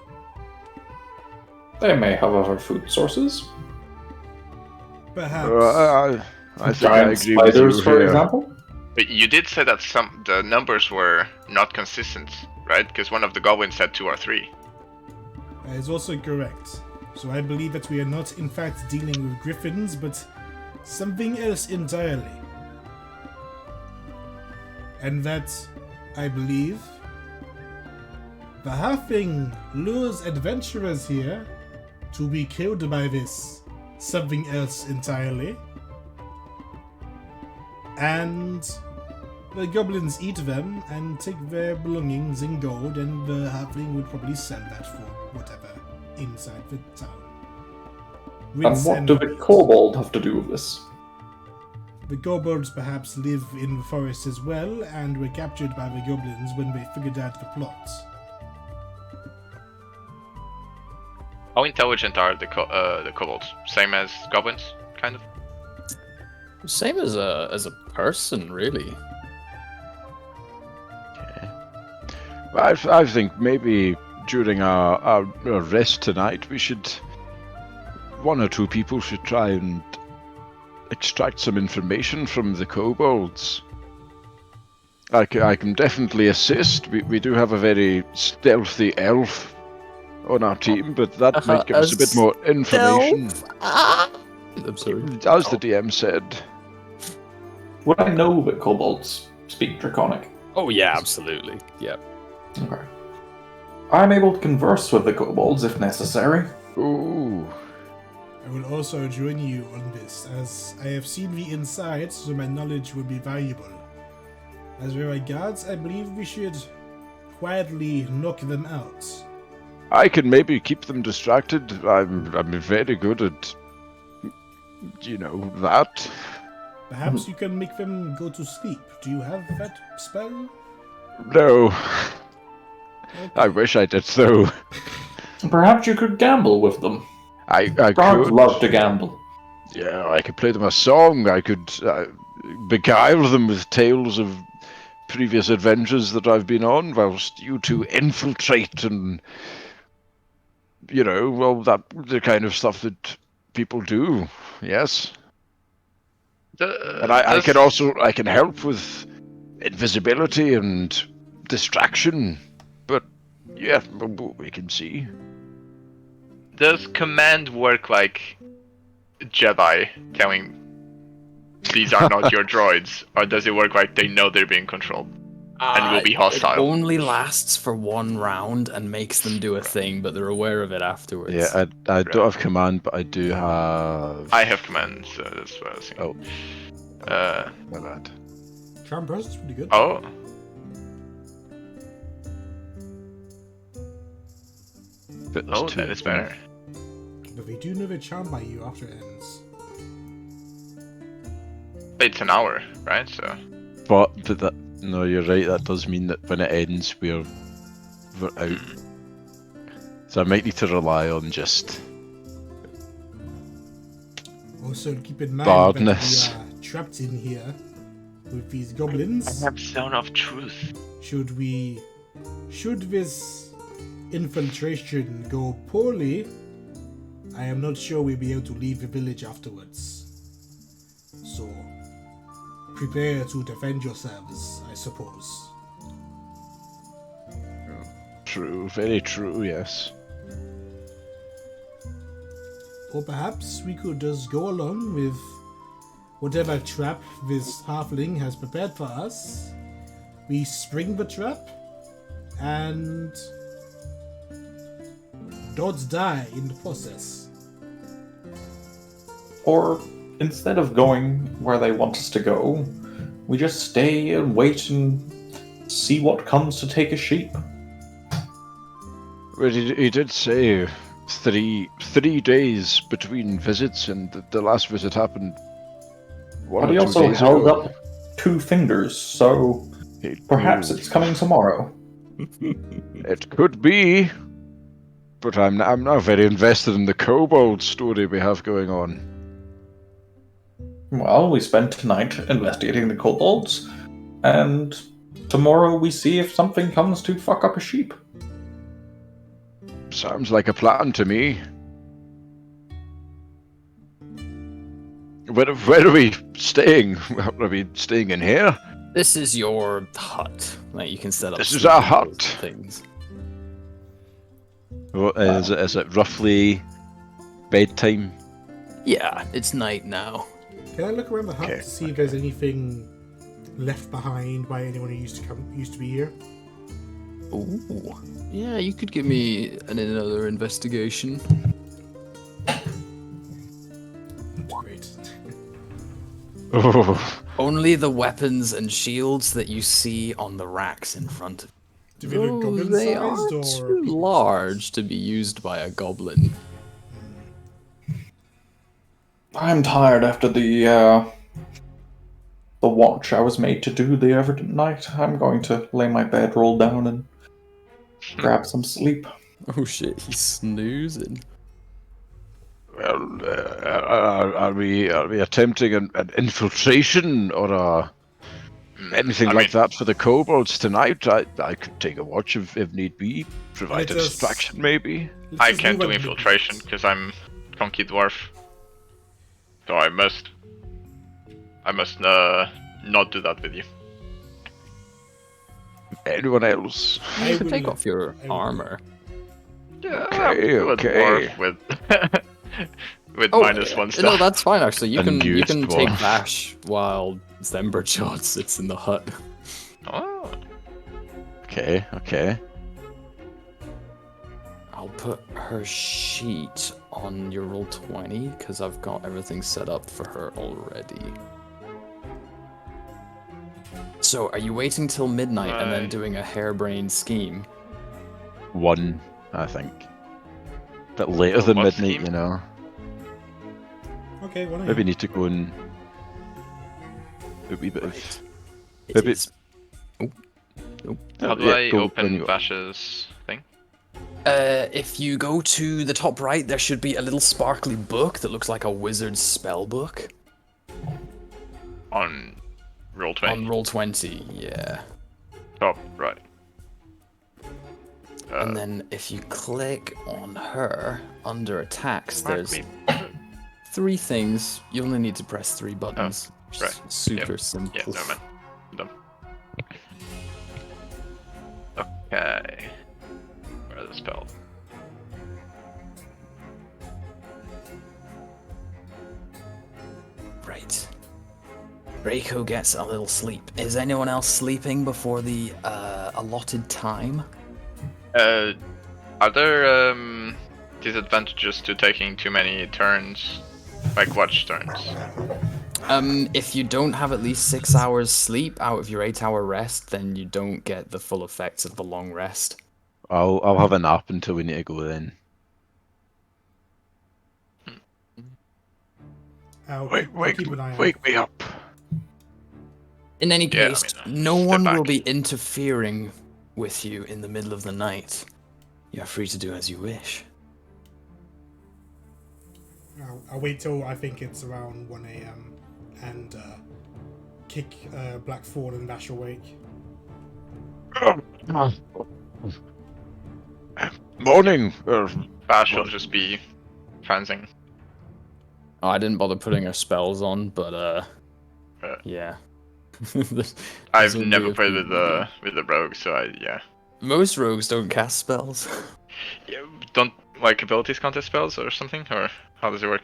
They may have other food sources. Perhaps. I think Giant I agree with spiders, you for here. example. But you did say that the numbers were not consistent, right? Because one of the goblins said 2 or 3. That is also correct. So I believe that we are not in fact dealing with griffins, but something else entirely. And that I believe. The halfling lures adventurers here to be killed by this something else entirely. And the goblins eat them and take their belongings in gold, and the halfling would probably sell that for whatever inside the town. And what do the kobold have to do with this? The kobolds perhaps live in the forest as well, and were captured by the goblins when they figured out the plot. How intelligent are the kobolds? Same as goblins, kind of. Same as a person, really. I think maybe during our rest tonight, we should. One or two people should try and extract some information from the kobolds. I can definitely assist. We do have a very stealthy elf on our team, but that might give us a bit more information. I'm sorry. As the DM said. Would I know that kobolds speak Draconic? Oh yeah, absolutely. Yeah. Okay. I'm able to converse with the kobolds if necessary. Ooh. I will also join you on this, as I have seen the inside, so my knowledge will be valuable. As there are guards, I believe we should quietly knock them out. I can maybe keep them distracted. I'm very good at, that. Perhaps you can make them go to sleep. Do you have that spell? No. Okay. I wish I did so. Perhaps you could gamble with them. I Guards could. love to gamble. Yeah, I could play them a song. I could beguile them with tales of previous adventures that I've been on, whilst you two infiltrate and, the kind of stuff that people do. Yes. And I can help with invisibility and distraction. But yeah, we can see. Does command work like Jedi telling these are not your droids, or does it work like they know they're being controlled and will be hostile? It only lasts for one round and makes them do a thing, but they're aware of it afterwards. Yeah, I don't have command, but I do have. I have command, so that's what I was thinking. Oh. My bad. Charm Burst is pretty good. Oh. That is better. But they do know they're charmed by you after it ends. It's an hour, right? So. But no, you're right. That does mean that when it ends, we're out. So I might need to rely on just. Also, keep in mind Bardness. that we are trapped in here with these goblins. I have Zone of Truth. Should this infiltration go poorly, I am not sure we'll be able to leave the village afterwards. So, prepare to defend yourselves, I suppose. True, very true, yes. Or perhaps we could just go along with whatever trap this halfling has prepared for us. We spring the trap, and Dodds die in the process. Or instead of going where they want us to go, we just stay and wait and see what comes to take a sheep. Well, he did say three days between visits, and the last visit happened. But he also held up 2 fingers, so perhaps it's coming tomorrow. It could be, but I'm now very invested in the kobold story we have going on. Well, we spent tonight investigating the kobolds, and tomorrow we see if something comes to fuck up a sheep. Sounds like a plan to me. Where are we staying? Are we staying in here? This is your hut. Like, you can set up. This is our hut. Things. What is it roughly bedtime? Yeah, it's night now. Can I look around the hut Okay, to see if there's anything left behind by anyone who used to be here? Ooh. Yeah, you could give me another investigation. Great. Oh, Only the weapons and shields that you see on the racks in front of Do they look goblin they sized are or too people large to be used by a goblin. I'm tired after the watch I was made to do the other night. I'm going to lay my bedroll down and grab some sleep. Oh shit, he's snoozing. well, are we attempting an infiltration or anything I like mean, that for the kobolds tonight? I could take a watch if need be. Provide a Let us- distraction, maybe. Let's I just can't move do at infiltration midnight. because I'm Conky Dwarf. So I must not do that with you. Anyone else? I You can take will- off your I will- armor. Yeah, Okay, I'm a okay. dwarf with with -1 stuff. No, that's fine actually. You can Unused take dwarf. Vash while Zemberjot sits in the hut. Oh, Okay, okay. I'll put her sheet on your roll 20 because I've got everything set up for her already. So, are you waiting till midnight and then Right. doing a harebrained scheme? One, I think. Bit later So than what midnight, scheme? you know. Okay, why not? Maybe need to go and a wee bit of. It Maybe- is. how do Yeah, I go when open you- Vash's thing? If you go to the top right, there should be a little sparkly book that looks like a wizard's spell book. On roll 20. On roll 20, yeah. Top right. And then if you click on her under attacks, there's me. 3 things. You only need to press 3 buttons. Which is right. Super Yep. simple. Yeah, never mind. I'm done. Okay. Where are the spells? Right. Draco gets a little sleep. Is anyone else sleeping before the allotted time? Are there disadvantages to taking too many turns, like watch turns? If you don't have at least 6 hours sleep out of your 8-hour rest, then you don't get the full effects of the long rest. I'll have a nap until we need to go then. I'll Wake keep an eye out. me up. In any Yeah, I case, mean, no step one will back. be interfering with you in the middle of the night. You're free to do as you wish. I'll wait till I think it's around 1 a.m. and kick Blackthorn and Vash awake. Morning. Vash will just be transing. Oh, I didn't bother putting her spells on, but yeah. I've There's never only a played few. with the rogue, so yeah. Most rogues don't cast spells. Yeah, don't like abilities contest spells or something, or how does it work?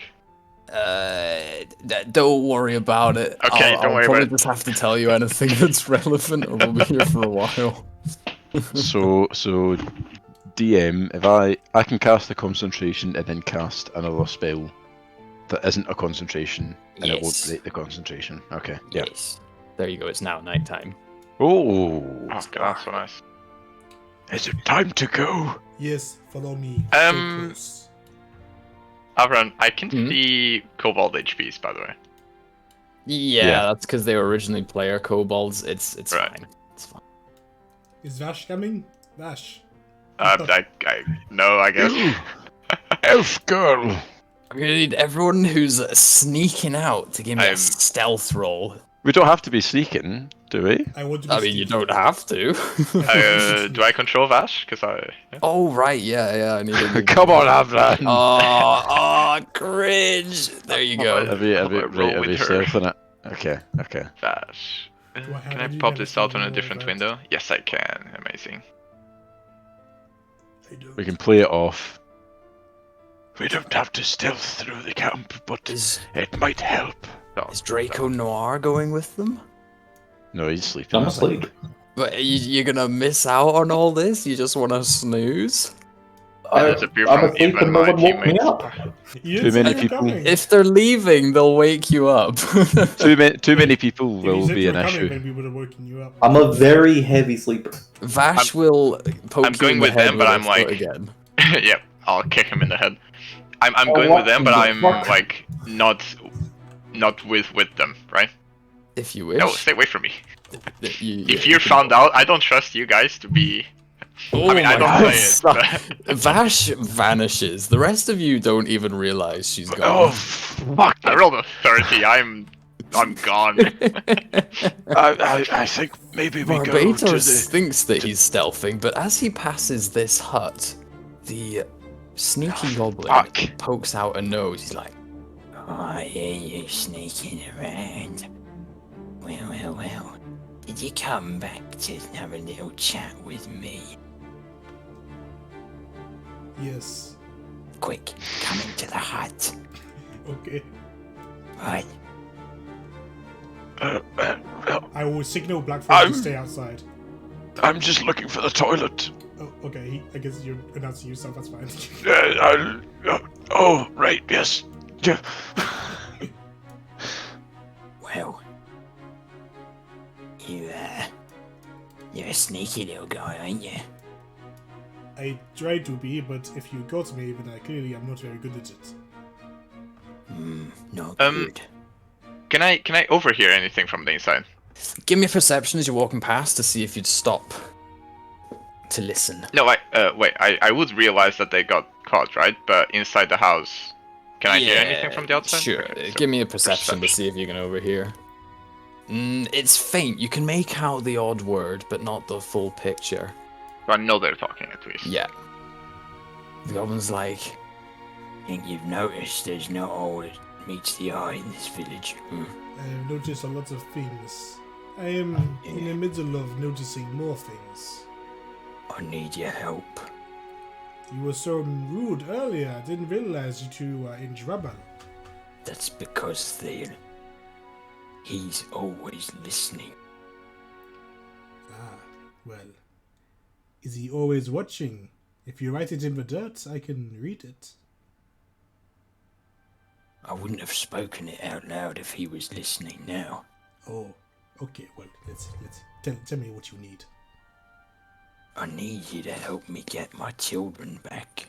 Don't worry about it. Okay, don't I'll worry probably about it. just have to tell you anything that's relevant, or we'll be here for a while. So DM, if I can cast a concentration and then cast another spell that isn't a concentration and it won't Yes. break the concentration. Okay. Yeah. Yes. There you go. It's now nighttime. Oh. Oh, God, that's so nice. Is it time to go? Yes, follow me. Um, So close. Avron, I can Hmm? see Kobold HPs, by the way. Yeah, Yeah. that's because they were originally player kobolds. It's Right. fine. It's fine. Is Vash coming? Vash. No, I guess. Ooh. Elf girl. I'm gonna need everyone who's sneaking out to give me a I'm- stealth roll. We don't have to be sneaking, do we? I want to be I mean, you sneaky. don't have to. Do I control Vash? Because yeah. Oh right, yeah. I need to. Come on, Avran. Oh, cringe. There you go. Have you How do I roll have with you her? stealth in it? Okay. Vash. I have Can I any pop level this out on a roll different that? window? Yes, I can. Amazing. I don't. We can play it off. We don't have to stealth through the camp, but Is it might help. So, Draco Noir going with them? No, he's sleeping. I'm asleep. But you're gonna miss out on all this? You just wanna snooze? And disappear I'm from asleep even and no my one woke me teammates. up. You Too didn't say many you were people. coming. If they're leaving, they'll wake you up. Too many people If you will said be you an were coming, issue. then we would have woken you up. I'm a very heavy sleeper. Vash will poke I'm you going in the with head them, but with I'm his like- foot again. Yep, I'll kick him in the head. I'm Oh, going with them, but what I'm the fuck? like not with them, right? If you wish. No, stay away from me. You- If you you're can- found out, I don't trust you guys to be. Oh I mean, I my don't God, play it, stop. but- Vash vanishes. The rest of you don't even realize she's Oh, gone. fuck! I rolled a 30. I'm gone. I think maybe we go to Barbatos the. thinks that he's stealthing, but as he passes this hut, the sneaky goblin Fuck. pokes out a nose. He's like, Oh, I hear you sneaking around. Well. Did you come back to have a little chat with me? Yes. Quick, come into the hut. Okay. Right. I will signal Blackford to I'm- stay outside. I'm just looking for the toilet. Oh, okay. I guess you're announcing yourself. That's fine. Oh, right, yes. Yeah. Well, you're a sneaky little guy, ain't you? I tried to be, but if you got me, then clearly I'm not very good at it. Not Um, good. Can I overhear anything from the inside? give me a perception as you're walking past to see if you'd stop to listen. No, wait. I would realize that they got caught, right? But inside the house, can I hear anything from the outside? Sure. Okay, so Give me a perception to perception. see if you can overhear. It's faint. You can make out the odd word, but not the full picture. I know they're talking at least. Yeah. The goblin's like, Think you've noticed there's not all that meets the eye in this village. I've noticed a lot of things. I am in the middle of noticing more things. I need your help. You were so rude earlier. I didn't realize you two were in trouble. That's because he's always listening. Ah, well. Is he always watching? If you write it in the dirt, I can read it. I wouldn't have spoken it out loud if he was listening now. Oh, okay. Well, let's tell me what you need. I need you to help me get my children back.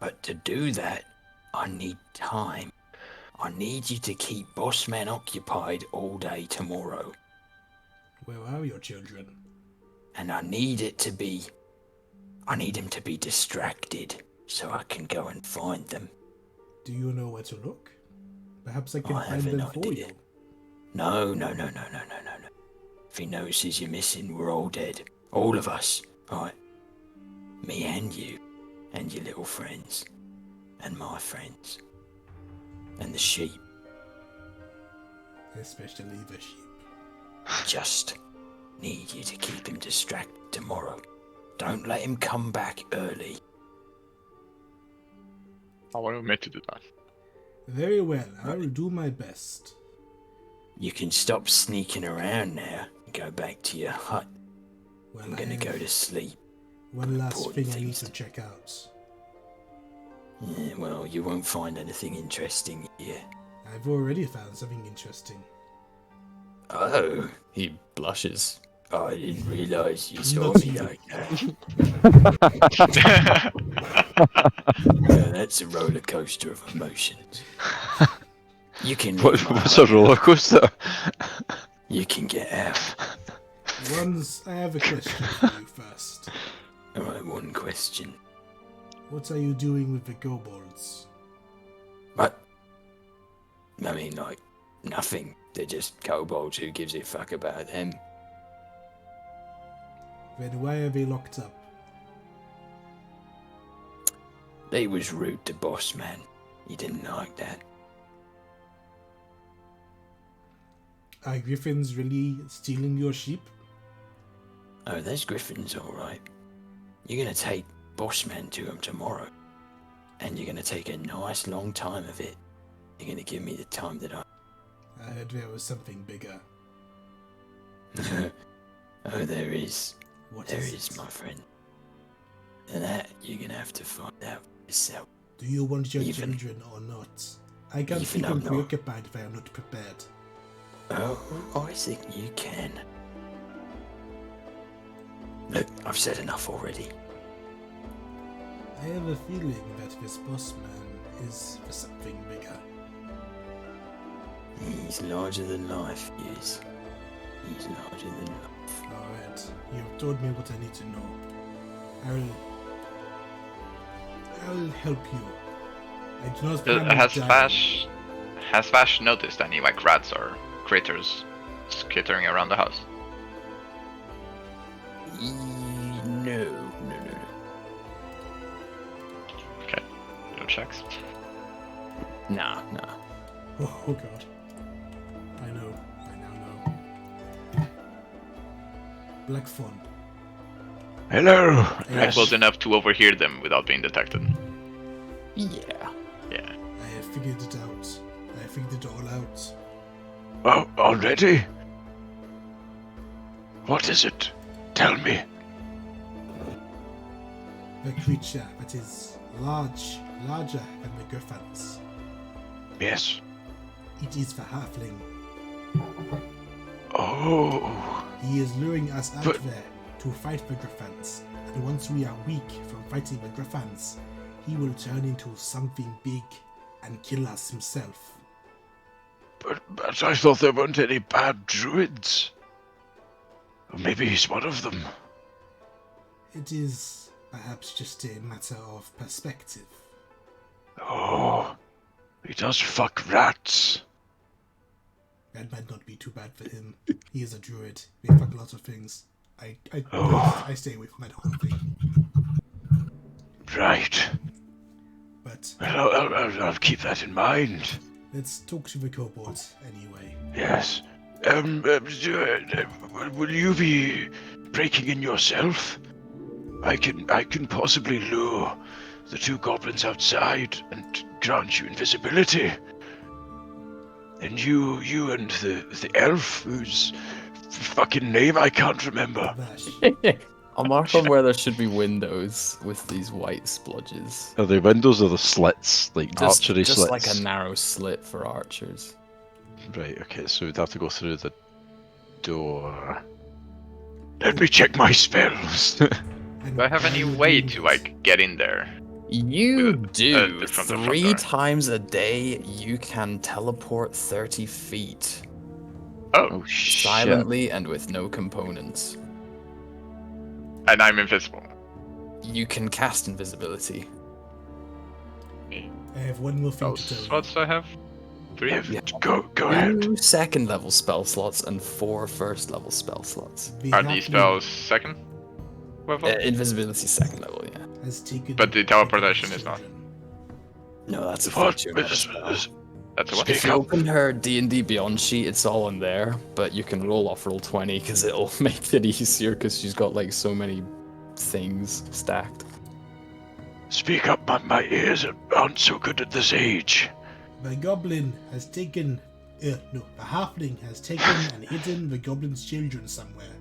But to do that, I need time. I need you to keep Bossman occupied all day tomorrow. Where are your children? And I need him to be distracted so I can go and find them. Do you know where to look? Perhaps I can I find have an them for idea. you. No. If he notices you're missing, we're all dead. All of us. Right. Me and you. And your little friends. And my friends. And the sheep. Especially the sheep. Just need you to keep him distracted tomorrow. Don't let him come back early. I want me to do that. Very well. I will do my best. You can stop sneaking around now and go back to your hut. Well, I'm I gonna have go to sleep. one last important thing I need things to to- check out. Yeah, well, you won't find anything interesting here. I've already found something interesting. Oh, he blushes. I didn't realise you saw Not me you. like that. Yeah, that's a roller coaster of emotions. You can leave my What's a hut. roller coaster? You can get out. I have a question for you first. Alright, one question. What are you doing with the kobolds? What? I mean, like, nothing. They're just kobolds. Who gives a fuck about them? Then why are they locked up? They was rude to Boss Man. He didn't like that. Are griffins really stealing your sheep? Oh, there's griffins, alright. You're gonna take Boss Man to him tomorrow. And you're gonna take a nice long time of it. You're gonna give me the time that I... I heard there was something bigger. Oh, there is. What There is is, it? my friend. And that you're gonna have to find out for yourself. Do you want your Even- children or not? I can't even keep I'm them not- preoccupied if I am not prepared. Oh, I think you can. Look, I've said enough already. I have a feeling that this boss man is for something bigger. He's larger than life, yes. He's larger than life. Alright, you have told me what I need to know. I'll help you. I do not plan on Has dying. Vash noticed any like rats or critters skittering around the house? No. Okay, no checks. Nah. Oh god. I now know. Black Fawn. Hello. Like close enough to overhear them without being detected. Yeah. Yeah. I have figured it out. I figured it all out. Oh, already? What is it? Tell me. A creature that is larger than the Griffins. Yes. It is the halfling. Oh. He is luring us out But- there to fight the Griffins. And once we are weak from fighting the Griffins, he will turn into something big and kill us himself. But I thought there weren't any bad druids. Or maybe he's one of them. It is perhaps just a matter of perspective. Oh. He does fuck rats. That might not be too bad for him. He is a druid. They fuck lots of things. I stay away from that whole thing. Right. But Well, I'll keep that in mind. let's talk to the kobolds anyway. Yes. Will you be breaking in yourself? I can possibly lure the two goblins outside and grant you invisibility. And you and the elf whose fucking name I can't remember. Vash. I'll mark on where there should be windows with these white splodges. Are the windows or the slits, like Just archery slits? like a narrow slit for archers. Right, okay, so we'd have to go through the door. Let me check my spells. And Do I have any while you're way doing to this, like get in there? You do. from the front 3 door. times a day, you can teleport 30 feet. Oh shit. Silently and with no components. And I'm invisible. You can cast invisibility. I have one more thing Those to tell you. slots do I have? 3? Yeah, go ahead. 2 second level spell slots and 4 first level spell slots. The Are these halfling spells second level? Invisibility second level, yeah. has taken But the teleportation is not. children. No, that's a What? feature, not a spell. That's a what? If Speak you up. open her D&D Beyond sheet, it's all in there, but you can roll off roll 20 because it'll make it easier because she's got like so many things stacked. Speak up, my ears aren't so good at this age. The goblin has taken. The halfling has taken and hidden the goblin's children somewhere.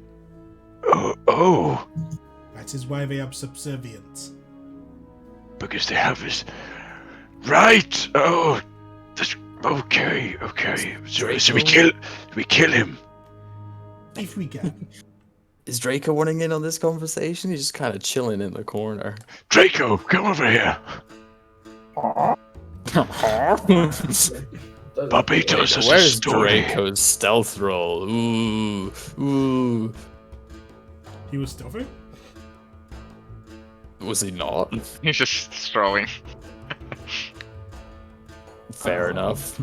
Oh, That is why they are subservient. because they have his... Right, oh, this... Okay. So we kill him. If we can. Is Draco wanting in on this conversation? He's just kind of chilling in the corner. Draco, come over here. Puppy tells us a Where's story. Draco's stealth roll? Ooh. He was stealthy? Was he not? He's just strolling. Fair enough.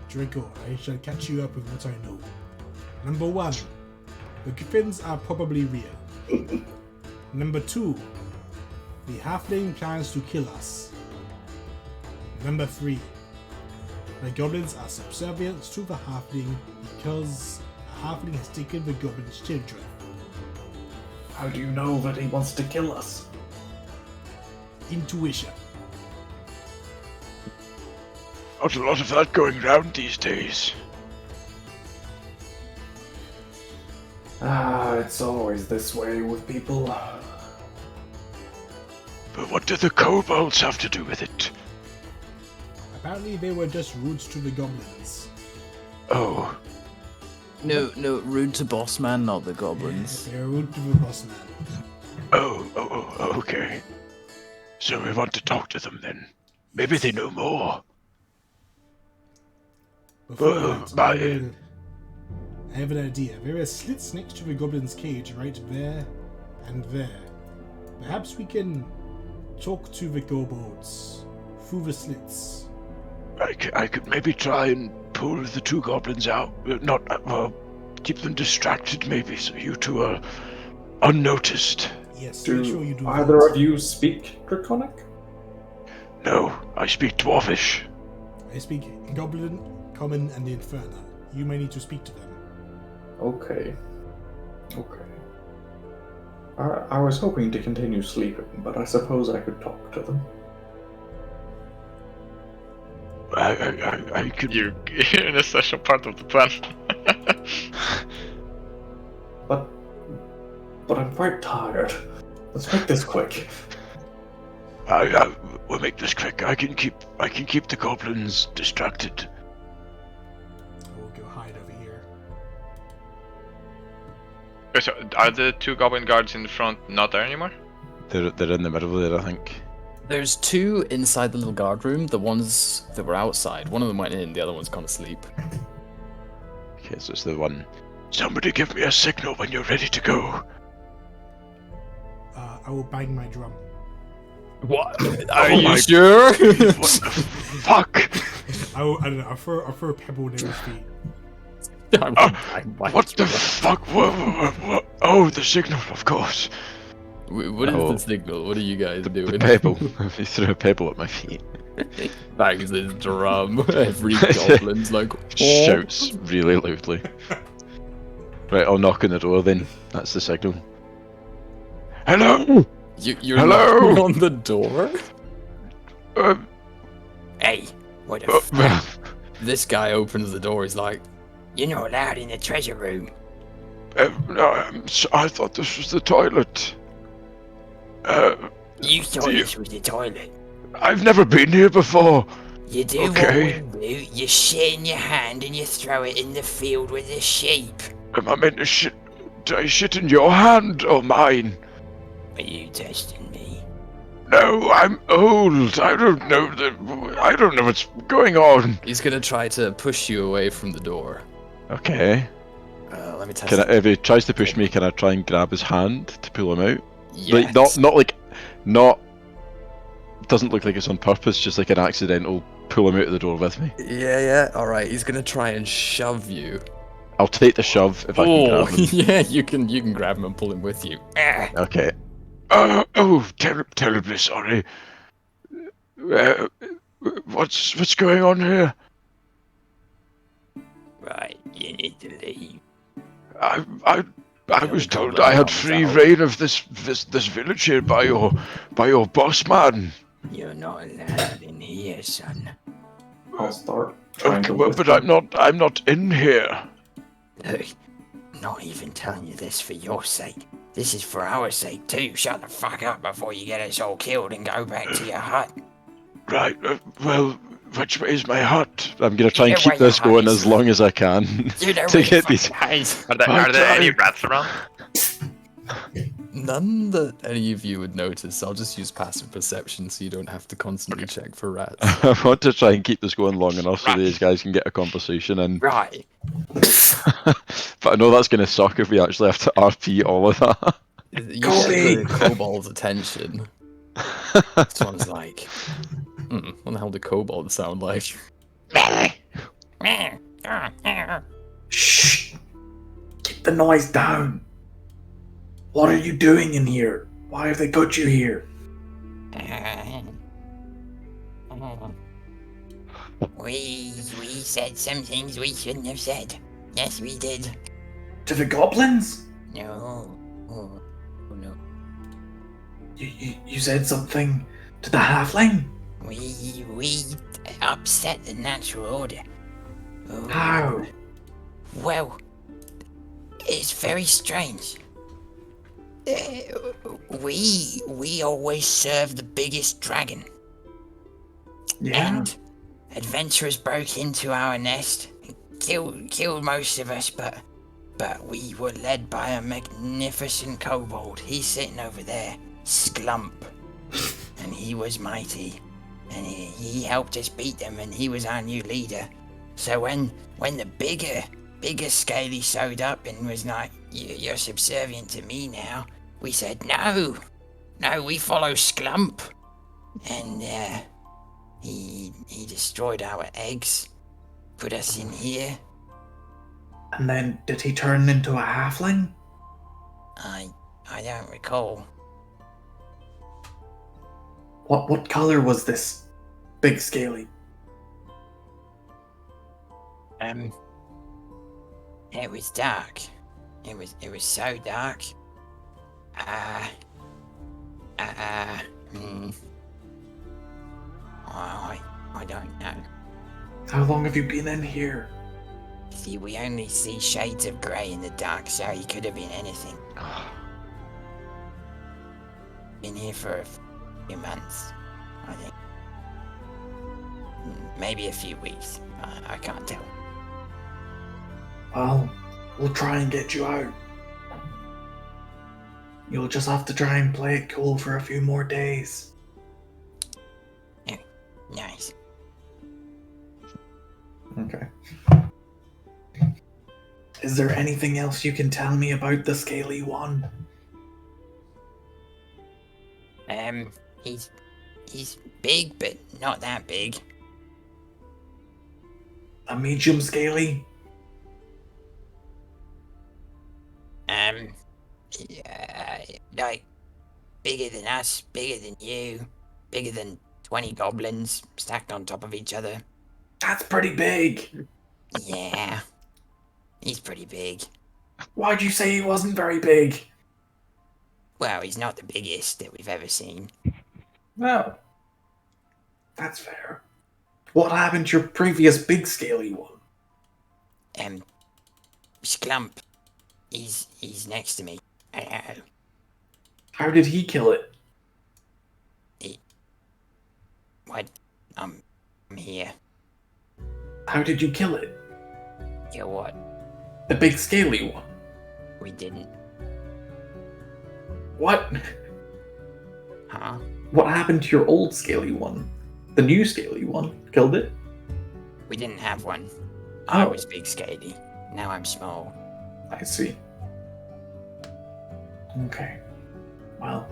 Draco, I shall catch you up with what I know. Number 1, the griffins are probably real. Number 2, the halfling plans to kill us. Number 3, the goblins are subservient to the halfling because the halfling has taken the goblin's children. How do you know that he wants to kill us? Intuition. Not a lot of that going round these days. It's always this way with people. But what do the kobolds have to do with it? Apparently they were just rude to the goblins. Oh, No, rude to boss man, not the goblins. They were rude to the boss man. okay. So we want to talk to them then. Maybe they know more. Before Oh, that, my- I have an idea. There are slits next to the goblin's cage right there and there. Perhaps we can talk to the kobolds through the slits. I could maybe try and pull the two goblins out. Keep them distracted maybe, so you two are unnoticed. Yes, Do make sure you do either that. of you speak Draconic? No, I speak Dwarvish. I speak Goblin, Common, and Infernal. You may need to speak to them. Okay. I was hoping to continue sleeping, but I suppose I could talk to them. I could... You're an essential part of the plan. But I'm quite tired. Let's make this quick. We'll make this quick. I can keep the goblins distracted. We'll go hide over here. So, are the two goblin guards in the front not there anymore? They're in the middle there, I think. There's two inside the little guard room. The ones that were outside. One of them went in, the other one's gone to sleep. Okay, so it's the one. Somebody give me a signal when you're ready to go. I will bang my drum. What? Are you my- sure? What the fuck? I don't know. I'll throw a pebble near his feet. What the fuck? What? Oh, the signal, of course. What is Oh. the signal? What are you guys doing? The pebble. He threw a pebble at my feet. Bangs his drum. Every goblin's like, "Oh." Shouts really loudly. Right, I'll knock on the door then. That's the signal. Hello? You're Hello? knocking on the door? Hey, what the fuck? This guy opens the door. He's like, You're not allowed in the treasure room. No, I thought this was the toilet. You thought you- this was the toilet. I've never been here before. You do Okay. what we do. You shit in your hand and you throw it in the field with the sheep. Am I meant to shit? Do I shit in your hand or mine? Are you testing me? No, I'm old. I don't know what's going on. he's gonna try to push you away from the door. Okay. Let me test. Can I, if he tries to push me, can I try and grab his hand to pull him out? Yes. Like, not. Doesn't look like it's on purpose. Just like an accidental pull him out of the door with me. Yeah. All right. He's gonna try and shove you. I'll take the shove if I can grab him. yeah. You can grab him and pull him with you. Ah, Okay. Terribly sorry. What's going on here? right, you need to leave. I was told I had free reign of this village here by your boss man. You're not allowed in here, son. I'll start trying Okay, to well, but I'm not in here. Look, I'm not even telling you this for your sake. This is for our sake too. Shut the fuck up before you get us all killed and go back to your hut. Right. Well, which way is my hut? I'm gonna try and Either keep way this your hut going is. as long as I can You know to where get your these. fucking hut is. Are there any rats around? None that any of you would notice. I'll just use passive perception so you don't have to constantly check for rats. I want to try and keep this going long enough so these guys can get a conversation in. Right. But I know that's gonna suck if we actually have to RP all of that. You get the kobold's attention. This one's like, what the hell do kobolds sound like? Shh! Keep the noise down. What are you doing in here? Why have they put you here? We said some things we shouldn't have said. Yes, we did. To the goblins? No. Oh, no. You said something to the halfling? We upset the natural order. Oh, How? Well, It's very strange. We always serve the biggest dragon. Yeah. And adventurers broke into our nest, killed most of us, but we were led by a magnificent kobold. He's sitting over there, Sklump, and he was mighty, and he helped us beat them, and he was our new leader. So when the bigger Scaly showed up and was like, "You're subservient to me now," we said, "No, we follow Sklump," and he destroyed our eggs, put us in here. And then did he turn into a halfling? I don't recall. What color was this big scaly? It was dark. It was so dark. I don't know. How long have you been in here? See, we only see shades of grey in the dark, so he could have been anything. Been here for a few months, I think. Maybe a few weeks. I can't tell. Well, we'll try and get you out. You'll just have to try and play it cool for a few more days. Nice. Okay. Is there anything else you can tell me about the scaly one? He's big, but not that big. A medium scaly? Like, bigger than us, bigger than you, bigger than 20 goblins stacked on top of each other. That's pretty big. Yeah, he's pretty big. Why'd you say he wasn't very big? Well, he's not the biggest that we've ever seen. No. That's fair. What happened to your previous big scaly one? Sklump, he's next to me. How did he kill it? What? I'm here. How did you kill it? Kill what? The big scaly one. We didn't. What? Huh? What happened to your old scaly one? The new scaly one killed it? We didn't have one. I Oh. was big scaly. Now I'm small. I see. Okay. Well,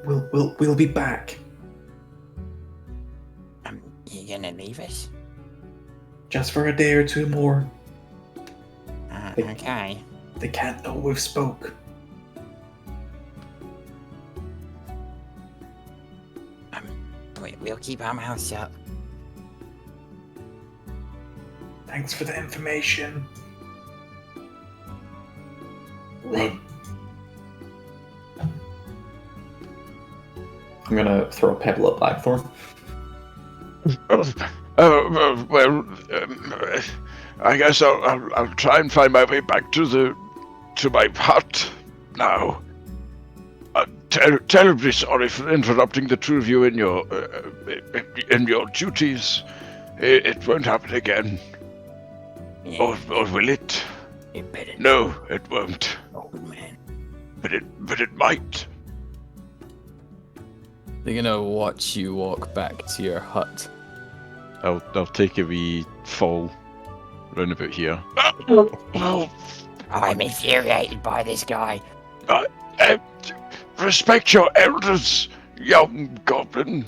we'll be back. You gonna leave us? Just for a day or two more. Okay. They can't know we've spoke. We'll keep our mouths shut. Thanks for the information. Run. I'm gonna throw a pebble at Blackthorn. I guess I'll try and find my way back to my hut now. Terribly sorry for interrupting the two of you in your duties. It won't happen again. Yeah, Or will it? it better No, it won't. old man. But it might. They're gonna watch you walk back to your hut. I'll take a wee fall round about here. I'm infuriated by this guy. Respect your elders, young goblin.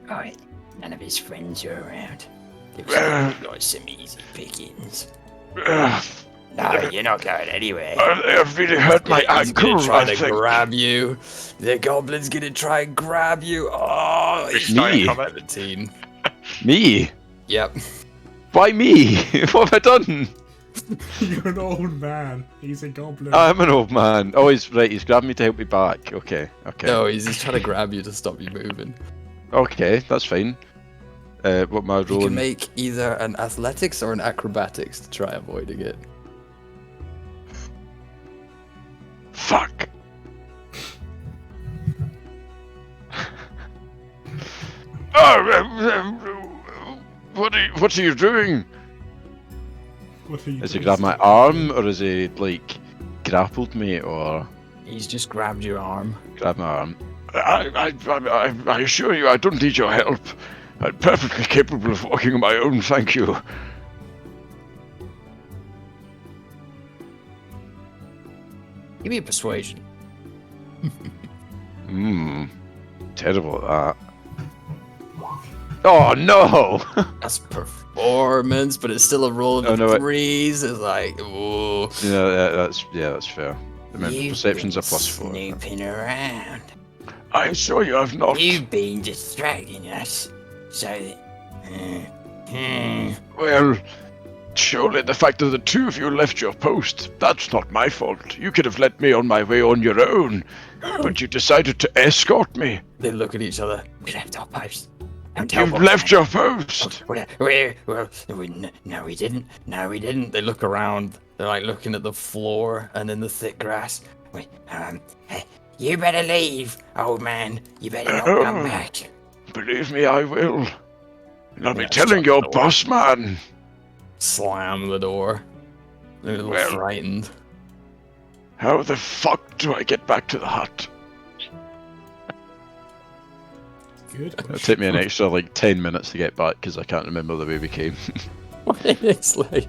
Right, none of his friends are around. Looks like we've got some easy pickings. No, you're not going anywhere. I've really hurt my He's ankle, gonna try I to think. grab you. The goblin's gonna try and grab you. Oh, he's Me? 17. Me? Yep. Why me? What have I done? You're an old man. He's a goblin. I'm an old man. Oh, he's right. He's grabbed me to help me back. Okay. No, he's just trying to grab you to stop you moving. Okay, that's fine. What am I You rolling? can make either an athletics or an acrobatics to try avoiding it. fuck. What are you doing? What are you Has he doing, grabbed my Steve? arm, or has he, like, grappled me, or He's just grabbed your arm. grabbed my arm? I assure you, I don't need your help. I'm perfectly capable of walking on my own, thank you. Give me a persuasion. Terrible at that. Oh no! That's performance, but it's still a roll of Oh, no, it- threes. It's like, ooh. That's fair. Remember, You've perception's been a +4. snooping around. I assure you, I've not. You've been distracting us, so that... Well, surely the fact that the two of you left your post, that's not my fault. You could have let me on my way on your own, but you decided to escort me. They look at each other. We left our post. Don't tell You've Bob. left your post. No, we didn't. No, we didn't. They look around. They're like looking at the floor and in the thick grass. Wait, hey, you better leave, old man. You better not come back. Believe me, I will. And I'll be Yeah, telling shut your the door. boss man. Slam the door. They're a little Well- frightened. How the fuck do I get back to the hut? Good It'll question. take me an extra like 10 minutes to get back because I can't remember the way we came. It's like,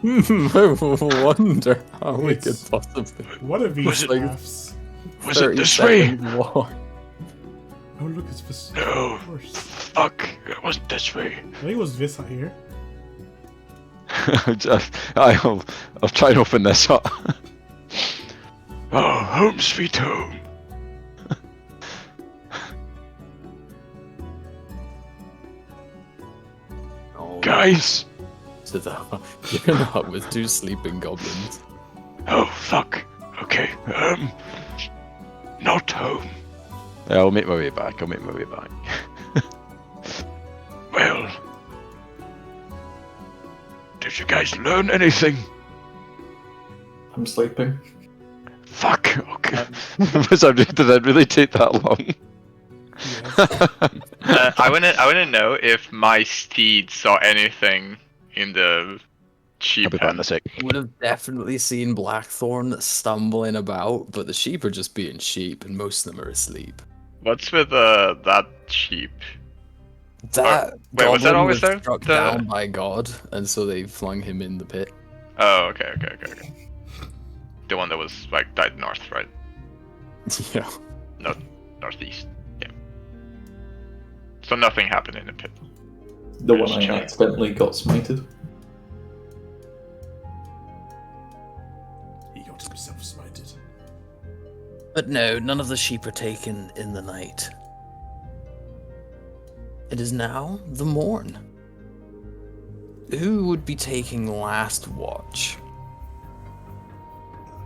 I wonder how we could It's- possibly. What are these Was it- paths? Was it 30 this way? seconds walk. Oh, look, it's this. No. Of course. Fuck, it wasn't this way. I think it was this out here. I'll try and open this up. Oh, home sweet home. Oh, Guys! to the you're in the hut with two sleeping goblins. Oh, fuck. Okay, not home. Yeah, I'll make my way back, Well, did you guys learn anything? I'm sleeping. Fuck, okay. Did that really take that long? Yes. I wanna know if my steed saw anything in the I'll sheep be back in pen. a sec. Would have definitely seen Blackthorn stumbling about, but the sheep are just being sheep, and most of them are asleep. What's with that sheep? That wait, was that goblin always there? struck The- down by God, and so they flung him in the pit. Oh, okay. The one that was like died north, right? Yeah. Northeast. Yeah. So nothing happened in the pit. The Yes, one I Charlie. accidentally got smited. He got himself smited. But no, none of the sheep are taken in the night. It is now the morn. Who would be taking last watch?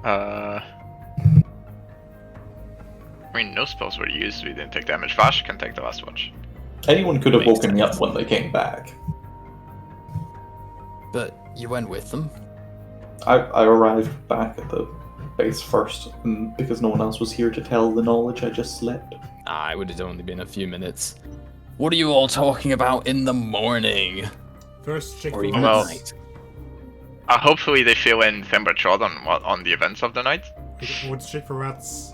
I mean, no spells were used. We didn't take damage. Vash can take the last watch. Anyone could have Makes woken me sense. up when they came back. But you went with them. I arrived back at the base first, and because no one else was here to tell the knowledge, I just slept. Ah, it would have only been a few minutes. What are you all talking about in the morning? First, check Or for even Well- at rats. night? Hopefully they fill in Thembertrod on the events of the night. Let's check for rats.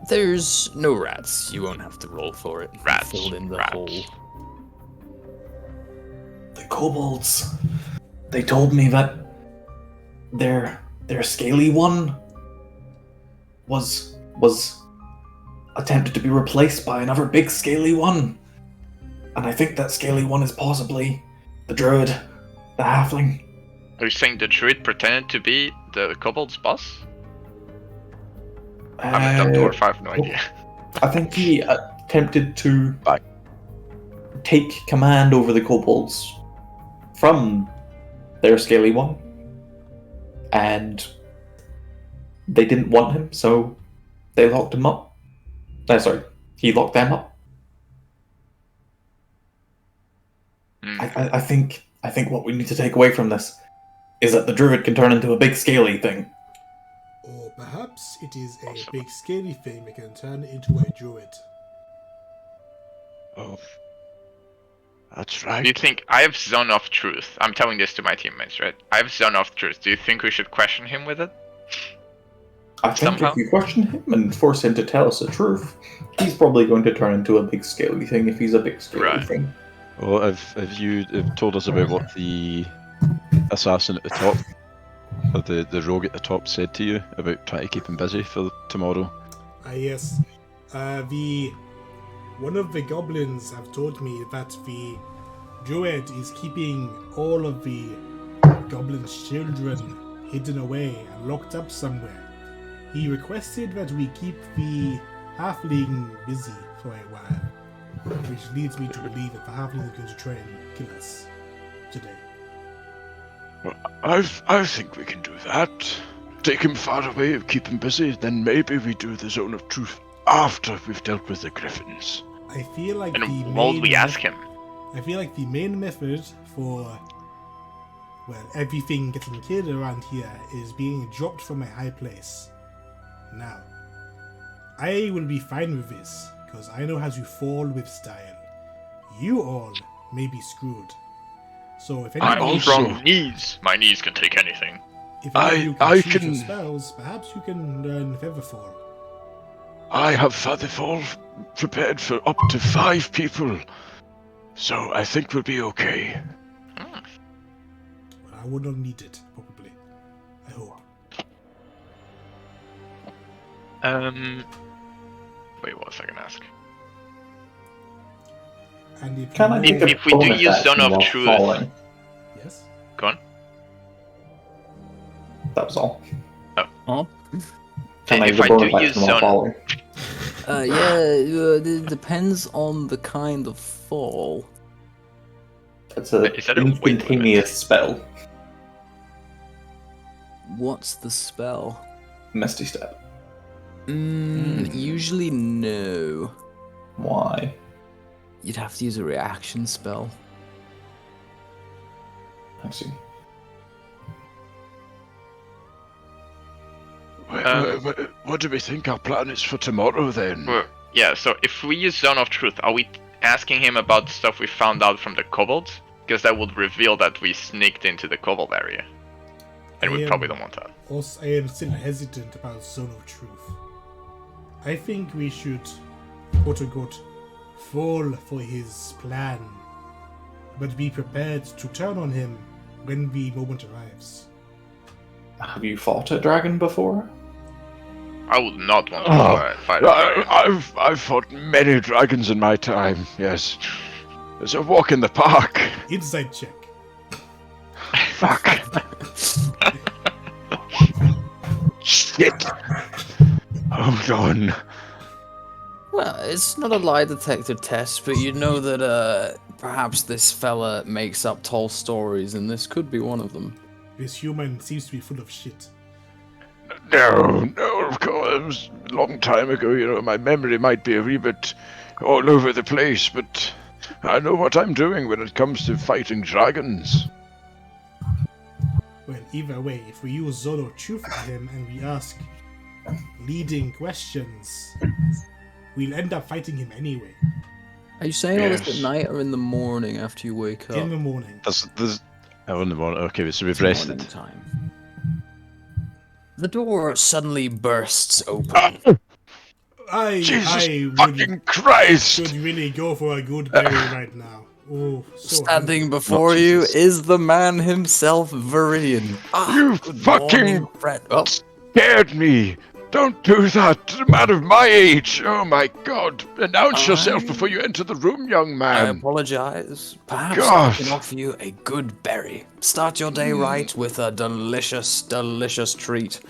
There's no rats. You won't have to roll for it. You Rats, filled in the rats. hole. The kobolds. They told me that their scaly one was attempted to be replaced by another big scaly one. And I think that scaly one is possibly the druid, the halfling. Are you saying the druid pretended to be the kobold's boss? I'm a dumb dwarf. I have no idea. I think he attempted to take command over the kobolds from their scaly one, and they didn't want him, so they locked him up. Sorry, he locked them up. Hmm. I think what we need to take away from this is that the druid can turn into a big scaly thing. Or Perhaps it is a Awesome. big scary thing that can turn into a druid. Oh, that's Do you right. think I have zone of truth? I'm telling this to my teammates, right? I have zone of truth. Do you think we should question him with it? I think Somehow. if you question him and force him to tell us the truth, he's probably going to turn into a big scaly thing if he's a big scaly Right. thing. Well, have you told us about what the assassin at the top, or the rogue at the top, said to you about trying to keep him busy for tomorrow? Yes. One of the goblins have told me that the druid is keeping all of the goblins' children hidden away and locked up somewhere. He requested that we keep the halfling busy for a while, which leads me to believe that the halfling is going to try and kill us today. Well, I think we can do that. Take him far away, keep him busy, then maybe we do the Zone of Truth after we've dealt with the griffins. I feel like And what would we ask him? I feel like the main method for, well, everything getting killed around here is being dropped from a high place. Now, I will be fine with this, because I know how to fall with style. You all may be screwed. So if any I'm of you, also- strong knees. My knees can take anything. if any of you can I choose your can- spells, perhaps you can learn Featherfall. I have Featherfall prepared for up to 5 people, so I think we'll be okay. I would not need it, probably. I hope. Wait, what was I gonna ask? And if Can I you take know- a If we do bonus use action Zone of while Truth- falling? Yes? Go on. That was all. Huh? Can I If use a I bonus do action use while zone, falling? It depends on the kind of fall. It's an Is that a weight instantaneous spell. What's the spell? Misty Step. Usually no. Why? You'd have to use a reaction spell. I see. What do we think our plan is for tomorrow then? Well, yeah, so if we use Zone of Truth, are we asking him about the stuff we found out from the kobolds? Because that would reveal that we sneaked into the kobold area. And we probably don't want that. Also, I am still hesitant about Zone of Truth. I think we should, quote unquote, fall for his plan, but be prepared to turn on him when the moment arrives. Have you fought a dragon before? I would not want to Oh, fight a dragon. I've fought many dragons in my time, yes. It's a walk in the park. Insight check. Fuck. Shit. Hold on. Well, it's not a lie detector test, but you know that perhaps this fella makes up tall stories, and this could be one of them. This human seems to be full of shit. No, of course, it was a long time ago, my memory might be a wee bit all over the place, but I know what I'm doing when it comes to fighting dragons. Well, either way, if we use Zone of Truth on him and we ask leading questions, we'll end up fighting him anyway. Are you saying all this Yes. at night or in the morning after you wake up? In the morning. Oh, in the morning. Okay, so we've It's morning rested. time. The door suddenly bursts open. I Jesus would fucking Christ! should really go for a good berry right now. Oh, so Standing before you is the man himself, Viridian. You good fucking morning, Fred. Oh, scared me! Don't do that to a man of my age! Oh my god! Announce yourself before you enter the room, young I man! apologize. Perhaps God. I can offer you a good berry. Start your day right with a delicious, delicious treat.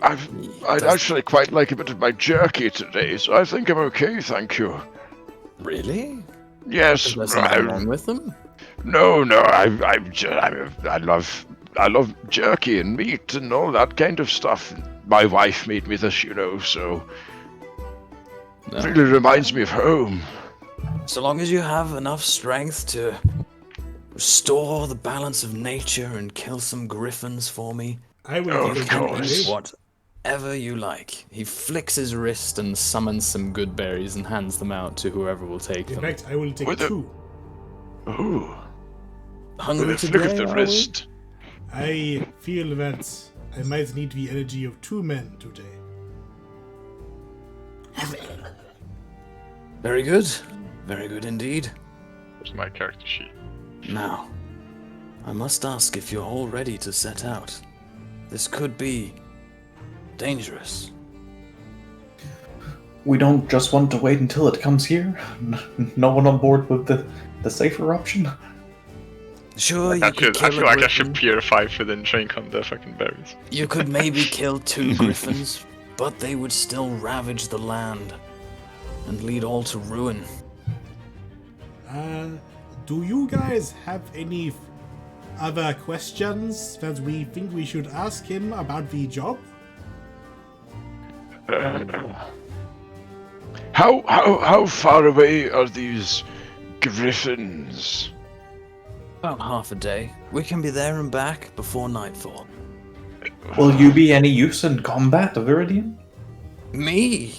I'd actually quite like a bit of my jerky today, so I think I'm okay, thank you. Really? Yes, There's nothing wrong with them. no, I love jerky and meat and all that kind of stuff. My wife made me this, so No. it really reminds me of home. So long as you have enough strength to restore the balance of nature and kill some griffins for me, I will Oh, take a of good course. is berry. what whatever you like. He flicks his wrist and summons some good berries and hands them out to whoever will take In them. fact, I will take With a- 2. Oh, Hungry with a flick of today, the are we? wrist. I feel that I might need the energy of 2 men today. Very good. Very good indeed. Where's my character sheet? Now, I must ask if you're all ready to set out. This could be dangerous. We don't just want to wait until it comes here? No one on board with the safer option? Sure, you I could feel kill a like I should griffin. purify food and drink on the fucking berries. You could maybe kill 2 griffins, but they would still ravage the land and lead all to ruin. Do you guys have any other questions that we think we should ask him about the job? How far away are these griffins? About half a day. We can be there and back before nightfall. Will you be any use in combat, Viridian? Me?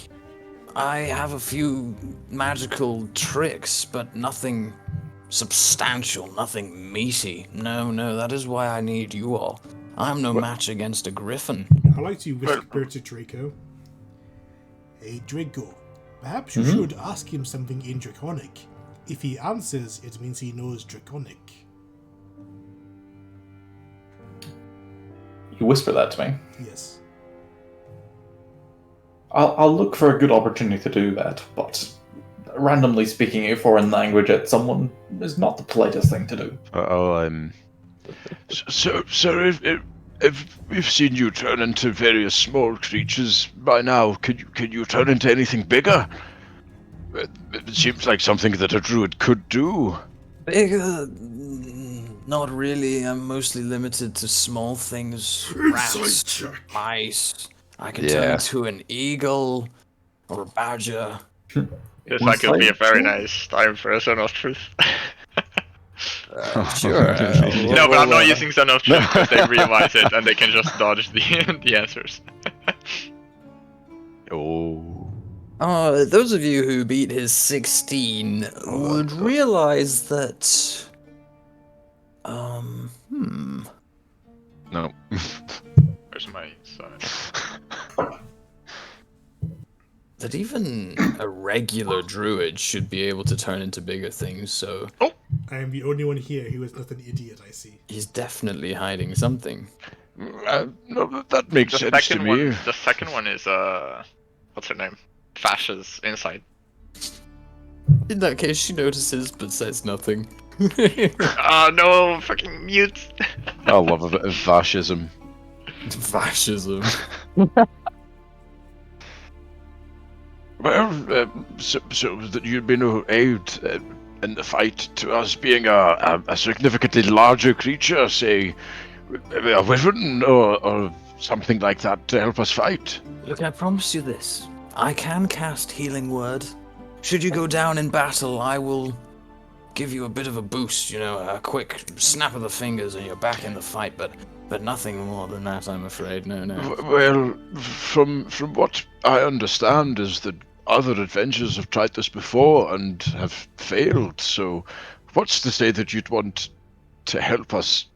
I have a few magical tricks, but nothing substantial, nothing meaty. No, that is why I need you all. I'm no match against a griffin. I like to whisper to Draco. Hey Draco, perhaps you should ask him something in Draconic. If he answers, it means he knows Draconic. You whisper that to me. Yes. I'll look for a good opportunity to do that, but randomly speaking a foreign language at someone is not the politest thing to do. So, if we've seen you turn into various small creatures by now, could you turn into anything bigger? It seems like something that a druid could do. Bigger? Not really. I'm mostly limited to small things. Rats, mice. I can turn Yeah. into an eagle or a badger. This like could be a very Insight nice time for a Zone of Truth. Sure. No, but I'm not using Zone of Truth because they realize it and they can just dodge the answers. Oh. Those of you who beat his 16 would realize that. No. Where's my son? That even a regular druid should be able to turn into bigger things, so I am the only one here who is not an idiot, I see. he's definitely hiding something. No, that makes The sense to second me. one. The second one is what's her name? Fasha's insight. In that case, she notices but says nothing. No, fucking mute. I love a bit of fascism. Fascism. Well, so that you'd be no aid in the fight to us being a significantly larger creature, say a wyvern or something like that to help us fight. Look, I promise you this. I can cast Healing Word. Should you go down in battle, I will give you a bit of a boost, a quick snap of the fingers and you're back in the fight, but nothing more than that, I'm afraid. No. Well, from what I understand is that other adventurers have tried this before and have failed, so what's to say that you'd want to help us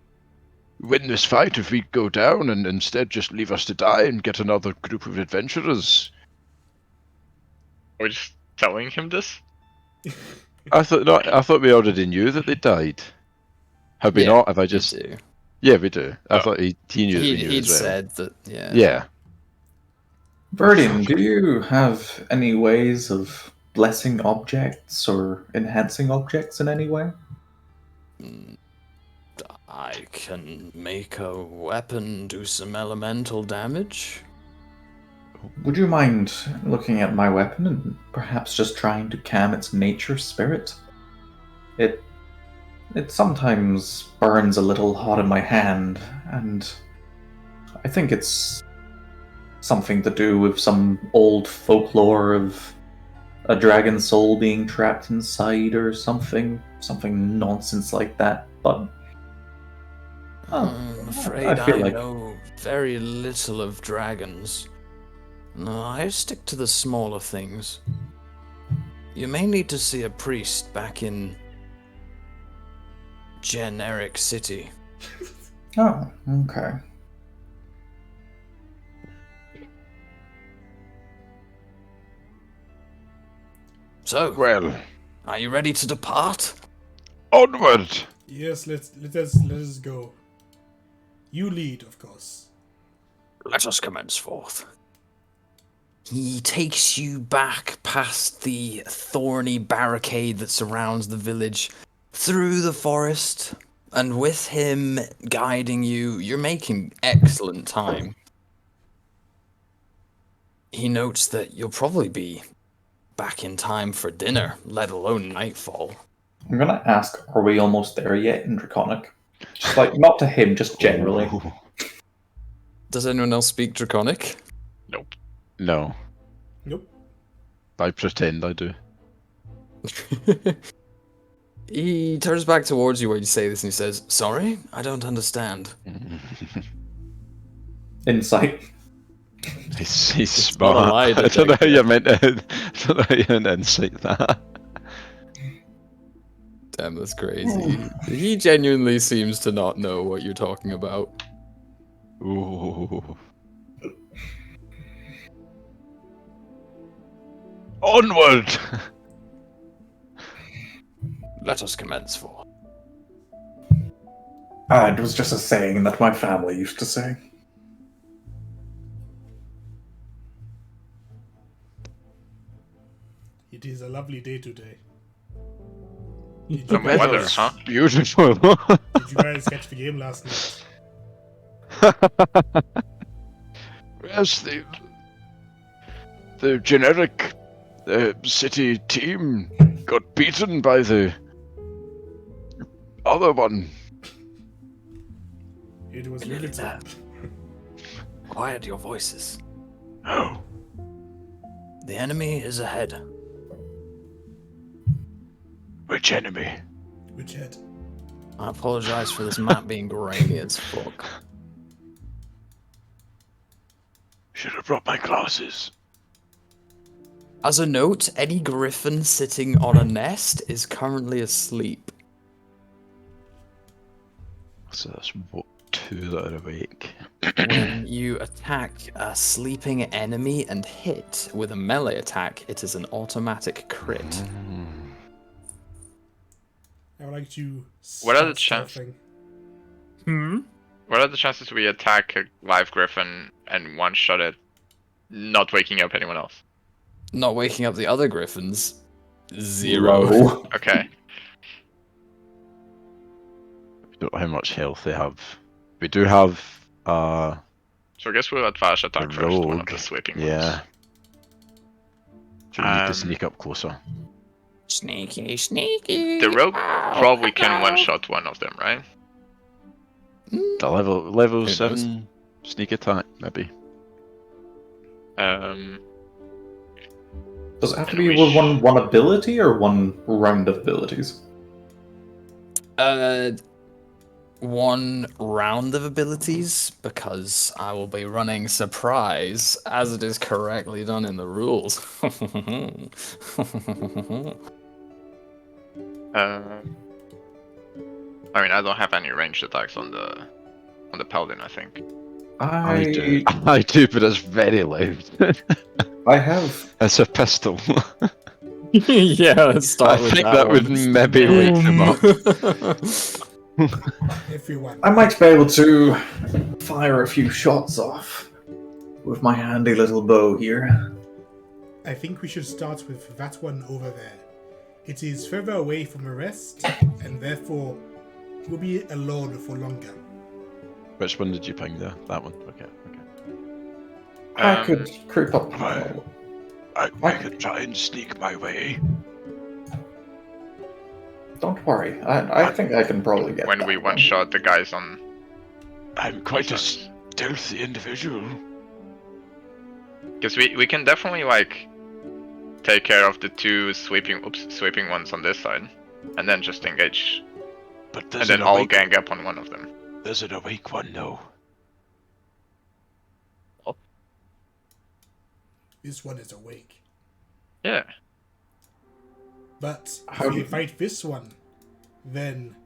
win this fight if we go down and instead just leave us to die and get another group of adventurers? Are we just telling him this? I thought we already knew that they died. Have we not? Have I just... do. Yeah, we do. I Oh. thought he knew that we knew He'd as well. said that, yeah. Yeah. Verdian, do you have any ways of blessing objects or enhancing objects in any way? I can make a weapon do some elemental damage. Would you mind looking at my weapon and perhaps just trying to calm its nature spirit? It sometimes burns a little hot in my hand, and I think it's something to do with some old folklore of a dragon soul being trapped inside or something nonsense like that, but I'm afraid I feel I like- know very little of dragons. No, I stick to the smaller things. You may need to see a priest back in Generic City. Oh, okay. So, Well, are you ready to depart? onward! Yes, let us go. You lead, of course. Let us commence forth. He takes you back past the thorny barricade that surrounds the village, through the forest, and with him guiding you, you're making excellent time. He notes that you'll probably be back in time for dinner, let alone nightfall. I'm gonna ask, are we almost there yet in Draconic? Just like, not to him, just generally. Ooh. Does anyone else speak Draconic? Nope. No, Nope. I pretend I do. He turns back towards you when you say this and he says, "Sorry, I don't understand." Insight. He's not a smart. lie I don't know how detector. you meant to. I don't know how you meant to insight that. Damn, that's crazy. He genuinely seems to not know what you're talking about. Ooh. Onward! Let us commence forth. It was just a saying that my family used to say. It is a lovely day today. Some weather, It's huh? beautiful. Did you guys catch the game last night? Yes, the generic city team got beaten by the other one. It was Nearly really there. Quiet your voices. Oh, The enemy is ahead. which enemy? Which head? I apologize for this map being grainy as fuck. Should have brought my glasses. As a note, any griffin sitting on a nest is currently asleep. So that's what, 2 that are awake. When you attack a sleeping enemy and hit with a melee attack, it is an automatic crit. I would like to. What are the start chances? stealthing. What are the chances we attack a live griffin and one-shot it, not waking up anyone else? Not waking up the other griffins. 0. Low. Okay. Don't know how much health they have. We do have So I guess we'll advantage attack the first, one of rogue. the sleeping Yeah. ones. So we need to Um, sneak up closer. Sneaky, sneaky. The rogue Ow, probably can ow. one-shot one of them, right? The level Who 7 sneak attack, maybe. Does it have to And be we with one ability or one round of abilities? One round of abilities, because I will be running surprise, as it is correctly done in the rules. I mean, I don't have any ranged attacks on the paladin, I think. I do. I do, but it's very loud. I have. It's a pistol. Yeah, let's start I with think that that one. would maybe wake them up. Everyone. I might be able to fire a few shots off with my handy little bow here. I think we should start with that one over there. It is further away from the rest, and therefore will be alone for longer. Which one did you ping there? That one. Okay. I could creep up. I could try and sneak my way. Don't worry. I think I can probably get When that we one. one-shot the guys on. I'm quite a stealthy individual. Because we can definitely, like, take care of the two sweeping ones on this side. And then just engage. But And then all gang up on one of them. There's an awake one, though. this one is awake. Yeah. But How if do we you- fight this one, then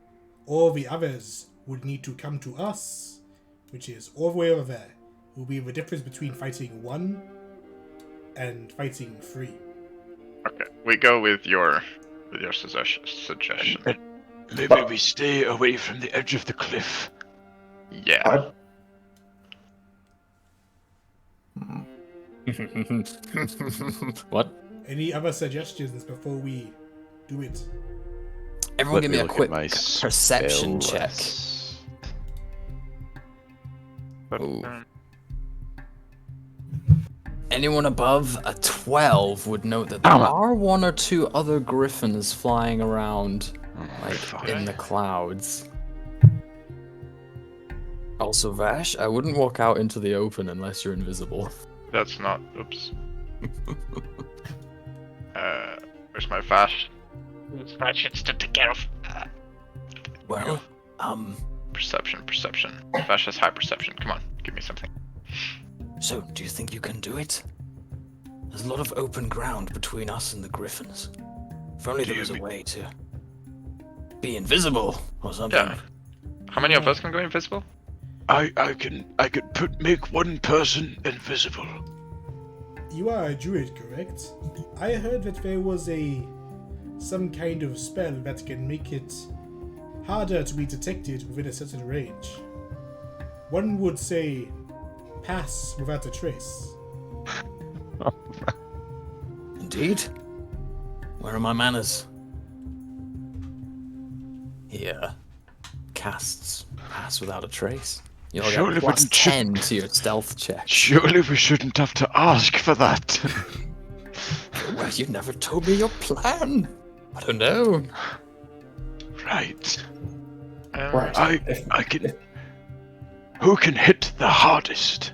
all the others would need to come to us, which is all the way over there. It will be the difference between fighting 1 and fighting 3. Okay. We go with your suggestion. Maybe But- we stay away from the edge of the cliff. Yeah. I- What? Any other suggestions before we do it? Everyone, Let give me a look at quick my perception spell check. list. Ooh. Anyone above a 12 would note that there Damn it. are 1 or 2 other griffins flying around, Oh, like fuck. in the clouds. Also, Vash, I wouldn't walk out into the open unless you're invisible. That's not. Oops. Where's my Vash? Vash should stick to care of. Well, Perception. Vash has high perception. Come on, give me something. so do you think you can do it? There's a lot of open ground between us and the griffins. If only there was a way to be invisible or something. Yeah. How many of us can go invisible? I could make one person invisible. You are a druid, correct? I heard that there was some kind of spell that can make it harder to be detected within a certain range. One would say, pass without a trace. Indeed. Where are my manners? Here. Casts pass without a trace. You'll Surely get plus wouldn't 10 to your stealth check. Surely we shouldn't have to ask for that. Well, you never told me your plan. I don't know. Right. Right. I can. Who can hit the hardest?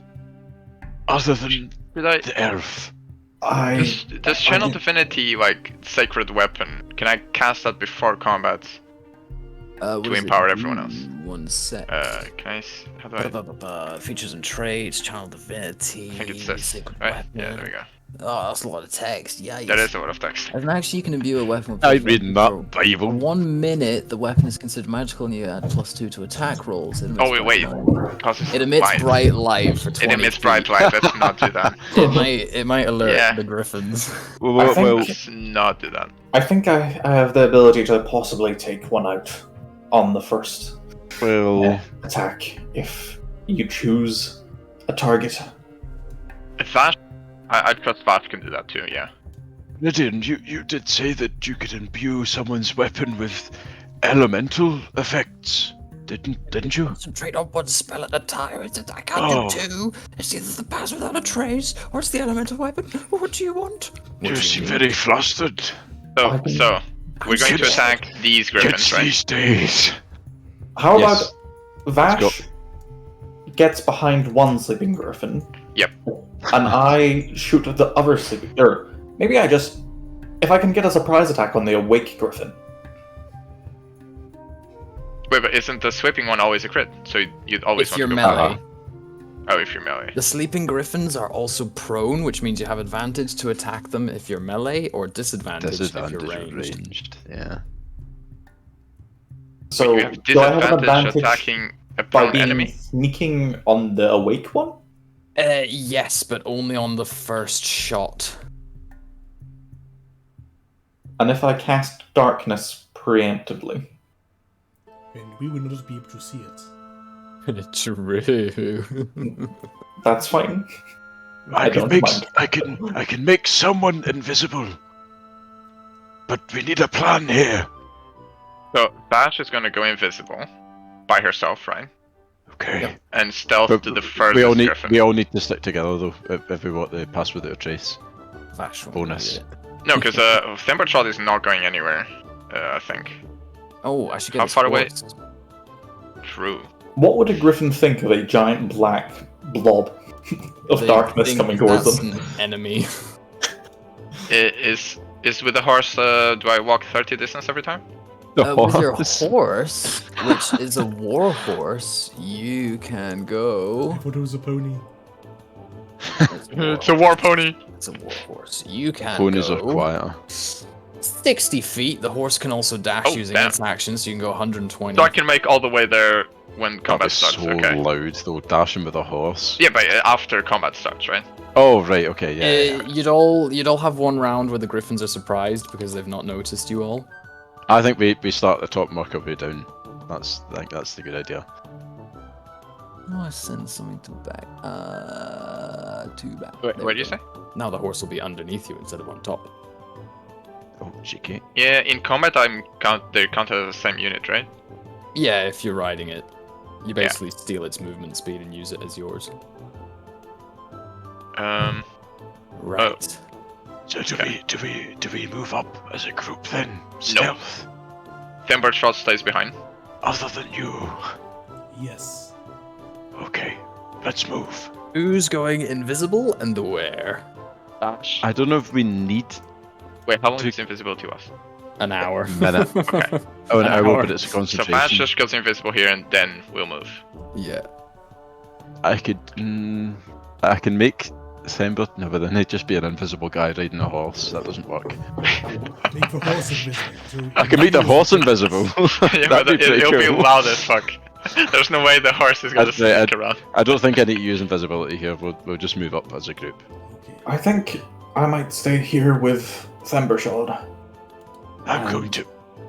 Other than Did I? the elf. Does Channel I- Divinity, like, Sacred Weapon, can I cast that before combat? What To does it empower do? everyone else. One sec. Can I? How do I? Features and traits, channel divinity, I think it's this, sacred right? weapon. Yeah, there we go. Oh, that's a lot of text. Yeah, That is a lot of text. And actually, you can imbue a weapon with I'm plus reading one that for Bible. 1 minute. The weapon is considered magical, and you add +2 to attack rolls. It emits Oh, wait. bright light. Causes It emits light. bright light for 20 It emits feet. bright light. Let's not do that. It might alert Yeah. the griffins. I think- Let's not do that. I think I have the ability to possibly take one out on the first attack if you choose a target. If Vash, I trust Vash can do that too. Yeah. Lydian, you did say that you could imbue someone's weapon with elemental effects, didn't you? Concentrate on one spell at a time. I can't do two. It's either the pass without a trace or it's the elemental weapon. What do you want? You seem very flustered. So we're going to Kids- attack these griffins, Kids right? these days. How Yes. about Vash gets behind one sleeping griffin? Yep. And I shoot the other sleeping. Or maybe I just. If I can get a surprise attack on the awake griffin. Wait, but isn't the sweeping one always a crit? So you'd always If want you're to go melee. Oh, if you're melee. The sleeping griffins are also prone, which means you have advantage to attack them if you're melee, or disadvantage, Disadvantage if you're of ranged. ranged. Yeah. So You have do I have an disadvantage advantage attacking a by prone being enemy. sneaking on the awake one? Yes, but only on the first shot. And if I cast darkness preemptively? And we would not be able to see it. True. That's fine. I I can don't make mind. I can make someone invisible. But we need a plan here. So Bash is going to go invisible by herself, right? Okay. And stealth But to the furthest griffin. we all need to stick together though if we want the pass without a trace. Vash won't Bonus. do it. No, because Thimbertrot is not going anywhere. I think. Oh, I should get How his far away? horse. True. What would a griffin think of a giant black blob of They darkness think coming towards that's them? an enemy. Is with the horse? Do I walk 30 distance every time? With your horse, which is a war horse, you can I go. thought it was a pony. It's a war pony. It's a war horse. You can Ponies go are quieter. 60 feet. The horse can also dash Oh, using damn. its action, so you can go 120. So I can make all the way there when That'd be combat starts. so Okay. loud though, dashing with a horse. Yeah, but after combat starts, right? Oh right, okay, yeah. You'd all have one round where the griffins are surprised because they've not noticed you all. I think we start at the top and work our way down. I think that's the good idea. Oh, I send something to back. To back. Wait, There what we do you go. say? Now the horse will be underneath you instead of on top. Oh, cheeky. Yeah, in combat they're counted as the same unit, right? Yeah, if you're riding it, you basically steal its movement speed and use it as yours. Right. So do we move up as a group then? No. Stealth. Thembershot stays behind. Other than you. Yes. Okay, let's move. Who's going invisible and where? Dash. I don't know if we need Wait, how long to- is invisible to us? An hour. Minute. Okay. Oh, an An hour, hour. but it's a So Bash concentration. just goes invisible here and then we'll move. Yeah. I could. I can make Thember. No, but then he'd just be an invisible guy riding a horse. That doesn't work. Make the horse invisible. So I can make the horse invisible. Yeah, but That'd be pretty it'll be cool. loud as fuck. There's no way the horse is gonna That's right, stick around. I don't think I need to use invisibility here. We'll just move up as a group. Okay. I think I might stay here with Thembershot. I'm going to.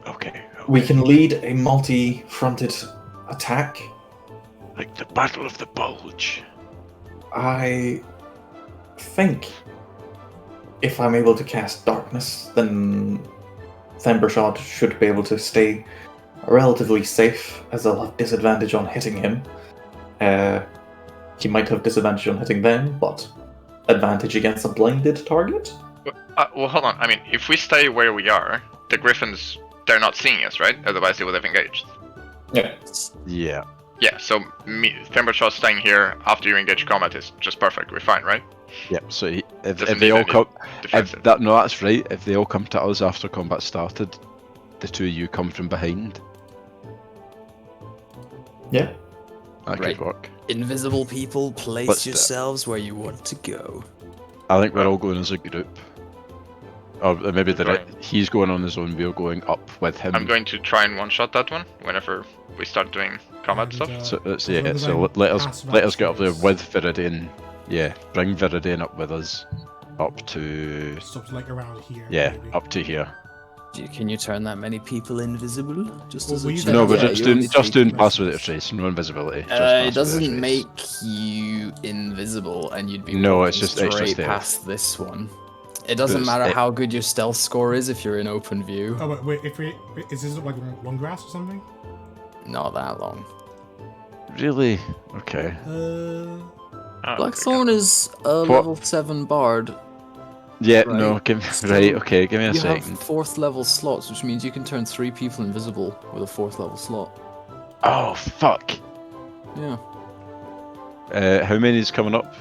Okay. We can lead a multi-fronted attack. Like the Battle of the Bulge. I think if I'm able to cast darkness, then Thembershot should be able to stay relatively safe, as I'll have disadvantage on hitting him. He might have disadvantage on hitting them, but advantage against a blinded target? Well, hold on. I mean, if we stay where we are, the griffins, they're not seeing us, right? Otherwise they would have engaged. Yeah. Yeah. Yeah, so Thembershot staying here after you engage combat is just perfect. We're fine, right? Yep. So if Doesn't they need all any come, defensive. that's right. If they all come to us after combat started, the two of you come from behind. Yeah. That Right. could work. Invisible people, place Let's do it. yourselves where you want to go. I think we're all going as a group. Or maybe Right. he's going on his own. We're going up with him. I'm going to try and one-shot that one whenever we start doing combat And, stuff. So let's As long see. as So I let pass us get up there Rat's with Viridian. Yeah, bring Viridian up with us, up to Stops like around here. yeah, maybe. up to here. Can you turn that many people invisible? Just Well, as a we check? don't- No, we're Yeah, just you doing only just take doing pass with residence. a trace, no invisibility. Just pass It with a doesn't trace. make you invisible, and you'd be No, walking it's just extra straight stealth. past this one. It doesn't But matter it's- how good your stealth score is if you're in open view. Oh, wait, is this like long grass or something? Not that long. Really? Okay. Oh, Blackthorn is a What? level 7 bard. Yeah. Right. No. So Right. Okay. Give me a You have second. 4th level slots, which means you can turn 3 people invisible with a 4th level slot. Oh fuck. Yeah. How many is coming up?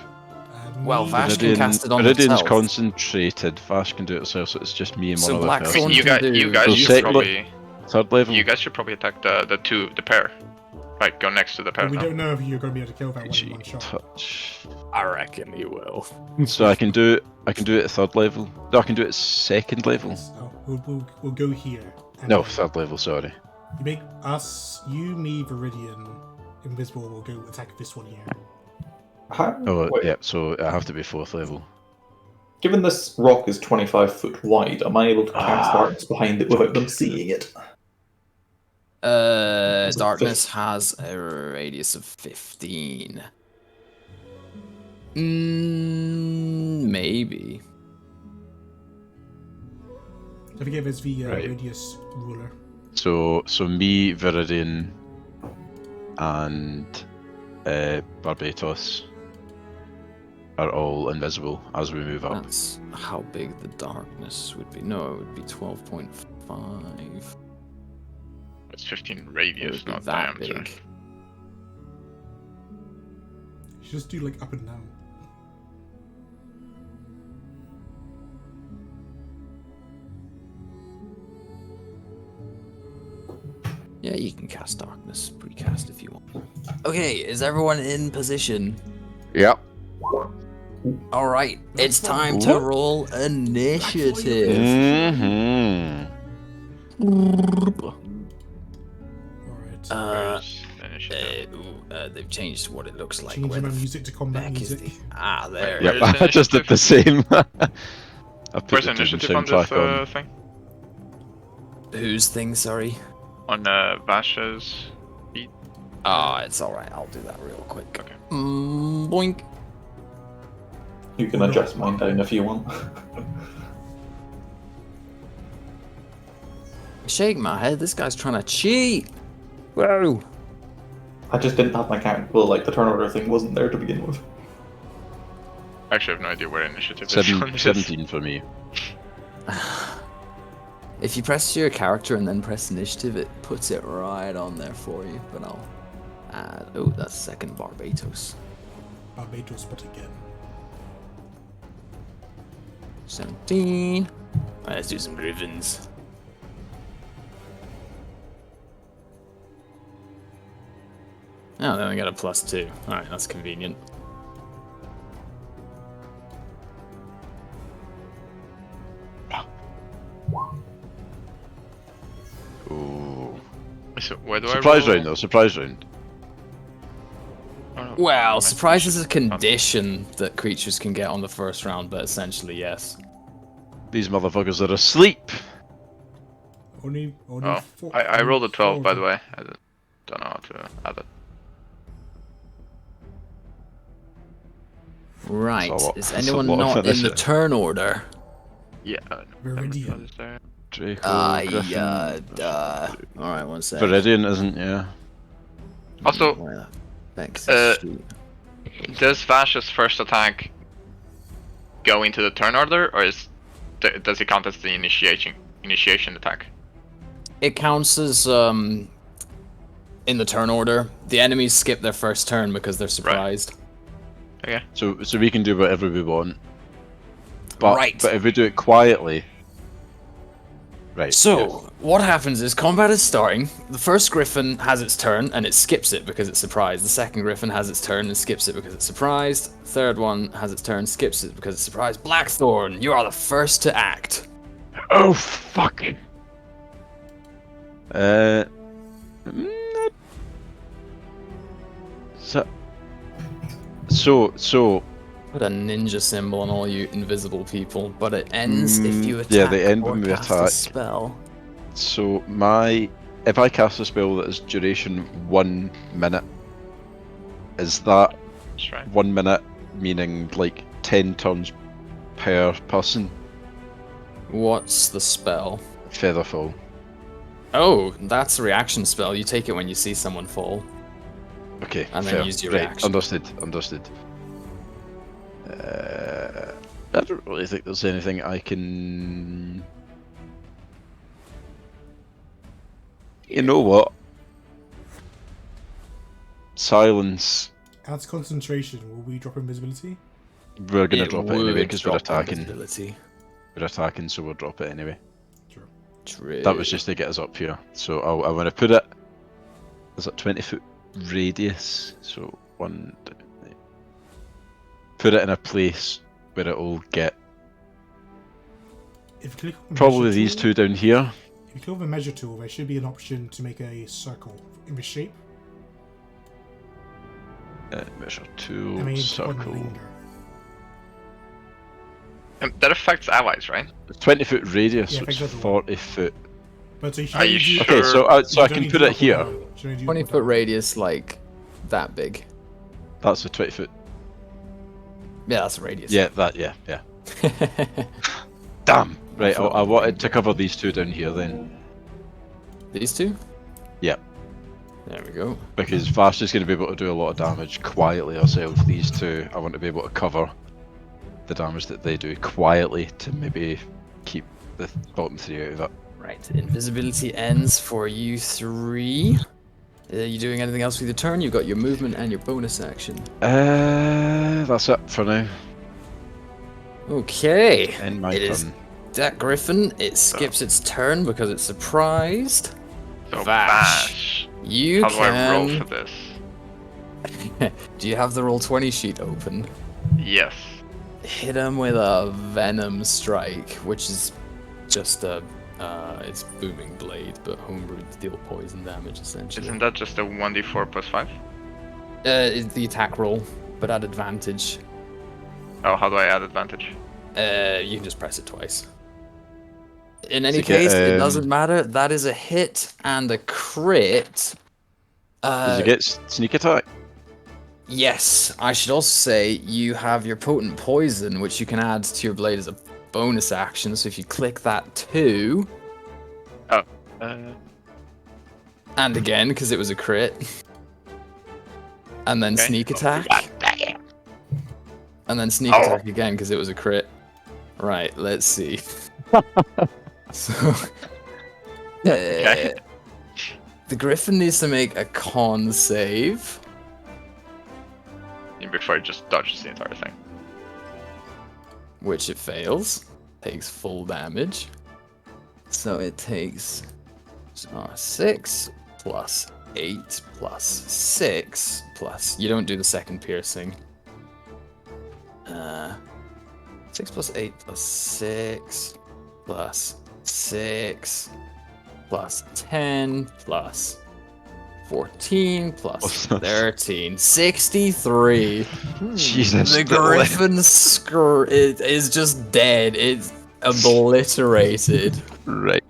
Well, Me- Vash can cast it on Viridian's himself. concentrated. Vash can do it herself, so it's just me and So one other Blackthorn person. You guys, can do- you guys So should second- probably, Third level. you guys should probably attack the pair. Right, go next to the pair But we now. don't know if you're going to be able to kill that one in Gee, one shot. touch. I reckon he will. So I can do it. I can do it at third level. No, I can do it at second level. Oh, we'll go here. And No, then third level. Sorry. You make us, you, me, Viridian, invisible. We'll go attack this one here. Oh, Wait, yeah. So I have to be fourth level. Given this rock is 25 foot wide, am I able to cast Ah. darkness behind it without them seeing it? Darkness has a radius of 15. Maybe. Don't forget there's the Right. radius ruler. So me, Viridian, and Barbatos are all invisible as we move up. That's how big the darkness would be. No, it would be 12.5. It's 15 It radius, would be not that diameter. big. You should just do like up and down. Yeah, you can cast darkness, precast if you want. Okay, is everyone in position? Yep. All right, it's time to roll initiative. Mm-hmm. Alright. Where's the initiative? They've changed what it looks like. Changing Where my the music to combat heck is music. there. Wait, it Yep, is. I just did the same. I put Where's the the Doom initiative on this soundtrack on. thing? Whose thing? Sorry. On Vasha's feet? It's all right. I'll do that real quick. Okay. Boink. You can adjust mine down if you want. Shake my head. This guy's trying to cheat. Whoa. I just didn't have my count. Well, like the turn order thing wasn't there to begin with. Actually, I have no idea where initiative is on this. 17 for me. If you press your character and then press initiative, it puts it right on there for you. But I'll add. Oh, that's second Barbados. Barbados, but again. 17. Alright, let's do some griffins. Oh, then we got a +2. Alright, that's convenient. Ooh. So where do Surprise I roll? round though, surprise round. Oh, no. Well, surprise is a condition that creatures can get on the first round, but essentially, yes. These motherfuckers are asleep. Only Oh, four. I rolled a 12, four by of the them. way. I don't know how to add it. Right, That's a lot- is that's a anyone lot of not in the initiative. turn order? Yeah. Viridian. Is there? Draco, Alright, Griffin. one sec. Viridian isn't, yeah. Also, Where the heck's uh, this sheet? does Vash's first attack go into the turn order, or does it count as the initiation attack? It counts as in the turn order. The enemies skip their first turn because they're surprised. Okay. So we can do whatever we want. But, Right. But if we do it quietly... Right. So, what happens is combat is starting. The first griffin has its turn and it skips it because it's surprised. The second griffin has its turn and skips it because it's surprised. Third one has its turn, skips it because it's surprised. Blackthorn, you are the first to act. Oh, fuck! Mm, So... Put a ninja symbol on all you invisible people, but it ends if you attack yeah, they end or when we cast attack. a spell. So if I cast a spell that is duration 1 minute, is that That's right. 1 minute meaning like 10 turns per person? What's the spell? Featherfall. Oh, that's a reaction spell. You take it when you see someone fall. Okay, And then fair. use your right, reaction. Understood. I don't really think there's anything I can... You know what? Silence. Adds concentration. Will we drop invisibility? We're gonna drop it anyway would because we're drop attacking. invisibility. We're attacking, so we'll drop it anyway. Sure. True. That was just to get us up here. So I want to put it. There's a 20-foot radius. So put it in a place where it will get If you click on probably measure these tool, two down here. If you click on the measure tool, there should be an option to make a circle in this shape. Measure I tool, mean, point circle. finger. That affects allies, right? 20-foot radius, Yeah, which I is think that's the one. 40 foot. But so you should Are only you do- sure? Okay, so you so I don't can need put to it do here. up or down. You should only do 20 up or foot down. radius, like that big. That's a 20-foot. Yeah, that's a radius. Yeah, that. Yeah. Damn. Right, thought I it wanted was to cover these two down here then, These two? Yeah. There we go. because Vash is going to be able to do a lot of damage quietly herself. These two, I want to be able to cover the damage that they do quietly to maybe keep the bottom three out of it. Right, invisibility ends for you three. Are you doing anything else with your turn? You've got your movement and your bonus action. That's it for now. Okay. End my It turn. is that griffin. It skips its turn because it's surprised. So Vash. Vash. You How do I roll can... for this? Do you have the roll 20 sheet open? Yes. hit him with a venom strike, which is just a it's booming blade, but homebrewed to deal poison damage essentially. Isn't that just a 1d4 plus 5? It's the attack roll, but at advantage. Oh, how do I add advantage? You can just press it twice. In any So get, case, it doesn't matter. That is a hit and a crit. Does he get sneak attack? Yes, I should also say you have your potent poison, which you can add to your blade as a bonus action. So if you click that too, Oh. and again because it was a crit, and then Okay. sneak attack, and then sneak attack again because it was a crit. Right, let's see. So, Okay. the Griffin needs to make a con save. Before it just dodges the entire thing. Which it fails. Takes full damage. So it takes 6 plus 8 plus 6 plus... You don't do the second piercing. 6 plus 8 plus 6 plus 6 plus 10 plus 14 plus 13. 63. Jesus. The Griffin is just dead. It's obliterated. Right.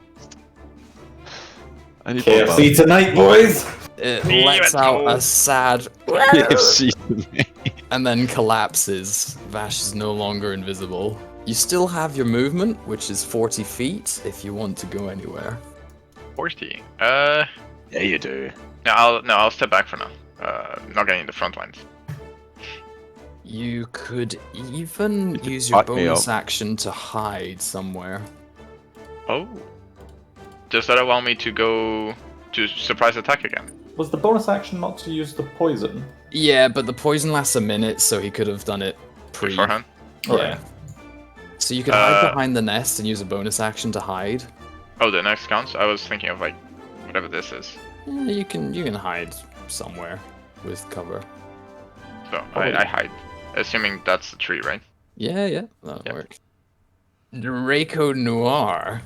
I need KFC tonight, boys! It Me lets and out you. a sad KFC. and then collapses. Vash is no longer invisible. You still have your movement, which is 40 feet if you want to go anywhere. 40. Yeah, you do. I'll step back for now. Not getting in the front lines. You could even use your back me bonus up. action to hide somewhere. Oh. Does that allow me to go to surprise attack again? Was the bonus action not to use the poison? Yeah, but the poison lasts a minute, so he could have done it pre. Beforehand? Yeah. Alright. So you could hide behind the nest and use a bonus action to hide. Oh, the next counts? I was thinking of like whatever this is. You can hide somewhere with cover. So I hide. Assuming that's the tree, right? Yeah, that'll Yep. work. Draco Noir.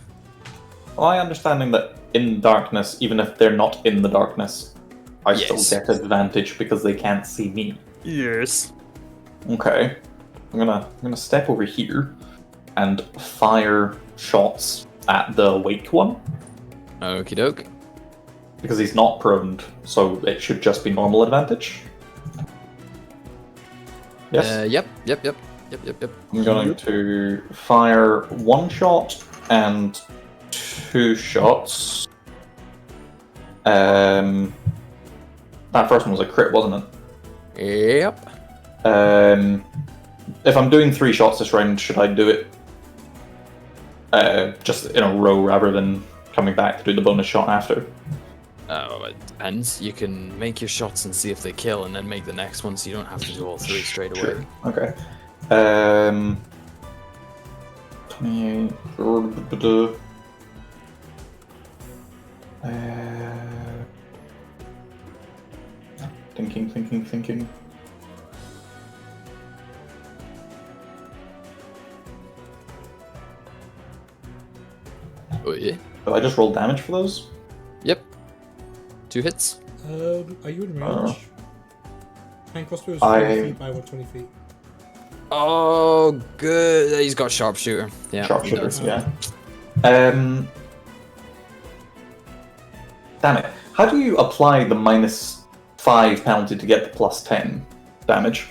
My understanding that in darkness, even if they're not in the darkness, I Yes. still get advantage because they can't see me. Yes. Okay. I'm gonna step over here and fire shots at the awake one. Okie doke. Because he's not prone, so it should just be normal advantage. Yes. Yep. I'm going to fire one shot and two shots. That first one was a crit, wasn't it? Yep. If I'm doing 3 shots this round, should I do it just in a row rather than coming back to do the bonus shot after? Oh, it depends. You can make your shots and see if they kill, and then make the next one, so you don't have to do all 3 straight away. Sure. Okay. 28. Thinking. Oh yeah. Oh, I just rolled damage for those? Yep. 2 hits. Are you in range? Hand crossbow is I- 20 feet by 120 feet. Oh, good. He's got sharpshooter. Yeah. he Sharpshooter, does. yeah. Damn it. How do you apply the -5 penalty to get the +10 damage?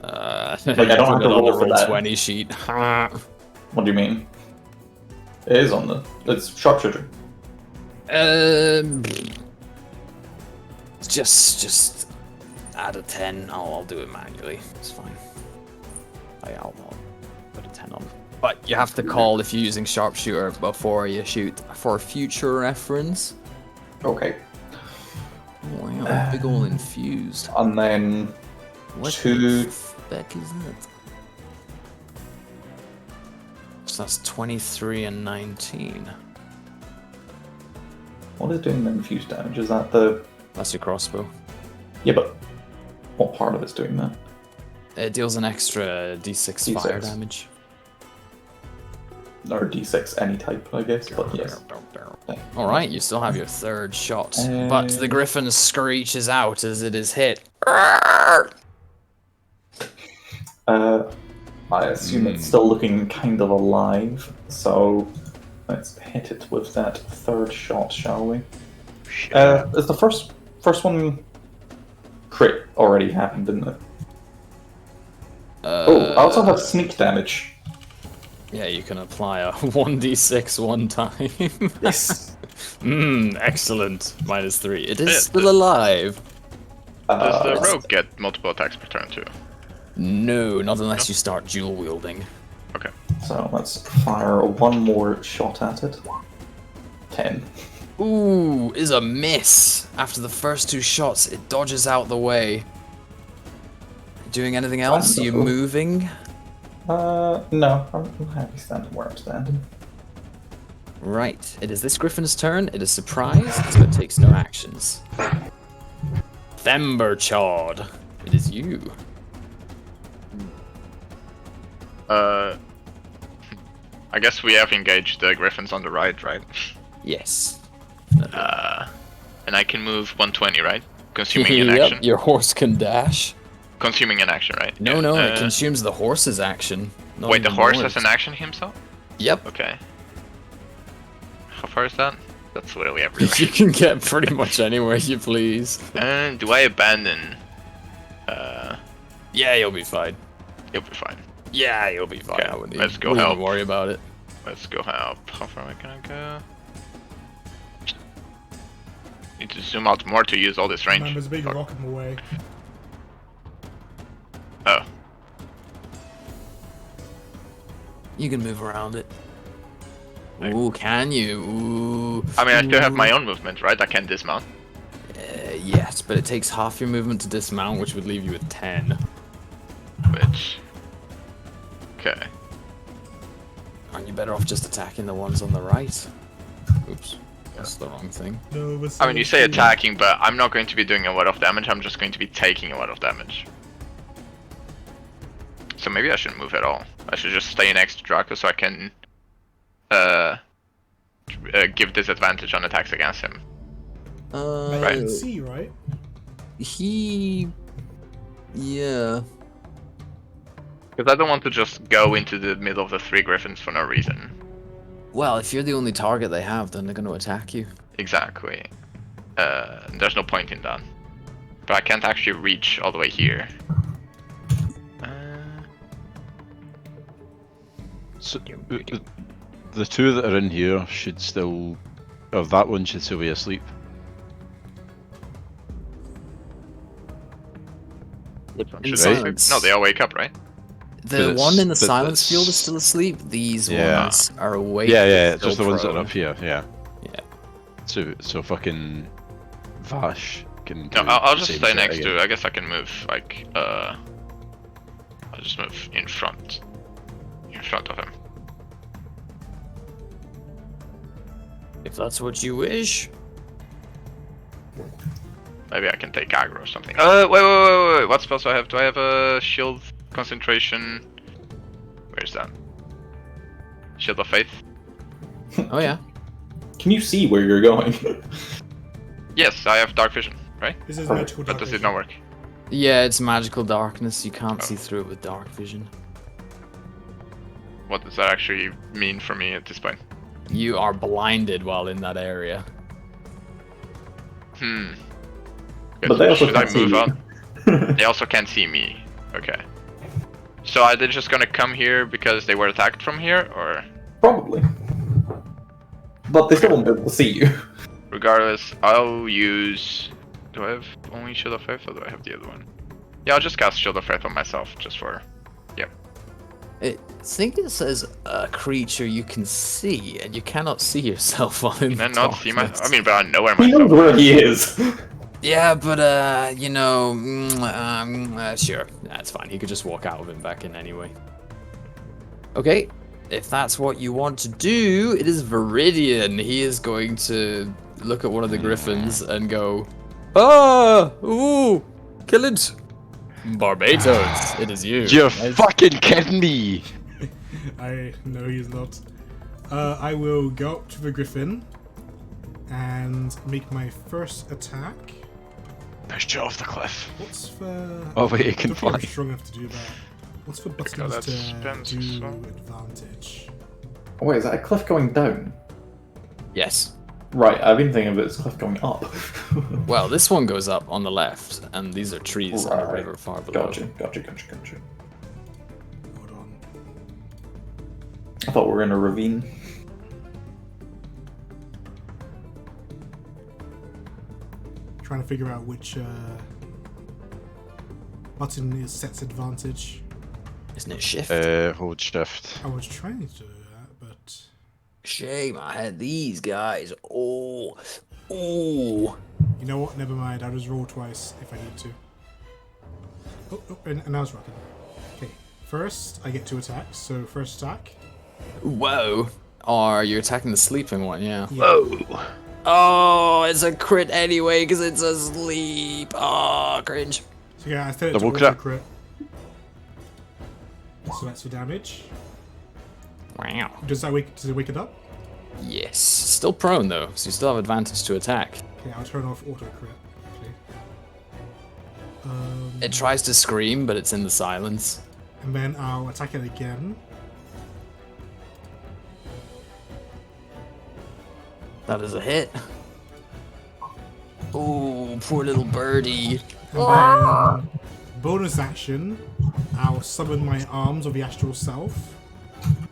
I don't have to on roll the for roll that. 20 sheet. What do you mean? It is on the... It's sharpshooter. Just add a 10. I'll do it manually. It's fine. I'll put a 10 on. But you have to call if you're using sharpshooter before you shoot for future reference. Okay. Oh, yeah, big ol' infused. And then... What two- the feck is that? So that's 23 and 19. What is doing the infused damage? Is that the... That's your crossbow. Yeah, but what part of it's doing that? It deals an extra d6 fire D6. damage. Or D6, any type, I guess, but yes. Alright, you still have your third shot. But the griffin screeches out as it is hit. I assume it's still looking kind of alive, so let's hit it with that third shot, shall we? Is the first one crit already happened, didn't it? I also have sneak damage. Yeah, you can apply a 1d6 one time. Yes. Excellent. -3. It is still alive. Does the rogue get multiple attacks per turn too? No, not unless you start dual wielding. Okay. So let's fire one more shot at it. 10. Ooh, is a miss. After the first 2 shots, it dodges out the way. Doing anything else? Are you moving? No, I'm happy standing where I'm standing. Right, it is this griffin's turn. It is surprised, so it takes no actions. Themberchard, it is you. I guess we have engaged the griffins on the right? Yes. And I can move 120, right? Consuming an action? Your horse can dash. Consuming an action, right? No, no, it consumes the horse's action. Wait, the horse has an action himself? Yep. Okay. How far is that? That's literally everywhere. You can get pretty much anywhere you please. Do I abandon? Yeah, you'll be fine. You'll be fine. Yeah, you'll be fine. Okay, I wouldn't let's go wouldn't help. even worry about it. Let's go help. How far am I gonna go? Need to zoom out more to use all this range. Man, there's a big Fuck. rock in the way. Oh. You can move around it. Ooh, can you? Ooh. I mean, I still have my own movement, right? I can dismount. Yes, but it takes half your movement to dismount, which would leave you with 10. Which... Okay. Aren't you better off just attacking the ones on the right? Oops, that's the wrong thing. No, I mean, you say attacking, but I'm not going to be doing a lot of damage, I'm just going to be taking a lot of damage. So maybe I shouldn't move at all. I should just stay next to Draco so I can give disadvantage on attacks against him. I Right. can see, right? Yeah. Because I don't want to just go into the middle of the 3 griffins for no reason. Well, if you're the only target they have, then they're going to attack you. Exactly. There's no point in that. But I can't actually reach all the way here. So, the 2 that are in here should still... Oh, that one should still be asleep. Which one In should I silence. sleep? No, they all wake up, right? The But one in the but silence that's- field is still asleep. These Yeah. ones are awake. Yeah, yeah, still just the ones that are prone. up here, yeah. Yeah. So fucking... Vash can No, do I'll the just same stay shit next again. to. I guess I can move like I'll just move in front of him. If that's what you wish. Maybe I can take aggro or something. Wait. What spells do I have? Do I have a shield, concentration? Where's that? Shield of faith. Oh yeah. Can you see where you're going? Yes, I have dark vision, right? This is Perfect. magical But dark does it vision. not work? Yeah, it's magical darkness. You can't Oh. see through it with dark vision. What does that actually mean for me at this point? You are blinded while in that area. Okay, But they also should I can't see move you. on? They also can't see me. Okay. So are they just gonna come here because they were attacked from here, or Probably. But they still won't be able to see you. regardless, I'll use. Do I have only Shield of Faith, or do I have the other one? Yeah, I'll just cast Shield of Faith on myself, just for. I think it says a creature you can see, and you cannot see yourself while in Can I the not see my? darkness. I mean, but I know where He knows myself. where he is. Yeah, but you know, sure, that's fine. He could just walk out of him back in anyway. Okay, if that's what you want to do, it is Viridian. He is going to look at one of the griffins and go, "Ah, ooh, kill it." Barbados, it is you. You're Right? fucking kidding me! I know he's not. I will go up to the griffin and make my first attack. Pushed you off the cliff. What's the... Oh wait, it I can don't think I'm fly. strong enough to do that. What's the buttons that to spends do as well. advantage? Oh, wait, is that a cliff going down? Yes. Right, I've been thinking of it as cliff going up. Well, this one goes up on the left, and these are trees and a Right. river far below. Gotcha. Hold on. I thought we were in a ravine. Trying to figure out which button is sets advantage. Isn't it shift? Hold shift. I was trying to do that, but Shame I had these guys. Oh. you know what? Never mind. I'll just roll twice if I need to. Oh, and now it's rocking. Okay, first I get 2 attacks. So first attack. Whoa. Or you're attacking the sleeping one, yeah. Whoa! Oh, it's a crit anyway because it's asleep. Oh, cringe. So yeah, I set it Double to auto crit. crit. So that's for damage. Wow. Does it wake it up? Yes. Still prone though, so you still have advantage to attack. Okay, I'll turn off auto crit. Okay. It tries to scream, but it's in the silence. And then I'll attack it again. That is a hit. Oh, poor little birdie. And then bonus action, I'll summon my arms of the astral self,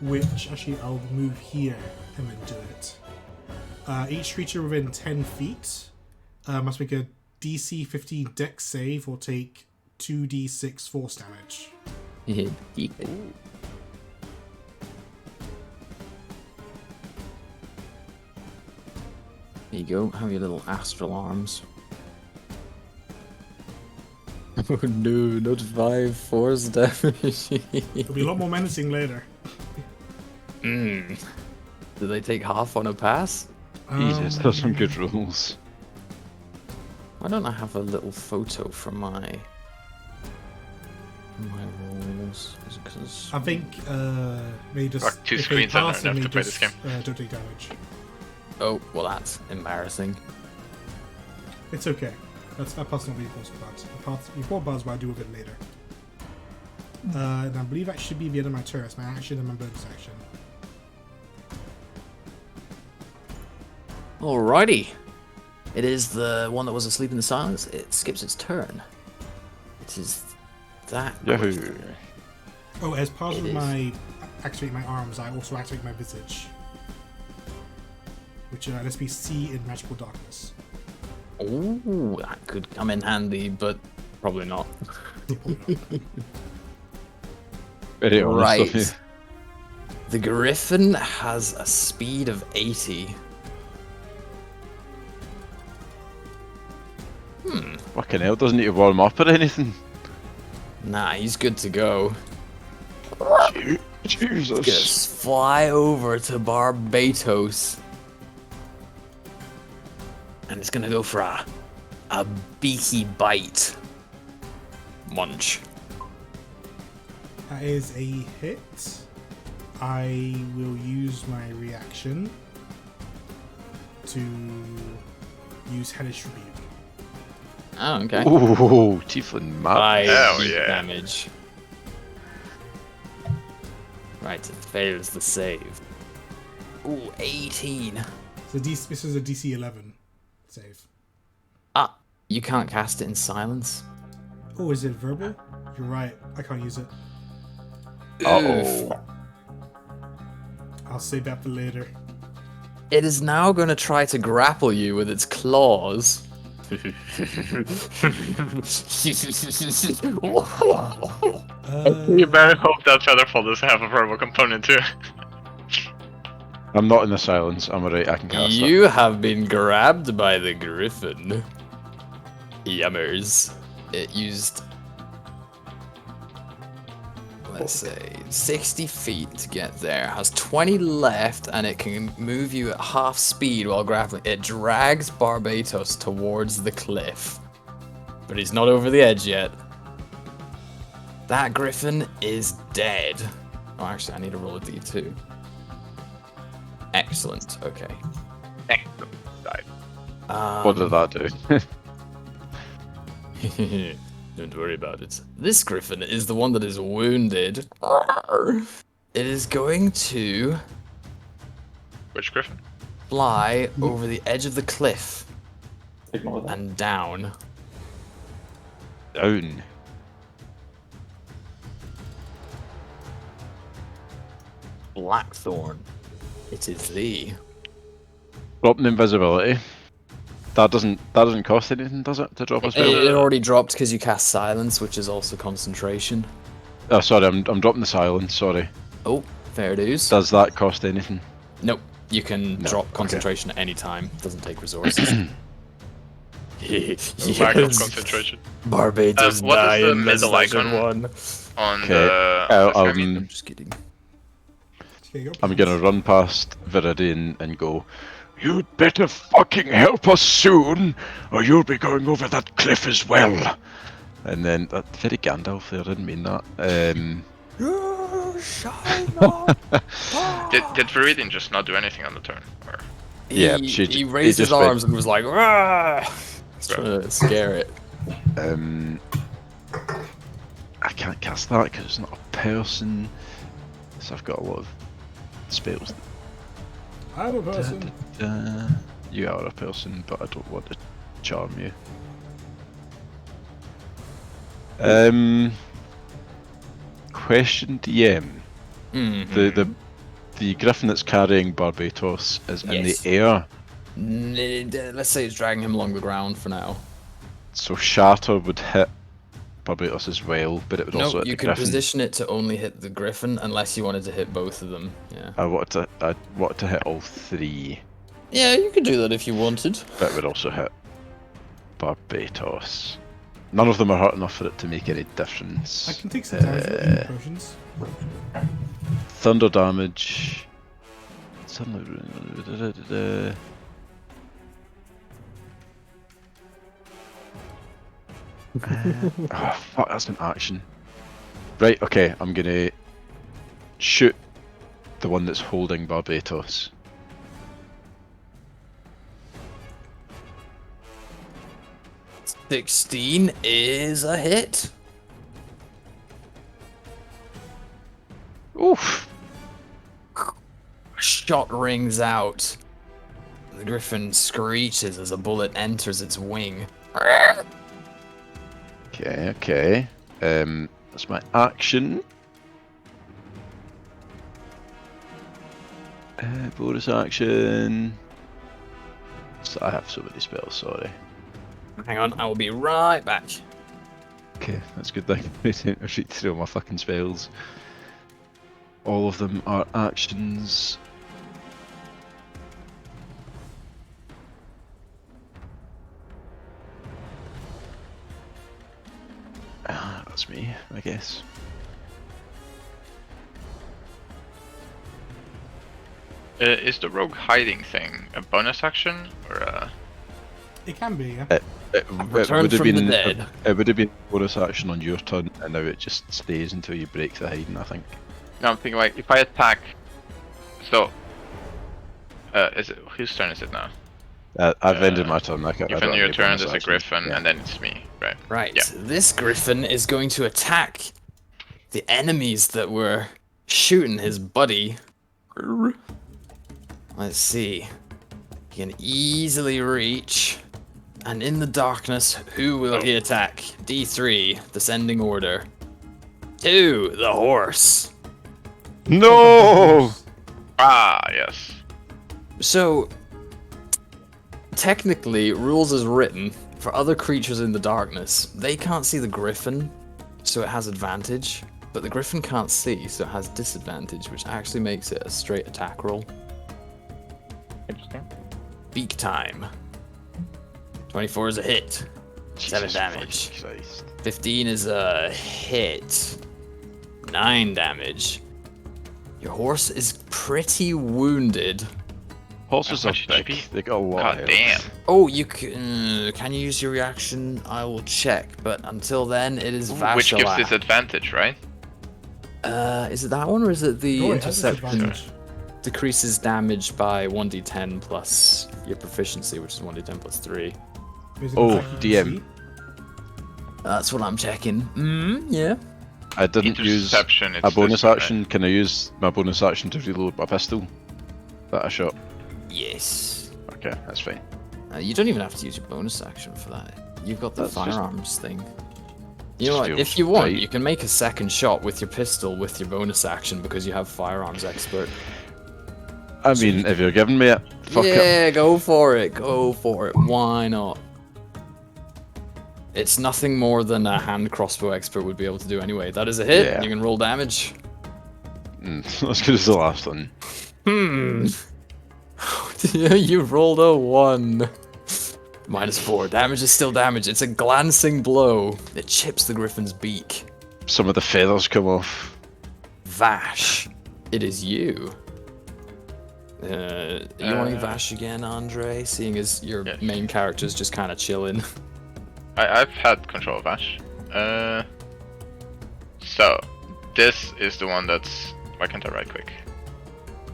which actually I'll move here and then do it. Each creature within 10 feet must make a DC 15 Dex save or take 2d6 force damage. There you go, have your little astral arms. Oh no, not 5 force damage. It'll be a lot more menacing later. Do they take half on a pass? Jesus, those are some good rules. Why don't I have a little photo from my rolls? Is it 'cause- I think they just Fuck, 2 if they screens are not pass, then enough they to play this just, don't take damage. Oh, well that's embarrassing. It's okay. That part's not the important part. The important part is what I do with it later. And I believe that should be the end of my turn. It's my action and my bonus action. Alrighty. It is the one that was asleep in the silence. It skips its turn. It is that. Yahoo! griffin. Oh, as part It of is. my activate my arms, I also activate my visage, which lets me see in magical darkness. Ooh, that could come in handy, but probably not. Very honest of you. Right. The griffin has a speed of 80. Fucking hell, doesn't need to warm up or anything. Nah, he's good to go. Jesus. Just fly over to Barbados. And it's gonna go for a beaky bite. Munch. That is a hit. I will use my reaction to use Hellish Rebuke. Oh, okay. Ooh, tiefling map. 5 Hell heat yeah. damage. Right, it fails the save. Ooh, 18. So this is a DC 11 save. Ah, you can't cast it in silence. Oh, is it verbal? You're right. I can't use it. Uh-oh. I'll save that for later. It is now going to try to grapple you with its claws. You better hope that Featherfall doesn't have a verbal component too. I'm not in the silence. I'm alright. I can cast it. You have been grabbed by the griffin. Yummers. It used, let's say, 60 feet to get there. Has 20 left, and it can move you at half speed while grappling. It drags Barbados towards the cliff. But he's not over the edge yet. That griffin is dead. Oh, actually, I need to roll a d2. Excellent. Okay. Excellent. Died. What did that do? Don't worry about it. This griffin is the one that is wounded. It is going to Which griffin? fly over the edge of the cliff Ignore that. and down. Down. Blackthorn. It is thee. Dropping invisibility. That doesn't cost anything, does it, to drop a spell? It already dropped because you cast silence, which is also concentration. Oh, sorry, I'm dropping the silence. Sorry. Oh, fair dues. Does that cost anything? Nope. You can No, drop okay. concentration at any time. Doesn't take resources. Lack of concentration. Barbados What is the dying, middle version icon? one. On Okay. the. I'm just kidding. Okay, go, I'm please. gonna run past Viridian and go, "You'd better fucking help us soon, or you'll be going over that cliff as well." And then, very Gandalf there, I didn't mean that. Did Viridian just not do anything on the turn? Or... Yeah, He raised his just went- arms and was like, "Rah!" He's trying to scare it. I can't cast that because it's not a person. So I've got a lot of spells. I'm a person. You are a person, but I don't want to charm you. Question DM. Mhm. The griffin that's carrying Barbatos is in Yes. the air, Let's say it's dragging him along the ground for now. so Shatter would hit Barbatos as well, but it would also No, hit you the can griffin. position it to only hit the griffin unless you wanted to hit both of them. Yeah. I wanted to hit all three, Yeah, you could do that if you wanted. but it would also hit Barbatos. None of them are hurt enough for it to make any difference. I can take some time for healing potions. Thunder damage. Suddenly. Oh, fuck, that's an action. Right, okay, I'm gonna shoot the one that's holding Barbatos. $16 is a hit. Oof. A shot rings out. The griffin screeches as a bullet enters its wing. Okay. That's my action. Bonus action. So I have so many spells, sorry. Hang on, I will be right back. Okay, that's good thing. I should through all my fucking spells. All of them are actions. That's me, I guess. Is the rogue hiding thing a bonus action or a? It can be, yeah. It returned would have from the been dead. it would have been bonus action on your turn, and now it just stays until you break the hiding. I think. No, I'm thinking like if I attack. So. Is it whose turn is it now? I've ended my turn. I don't You've have ended your any turn bonus as a action. griffin, Yeah. and then it's me, right? Right. Yeah. This griffin is going to attack the enemies that were shooting his buddy. Let's see. He can easily reach. And in the darkness, who will he attack? D3, descending order. 2, the horse. No. Ah, yes. So, technically, rules is written for other creatures in the darkness. They can't see the griffin, so it has advantage. But the griffin can't see, so it has disadvantage, which actually makes it a straight attack roll. Interesting. Beak time. 24 is a hit. 7 Jesus damage. fucking Christ. 15 is a hit. 9 damage. Your horse is pretty wounded. Horses How are much big. HP? They got a lot of God health. damn. Oh, you can you use your reaction? I will check, but until then, it is Vashala. Which gives disadvantage, right? Is it that one or is it the Oh, it has interception? disadvantage. Decreases damage by 1d10 plus your proficiency, which is 1d10 plus 3. Is it Oh, attack DM. speed? That's what I'm checking. Yeah. I didn't use Interception, it's a bonus this one, right? action. Can I use my bonus action to reload my pistol that I shot? Yes. Okay, that's fine. You don't even have to use your bonus action for that. You've got the That's just- firearms thing. You know just what? feels If you want, right. you can make a second shot with your pistol with your bonus action because you have firearms expert. I mean, if you're giving me it, fuck it. Yeah, go for it. Go for it. Why not? It's nothing more than a hand crossbow expert would be able to do anyway. That is a hit. Yeah. You can roll damage. Not as good as the last one. You rolled a 1. -4. Damage is still damage. It's a glancing blow. It chips the griffin's beak. Some of the feathers come off. Vash, it is you. You wanting Vash again, Andre? Seeing as your Yes. main character's just kind of chilling. I've had control of Ash. So, this is the one that's... Why can't I right click?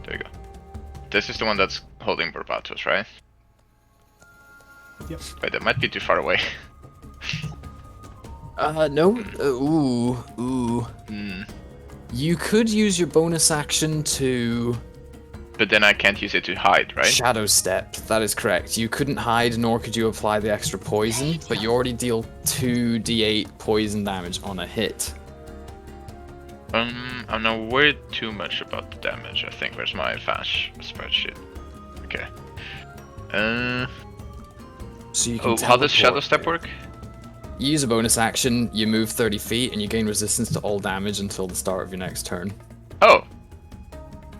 There you go. This is the one that's holding Barbatos, right? Yep. Wait, that might be too far away. No. Ooh. Hmm. You could use your bonus action to But then I can't use it to hide, right? shadow step. That is correct. You couldn't hide, nor could you apply the extra poison, but you already deal 2d8 poison damage on a hit. I'm not worried too much about the damage, I think. Where's my Vash spreadsheet? Okay. So you can How does Shadow teleport. Step work? You use a bonus action, you move 30 feet, and you gain resistance to all damage until the start of your next turn. Oh,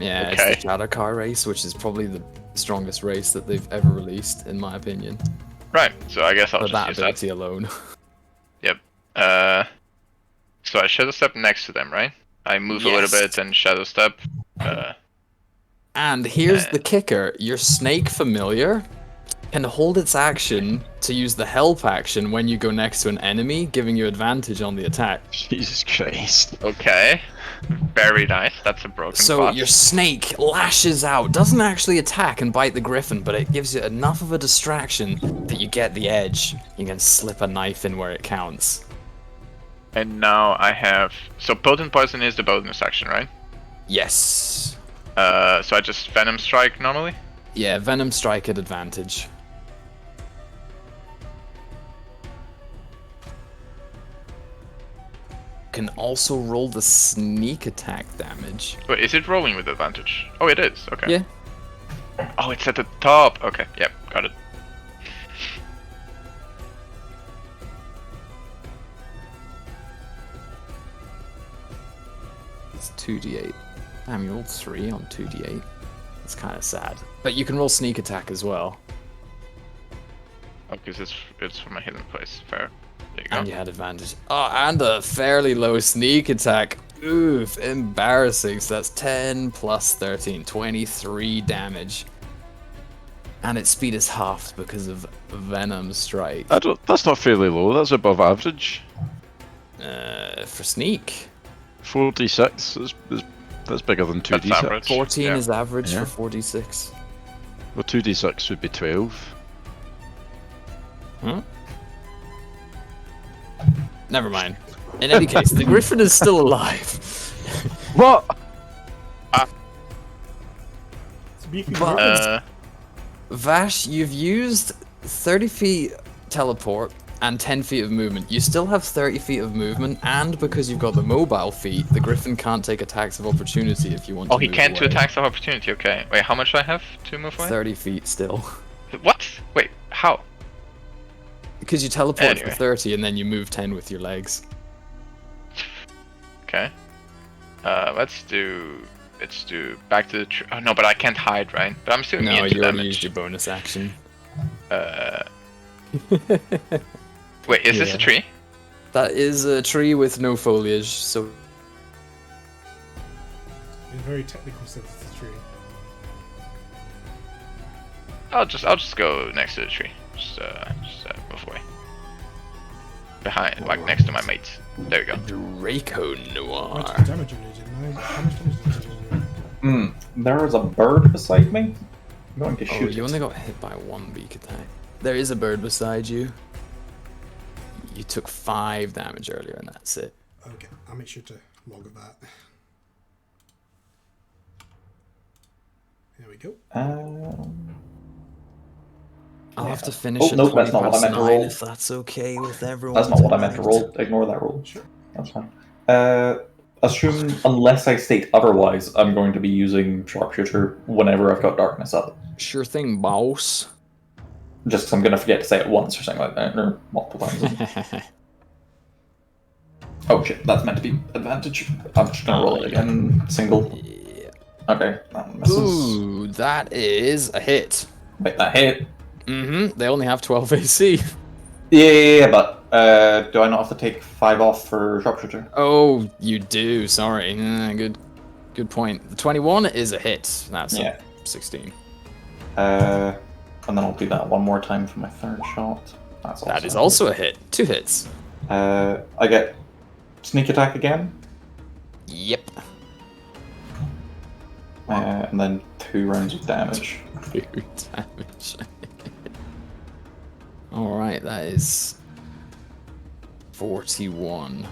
Yeah, Okay. it's the Shadow Car race, which is probably the strongest race that they've ever released, in my opinion. right. So I guess I'll For just that use that. ability alone. Yep. So I Shadow Step next to them, right? I move a Yes. little bit and Shadow Step. And here's the kicker. Your snake familiar can hold its action to use the help action when you go next to an enemy, giving you advantage on the attack. Jesus Christ. Okay. Very nice. That's a broken So spot. your snake lashes out, doesn't actually attack and bite the griffin, but it gives you enough of a distraction that you get the edge. You can slip a knife in where it counts. And now I have... So Potent Poison is the bonus action, right? Yes. So I just Venom Strike normally? Yeah, Venom Strike at advantage. Can also roll the sneak attack damage. Wait, is it rolling with advantage? Oh, it is. Okay. Yeah. Oh, it's at the top. Okay. Yep. Got it. It's 2d8. Damn, you rolled 3 on 2d8. That's kind of sad. But you can roll sneak attack as well. Oh, because it's from a hidden place. Fair. There you go. And you had advantage. Oh, and a fairly low sneak attack. Oof, embarrassing. So that's 10 plus 13, 23 damage. And its speed is halved because of Venom Strike. That's not fairly low. That's above average. For sneak. 4d6. That's bigger than 2d6. That's average. 14 Yeah. is average Yeah. for 4d6. Well, 2d6 would be 12. Huh? Never mind. In any case, the griffin is still alive. What? Speaking But- of Vash, you've used 30 feet teleport and 10 feet of movement. You still have 30 feet of movement, and because you've got the mobile feat, the griffin can't take attacks of opportunity if you want to Oh, he move can't do away. attacks of opportunity. Okay. Wait, how much do I have to move away? 30 feet still. What? Wait, how? Because you teleport Anyway. for 30 and then you move 10 with your legs. Okay. Let's do back to the tree. Oh no, but I can't hide, right? But I'm still No, immune to you already damage. used your bonus action. Wait, is this Yeah. a tree? That is a tree with no foliage, so in very technical sense, it's a tree. I'll just go next to the tree. Just move away. Behind, like next to my mates. There we go. Draco How Noir. much damage you did? How much damage did you do? There is a bird beside me. I'm going to Oh, shoot you it. only got hit by one beak attack. There is a bird beside you. You took 5 damage earlier, and that's it. Okay, I'll make sure to log that. There we go. I'll have to Yeah. finish Oh, at no, 20 that's not what I past meant to 9 roll. if that's okay with everyone. That's not what I meant to tonight. roll. Ignore that roll. Sure. That's fine. Assume, unless I state otherwise, I'm going to be using sharpshooter whenever I've got darkness up. Sure thing, boss. Just 'cause I'm going to forget to say it once or something like that, or multiple times. Oh shit, that's meant to be advantage. I'm just going to roll it again. Single. Yeah. Okay, that misses. Ooh, that is a hit. Wait, that hit. Mm-hmm. They only have 12 AC. Yeah, but do I not have to take 5 off for sharpshooter? Oh, you do. Sorry. Good point. The 21 is a hit. That's Yeah. a 16. And then I'll do that one more time for my third shot. That's That is also a hit. 2 hits. I get sneak attack again, Yep. and then 2 rounds of damage. 2 damage. Alright, that is 41.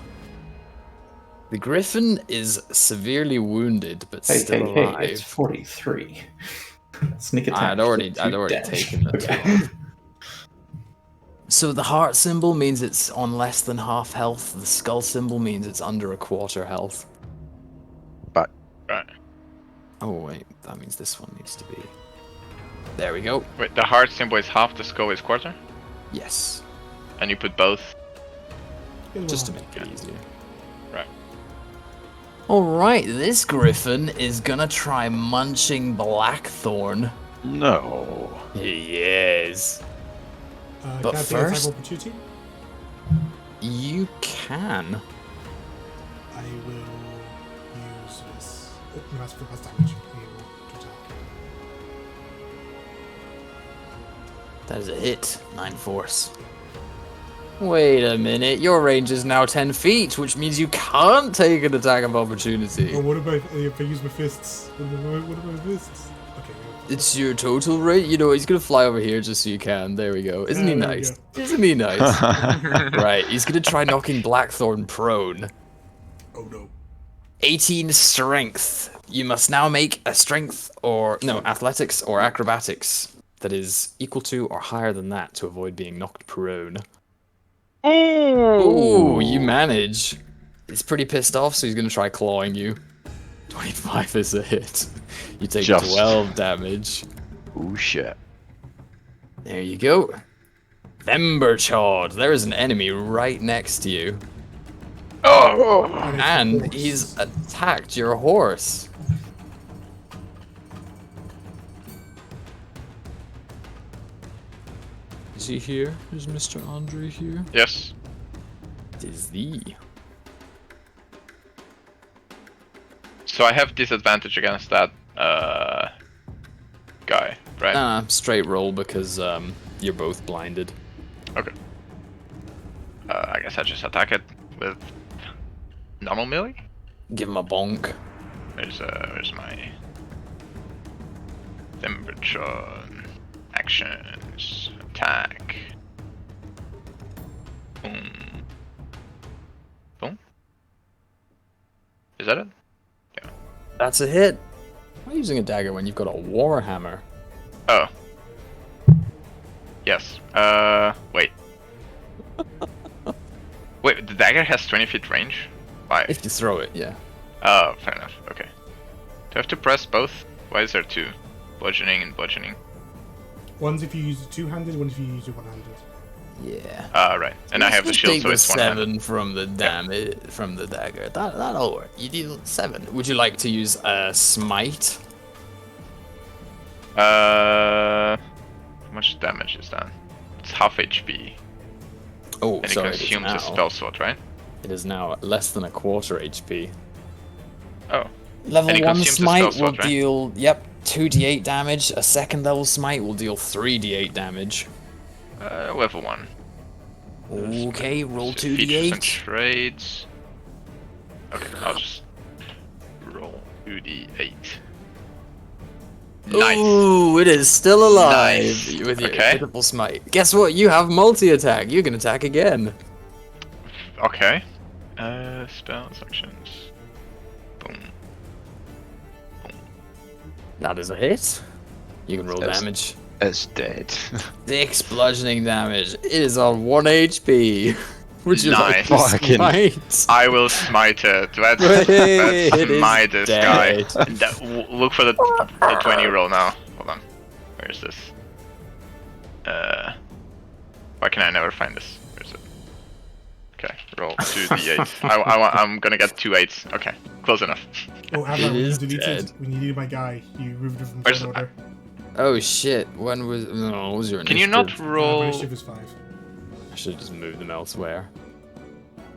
The griffin is severely wounded, but Hey, still hey, alive. hey! It's 43. Sneak attack. I'd already damage. taken the Okay. So the heart symbol means it's on less than half health. The skull symbol means it's under a quarter health. But Right. Oh wait, that means this one needs to be. There we go. Wait, the heart symbol is half, the skull is quarter? Yes, And you put both? just to make it easier. Right. Alright, this griffin is gonna try munching Blackthorn. no. He is. But Can I take an attack first- of opportunity? You can. I will use this. Oh, no, that's damage. He will attack. That is a hit. 9 force. Wait a minute, your range is now 10 feet, which means you can't take an attack of opportunity. Oh, what about if I use my fists? What about my fists? Okay. It's your total rate. You know, he's gonna fly over here just so you can. There we go. Isn't he There we nice? go. Isn't he nice? Right, he's gonna try knocking Blackthorn prone. Oh no. 18 strength. You must now make a strength athletics or acrobatics that is equal to or higher than that to avoid being knocked prone. Ooh, you manage. He's pretty pissed off, so he's gonna try clawing you. 25 is a hit. You take Just. 12 damage. Oh shit. There you go. Themberchard. There is an enemy right next to you. Oh! And he's attacked your horse. Is he here? Is Mr. Andre here? Yes. It is thee. So I have disadvantage against that guy, right? Straight roll because you're both blinded. Okay. I guess I just attack it with normal melee? Give him a bonk. Where's my temperature actions attack? Boom. Boom. Is that it? That's a hit. Why are you using a dagger when you've got a warhammer? Oh. Yes. Wait. Wait, the dagger has 20 feet range? Why? If you throw it, yeah. Oh, fair enough. Okay. Do I have to press both? Why is there 2? Bludgeoning and bludgeoning. One's if you use it two-handed, one if you use it one-handed. Yeah. Right. And I have the shield, Take so the it's 1 7 from the from the dagger. That'll work. You deal 7. Would you like to use a smite? How much damage is that? It's half HP. Oh, And sorry. it consumes a spell slot, right? It is now less than a quarter HP. Oh. Level And it 1 consumes a smite spell will slot, right? deal. Yep. 2d8 damage. A second level smite will deal 3d8 damage. Level 1. Okay, roll Features and 2d8. trades. Okay, I'll just roll 2d8. Nice. Ooh, it is still alive Nice. with your Okay. triple smite. Guess what? You have multi-attack. You can attack again. Okay. Spells, actions. Boom. That is a hit. You can roll Yes. damage. It's dead. 6 bludgeoning damage. It is on 1 HP. Would you like to Nice. Fucking- smite? I will smite it. Let's, Hey, let's it is smite this guy. dead. Look for the 20 roll now. Hold on. Where is this? Why can I never find this? Where is it? Okay, roll 2d8. I'm gonna get 2 8s. Okay, close enough. Oh, Ava, It when you is deleted, dead. when you needed my guy, you moved it from Where's- third order. Oh shit, when was... No, what was your Can you not initiative? My roll? initiative is 5. I should just move them elsewhere.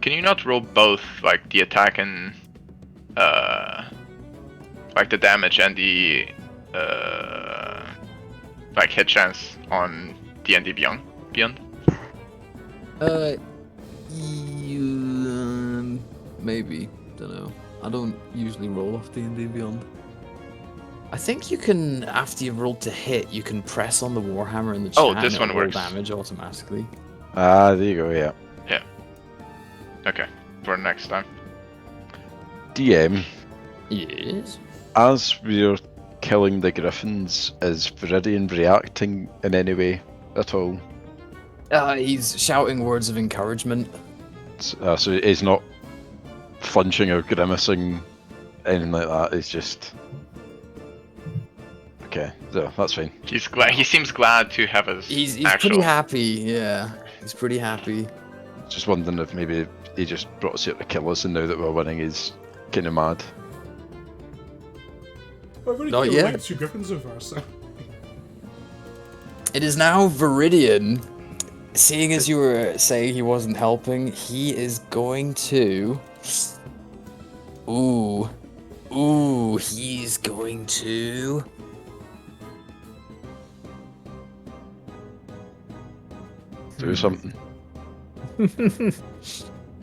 Can you not roll both, like the attack and like the damage and the like hit chance on D&D Beyond? Maybe. Don't know. I don't usually roll off D&D Beyond. I think you can, after you've rolled to hit, you can press on the Warhammer in the chat Oh, this and one it'll roll works. damage automatically. Ah, there you go, yeah. Okay, for next time. DM, Yes. as we're killing the griffins, is Viridian reacting in any way at all? He's shouting words of encouragement. So he's not flinching or grimacing, anything like that. He's just... Okay, so that's fine. He's glad. He seems glad to have us. He's actual. pretty happy, yeah. He's pretty happy. Just wondering if maybe he just brought us here to kill us, and now that we're winning, he's kind of mad. Well, I've only Not killed yet. like 2 griffins so far, so... It is now Viridian. Seeing as you were saying he wasn't helping, he is going to... Ooh. Ooh, he's going to... Do something.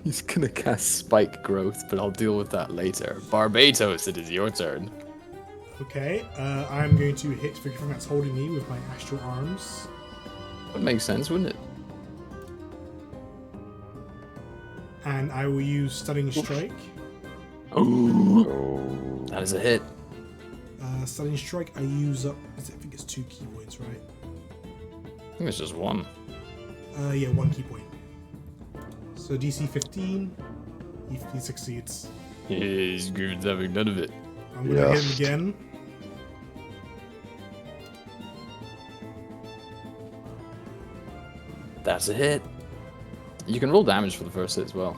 He's gonna cast Spike Growth, but I'll deal with that later. Barbatos, it is your turn. Okay, I'm going to hit the griffin that's holding me with my astral arms. Would make sense, wouldn't it? And I will use Stunning Strike. Ooh. Oh. That is a hit. Stunning Strike, I use up... I think it's 2 key points, right? I think it's just one. Yeah, 1 key point. So DC 15, he succeeds. He's good having none of it. I'm gonna hit Yes. him again. That's a hit. You can roll damage for the first hit as well.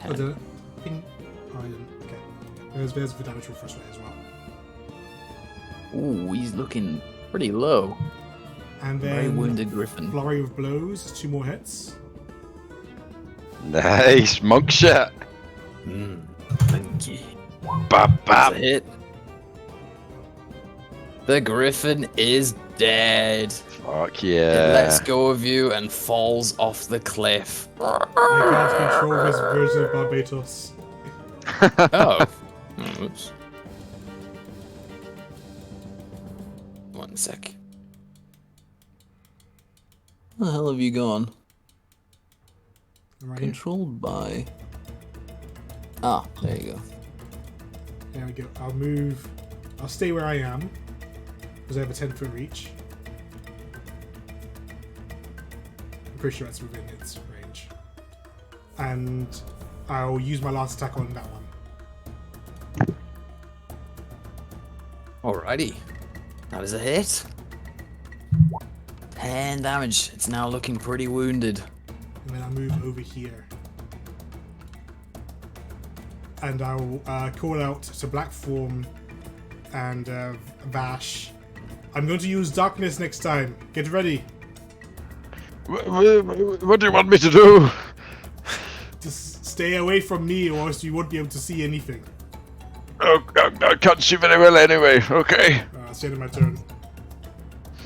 Oh, did it? Oh, I didn't. Okay. There's the damage for the first one as well. Ooh, he's looking pretty low. And Very then wounded griffin. Flurry of Blows, 2 more hits. Nice, monk shit. Thank you. Bap That's a bap. hit. The griffin is dead. Fuck It yeah. lets go of you and falls off the cliff. I can't control this version of Barbatos. Oh. Oops. One sec. Where the hell have you gone? Right here. Controlled by... Ah, there you go. There we go. I'll move. I'll stay where I am. Because I have a 10-foot reach. I'm pretty sure that's within its range. And I'll use my last attack on that one. Alrighty. That is a hit. 10 damage. It's now looking pretty wounded. And then I'll move over here. And I'll call out to Black Form and Vash. I'm going to use Darkness next time. Get ready. What do you want me to do? Just stay away from me or else you won't be able to see anything. Oh, I can't see very well anyway. Okay. It's the end of my turn.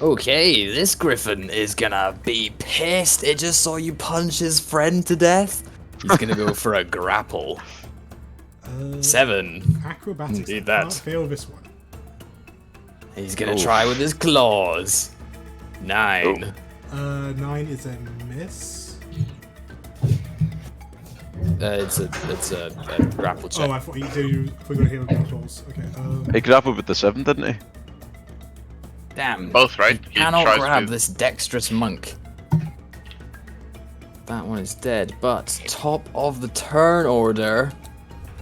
Okay, this griffin is gonna be pissed. It just saw you punch his friend to death. He's gonna go for a grapple. 7. Acrobatics. Indeed I can't that. fail this one. He's gonna try with his claws. 9. 9 is a miss. It's a grapple check. Oh, I thought you do. We're gonna hear with controls. Okay. He grappled with the 7, didn't he? Damn. Both, right? He He cannot tries grab to- this dexterous monk. That one is dead, but top of the turn order.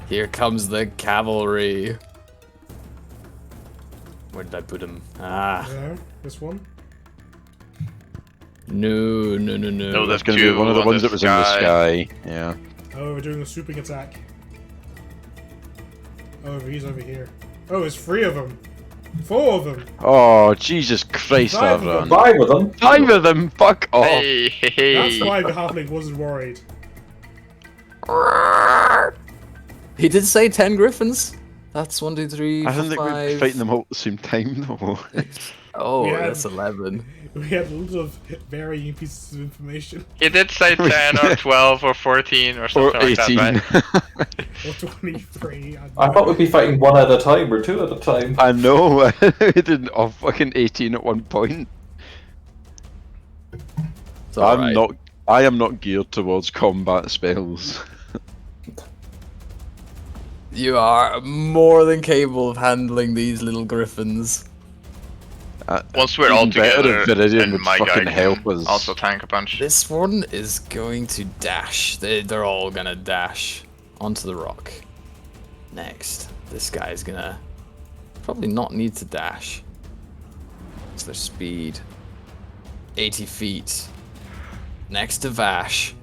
Here comes the cavalry. Where did I put him? Ah, There. This one. no. No, That's going to be one of the ones that was in the sky. Yeah. Oh, we're doing a swooping attack. Oh, he's over here. Oh, it's 3 of them. 4 of them. Oh, Jesus Christ, 5 of them. everyone. 5 of them. 5 of them, fuck off. Hey, hey, hey. That's why the halfling wasn't worried. He did say 10 griffins. That's 1, 2, 3, I 4, don't think we're 5. fighting them all at the same time, though. Oh, Yeah. that's 11. We had lots of varying pieces of information. He did say 10 or 12 or 14 or Or something 18. like that, right? Or 23. I thought we'd be fighting 1 at a time or 2 at a time. I know, we did fucking 18 at one point. It's alright. I am not geared towards combat spells. You are more than capable of handling these little griffins. Once we're Even all better together, if Viridian and would my guy fucking can help us. also tank a punch. This one is going to dash. They're all gonna dash onto the rock. Next, this guy's gonna probably not need to dash. It's their speed. 80 feet. Next to Vash.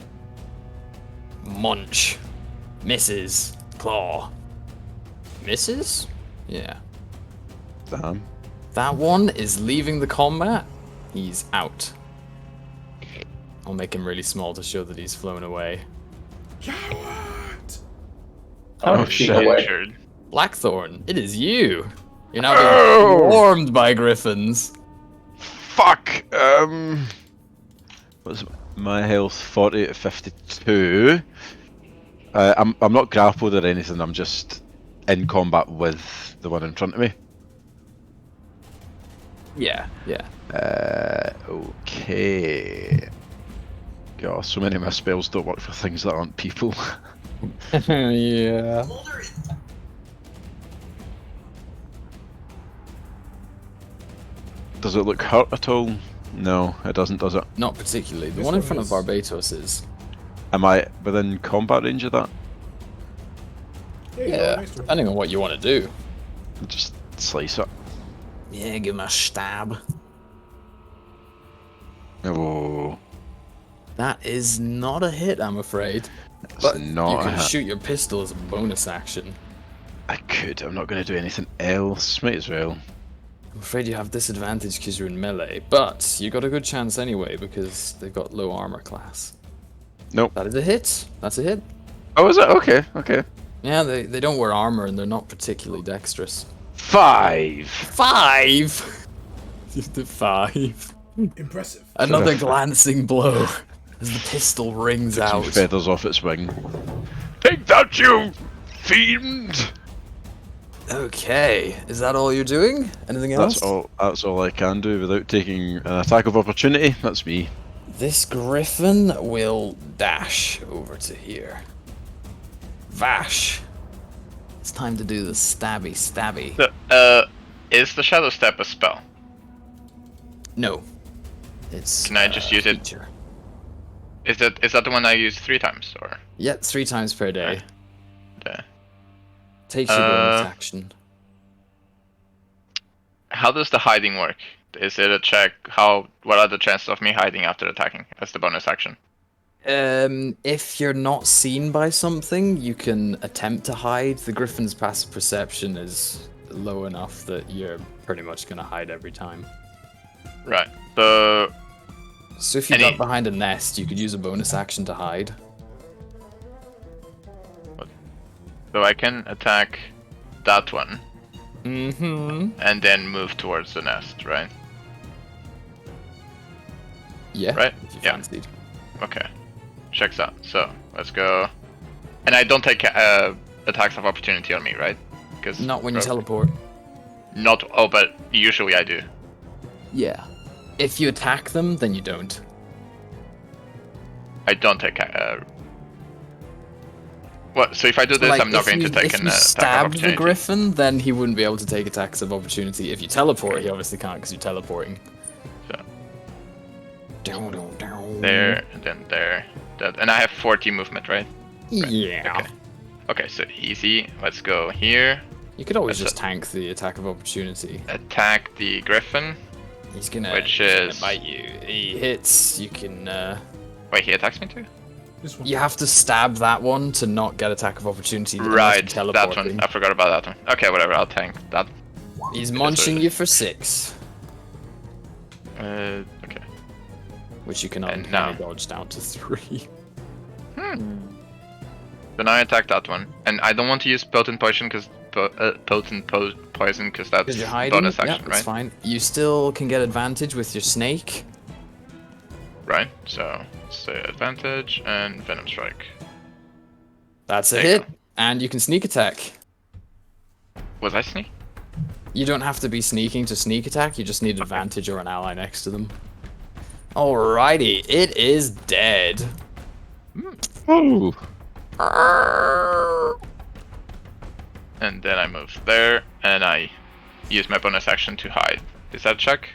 Munch. Misses. Claw. Misses? Yeah. Damn. That one is leaving the combat. He's out. I'll make him really small to show that he's flown away. Coward! How Oh, did she shit. get away? Injured. Blackthorn, it is you. You're now being warmed by griffins. Fuck! What's my health? 40 to 52. I'm not grappled or anything, I'm just in combat with the one in front of me. Yeah. Okay. God, so many of my spells don't work for things that aren't people. Yeah. Does it look hurt at all? No, it doesn't, does it? Not particularly. The This one in one front of is- Barbatos is. Am I within combat range of that? Yeah, nice one. depending on what you want to do. Just slice it. Yeah, give him a stab. Oh, That is not a hit, I'm afraid. it's But not you a can hit. shoot your pistol as a bonus action. I could, I'm not going to do anything else. Might as well. I'm afraid you have disadvantage because you're in melee, but you got a good chance anyway because they've got low armor class. Nope. That is a hit. That's a hit. Oh, is it? Okay, okay. Yeah, they don't wear armor and they're not particularly dexterous. 5! 5! You did 5. Impressive. Another glancing blow as the pistol rings Some out. feathers off its wing. Take that, you fiend! Okay, is that all you're doing? Anything else? That's all I can do without taking an attack of opportunity. That's me. This griffin will dash over to here. Vash. It's time to do the stabby. So, is the Shadow Step a spell? No. It's Can I just use it? feature. Is that the one I use 3 times, or? Yeah, 3 times per day. Yeah. Takes your bonus Uh, action. How does the hiding work? Is it a check? What are the chances of me hiding after attacking as the bonus action? If you're not seen by something, you can attempt to hide. The griffin's passive perception is low enough that you're pretty much gonna hide every time. Right. So if you Any- duck behind a nest, you could use a bonus action to hide. So I can attack that one. Mm-hmm. And then move towards the nest, right? Yeah. Right? If you Yeah. fancied. Okay. Checks out. So, let's go. And I don't take attacks of opportunity on me, right? Because Not when you teleport. Not. Oh, but usually I do. Yeah. If you attack them, then you don't. I don't take. What? So if I do this, Like, I'm not if going you, to take if an you attack of stab opportunity. the griffin, then he wouldn't be able to take attacks of opportunity. If you teleport, he obviously can't because you're teleporting. So. Down, down, down. There, and then there. That, and I have 40 movement, right? Yeah. Okay. Okay, so easy. Let's go here. You could always That's just tank the attack of opportunity. Attack the griffin. He's gonna, Which he's gonna is- bite you. He hits. You can. Wait, he attacks me too? This one. You have to stab that one to not get attack of opportunity. unless Right, you're that teleporting. one. I forgot about that one. Okay, whatever. I'll tank that. He's munching you for 6, Okay. which you can And uncanny now- dodge down to 3. So now I attack that one, and I don't want to use poison poison because poison because that's Because you're hiding. bonus Yeah, action, that's right? fine. You still can get advantage with your snake. Right. So say advantage and venom strike. That's a There you hit, go. and you can sneak attack. Was I sneak? You don't have to be sneaking to sneak attack. You just need advantage or an ally next to them. Alrighty, it is dead. Oh, And then I move there, and I use my bonus action to hide. Is that a check?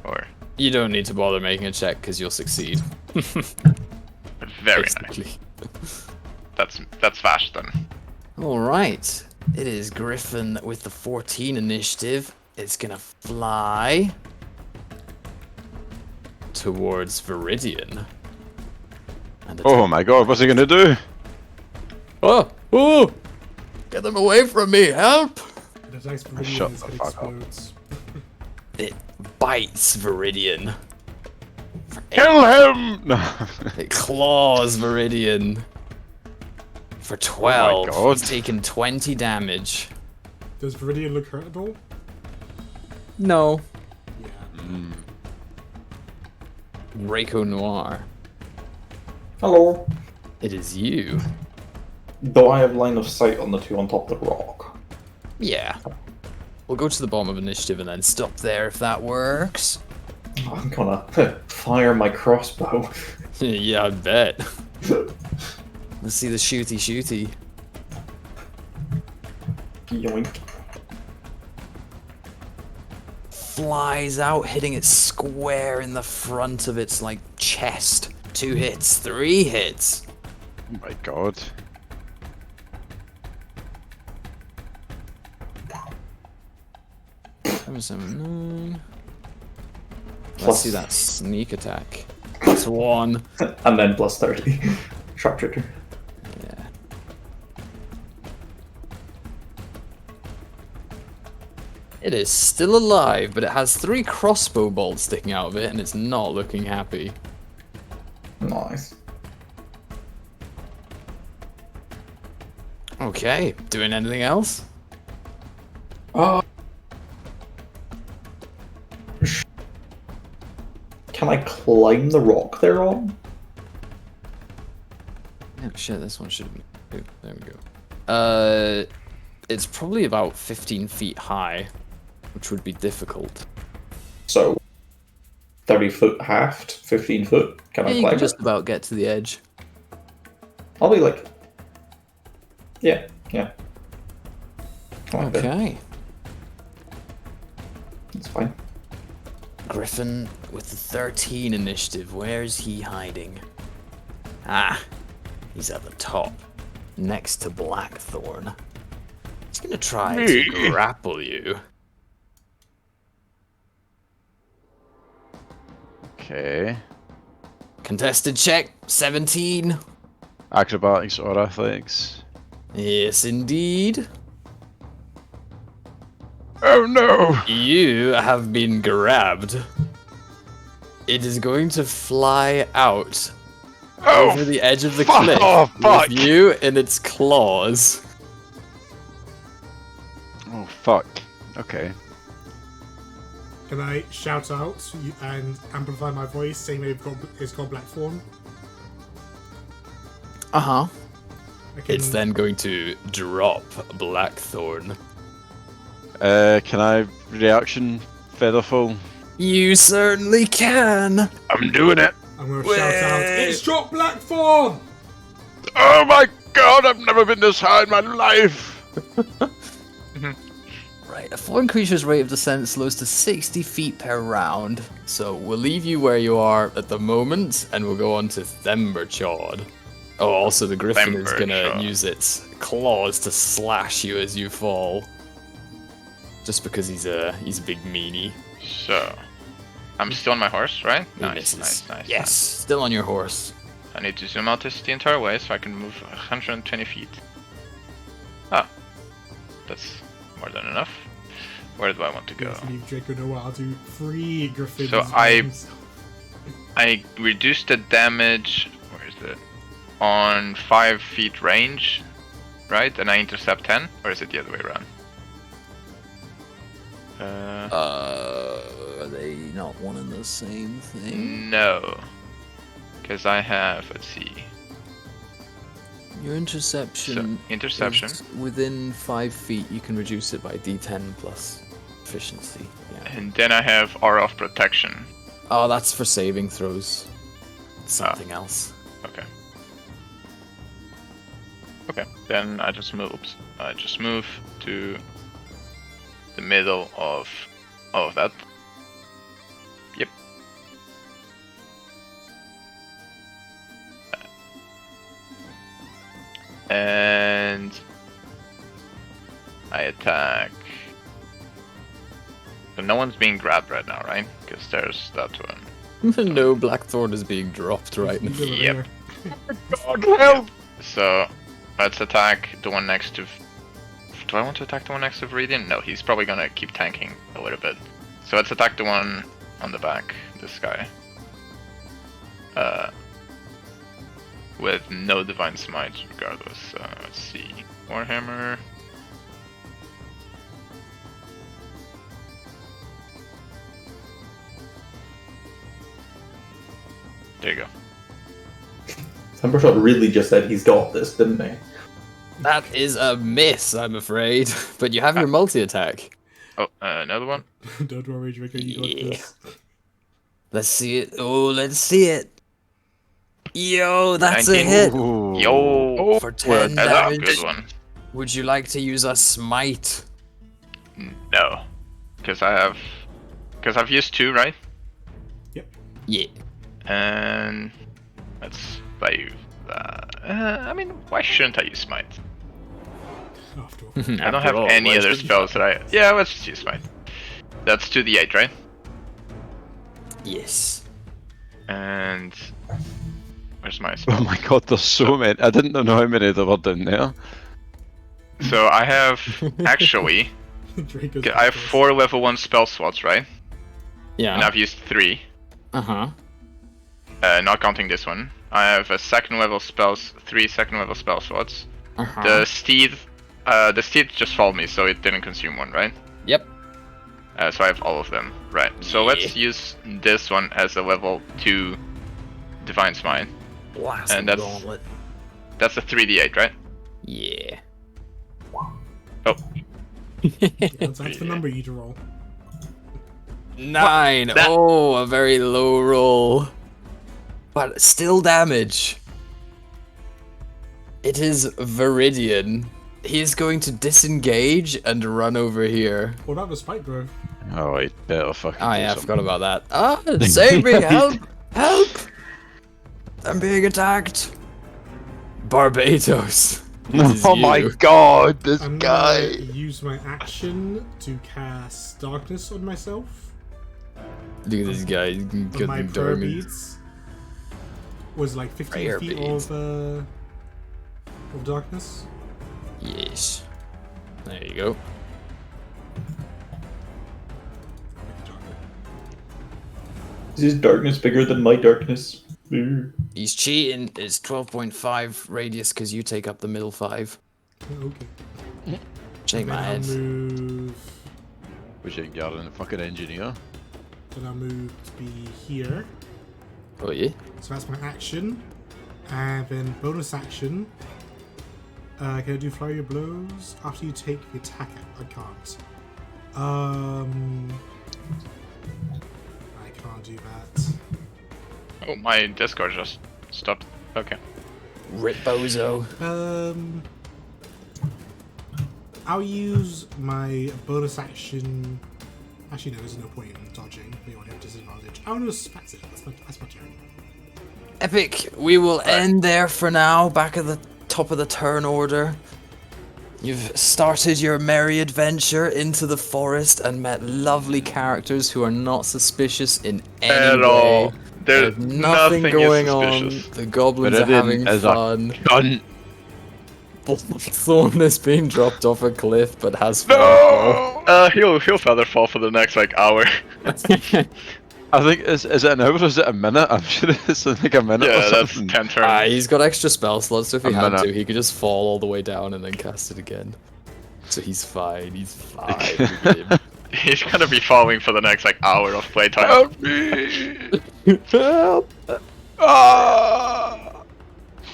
Or You don't need to bother making a check because you'll succeed. very nice. Basically. That's fast then. Alright, it is Griffin with the 14 initiative. It's gonna fly towards Viridian. And oh my god, what's he gonna do? Oh! Oh! Get them away from me! Help! It attacks Shut Viridian as the it fuck up. explodes. It bites Viridian. Kill him! No. It claws Viridian. For 12. God. He's taken 20 damage. Does Viridian look hurt at all? No. Yeah. Reiko Noir. Hello. It is you. Do I have line of sight on the two on top of the rock? Yeah. We'll go to the bottom of initiative and then stop there if that works. I'm gonna fire my crossbow. Yeah, I bet. Let's see the shooty. Yoink. Flies out, hitting it square in the front of its, like, chest. 2 hits, 3 hits. Oh my god. Seven, 9. Let's Plus- see that sneak attack. That's 1. And then plus 30. Sharpshooter. Yeah. It is still alive, but it has 3 crossbow bolts sticking out of it, and it's not looking happy. Nice. Okay, doing anything else? Can I climb the rock they're on? Oh shit, this one should be... There we go. It's probably about 15 feet high, which would be difficult. So, 30 foot halved, 15 foot. Can Yeah, I you climb can it? just about get to the edge. I'll be like... Yeah. Climb it. Okay. It's fine. Griffin with the 13 initiative. Where is he hiding? Ah, he's at the top, next to Blackthorn. He's gonna try to grapple you. Okay. Contested check, 17. Acrobatics or athletics? Yes, indeed. Oh no! You have been grabbed. It is going to fly out over the edge of the fuck cliff off, fuck. with you in its claws. Oh fuck. Okay. Can I shout out and amplify my voice, saying that it's got Blackthorn? Uh-huh. I can... It's then going to drop Blackthorn. Can I reaction Featherfall? You certainly can! I'm doing it. I'm going to shout out, it's dropped Blackthorn! Oh my god, I've never been this high in my life! Right, a fallen creature's rate of descent slows to 60 feet per round. So we'll leave you where you are at the moment, and we'll go on to Themberchod. Oh, also the griffin is gonna Themberchod. use its claws to slash you as you fall. Just because he's a big meanie. So, I'm still on my horse, right? He Nice, misses. nice. Yes, still on your horse. I need to zoom out this the entire way so I can move 120 feet. Ah, that's more than enough. Where do I want to go? Yes, leave Draco Noir to free Griffins. So I reduced the damage. Where is it? On 5 feet range, right? And I intercept 10, or is it the other way around? Are they not one and the same thing? No, because I have. Let's see. Your interception. So, interception. is within 5 feet, you can reduce it by D10 plus efficiency. Yeah. And then I have Aura of Protection. Oh, that's for saving throws. Something else. Okay. Okay, then I just move. Oops. I just move to the middle of all of that. Yep. And I attack. So no one's being grabbed right now, right? Because there's that one. No, Blackthorn is being dropped right now. Yep. God help! So let's attack the one next to. Do I want to attack the one next to Viridian? No, he's probably gonna keep tanking a little bit. So let's attack the one on the back, this guy. With no Divine Smite regardless. Let's see. Warhammer. There you go. Themberchod really just said he's got this, didn't he? That is a miss, I'm afraid. But you have your multi-attack. Oh, another one. Don't worry, Draco, you got Yeah. this. Let's see it. Oh, let's see it. Yo, that's a 19. hit. Ooh. Yo! For 10 That's a damage. good one. Would you like to use a smite? No. Because I've used 2, right? Yeah. And let's play I mean, why shouldn't I use Smite? After all. I don't have any other spells that I... Yeah, let's just use Smite. That's 2d8, right? Yes. And... Where's my spell? Oh my god, there's so many. I didn't know how many there were down there. So I have... Actually, Draco's I have 4 level 1 spell slots, right? Yeah. And I've used 3. Uh-huh. Not counting this one. I have a 2nd level spells, 3 2nd level spell slots. Uh-huh. The steed just followed me, so it didn't consume 1, right? Yep. So I have all of them, right? So let's use this one as a level 2 Divine Smite. Blast And the that's- gauntlet. That's a 3d8, right? Yeah. Oh, That's the number you need to roll. 9. That- Oh, a very low roll. But still damage. It is Viridian. He is going to disengage and run over here. What about the spike grove? Oh, I better fucking. Oh do yeah, I something. forgot about that. Ah, save me, help! Help! I'm being attacked. Barbados. It is Oh my you. god, this I'm guy. gonna use my action to cast darkness on myself. Look at this guy. He's On good my and prayer diamond. beads was like 15 Prayer feet beads. of darkness. Yes. There you go. I'll make it darker. Is his darkness bigger than my darkness? Ooh. He's cheating. It's 12.5 radius because you take up the middle 5. Oh, okay. Shake my Then head. I'll move. Which you are a fucking engineer. Then I'll move to be here. Oh yeah. So that's my action. And then bonus action. Can I do flurry of blows after you take the attack? I can't. I can't do that. Oh, my Discord just stopped. Okay. Rip bozo. I'll use my bonus action. Actually, no, there's no point in dodging. We already have disadvantage. Oh no, that's it. That's my turn. Epic. We will end there for now. Back at the top of the turn order. You've started your merry adventure into the forest and met lovely characters who are not suspicious in any At way. all. There's nothing going is on. suspicious. The goblins are Meridian having is fun. Gun. Thorn is being dropped off a cliff but has fun. He'll feather fall for the next like hour. I think is it an hour or is it a minute? I'm sure it's like a minute Yeah, or that's something. 10 turns. He's got extra spell slots, so if he A had minute. to, he could just fall all the way down and then cast it again. So he's fine. He's fine. Look at him. He's gonna be falling for the next like hour of playtime. Help me! Help! Ah!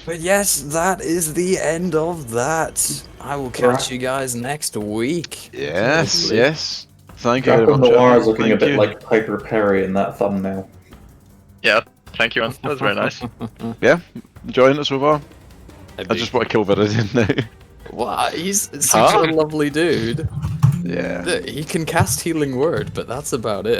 But yes, that is the end of that. I will catch you guys next week. Yes, Hopefully. yes. Thank you very Draco much. Noir is Evan. looking a Thank bit you. like Piper Perry in that thumbnail. Yeah, thank you, man. That was very nice. Yeah, enjoying it so far. I Epic. just want to kill Viridian now. Wow, he's such a lovely dude. Yeah. He can cast Healing Word, but that's about it.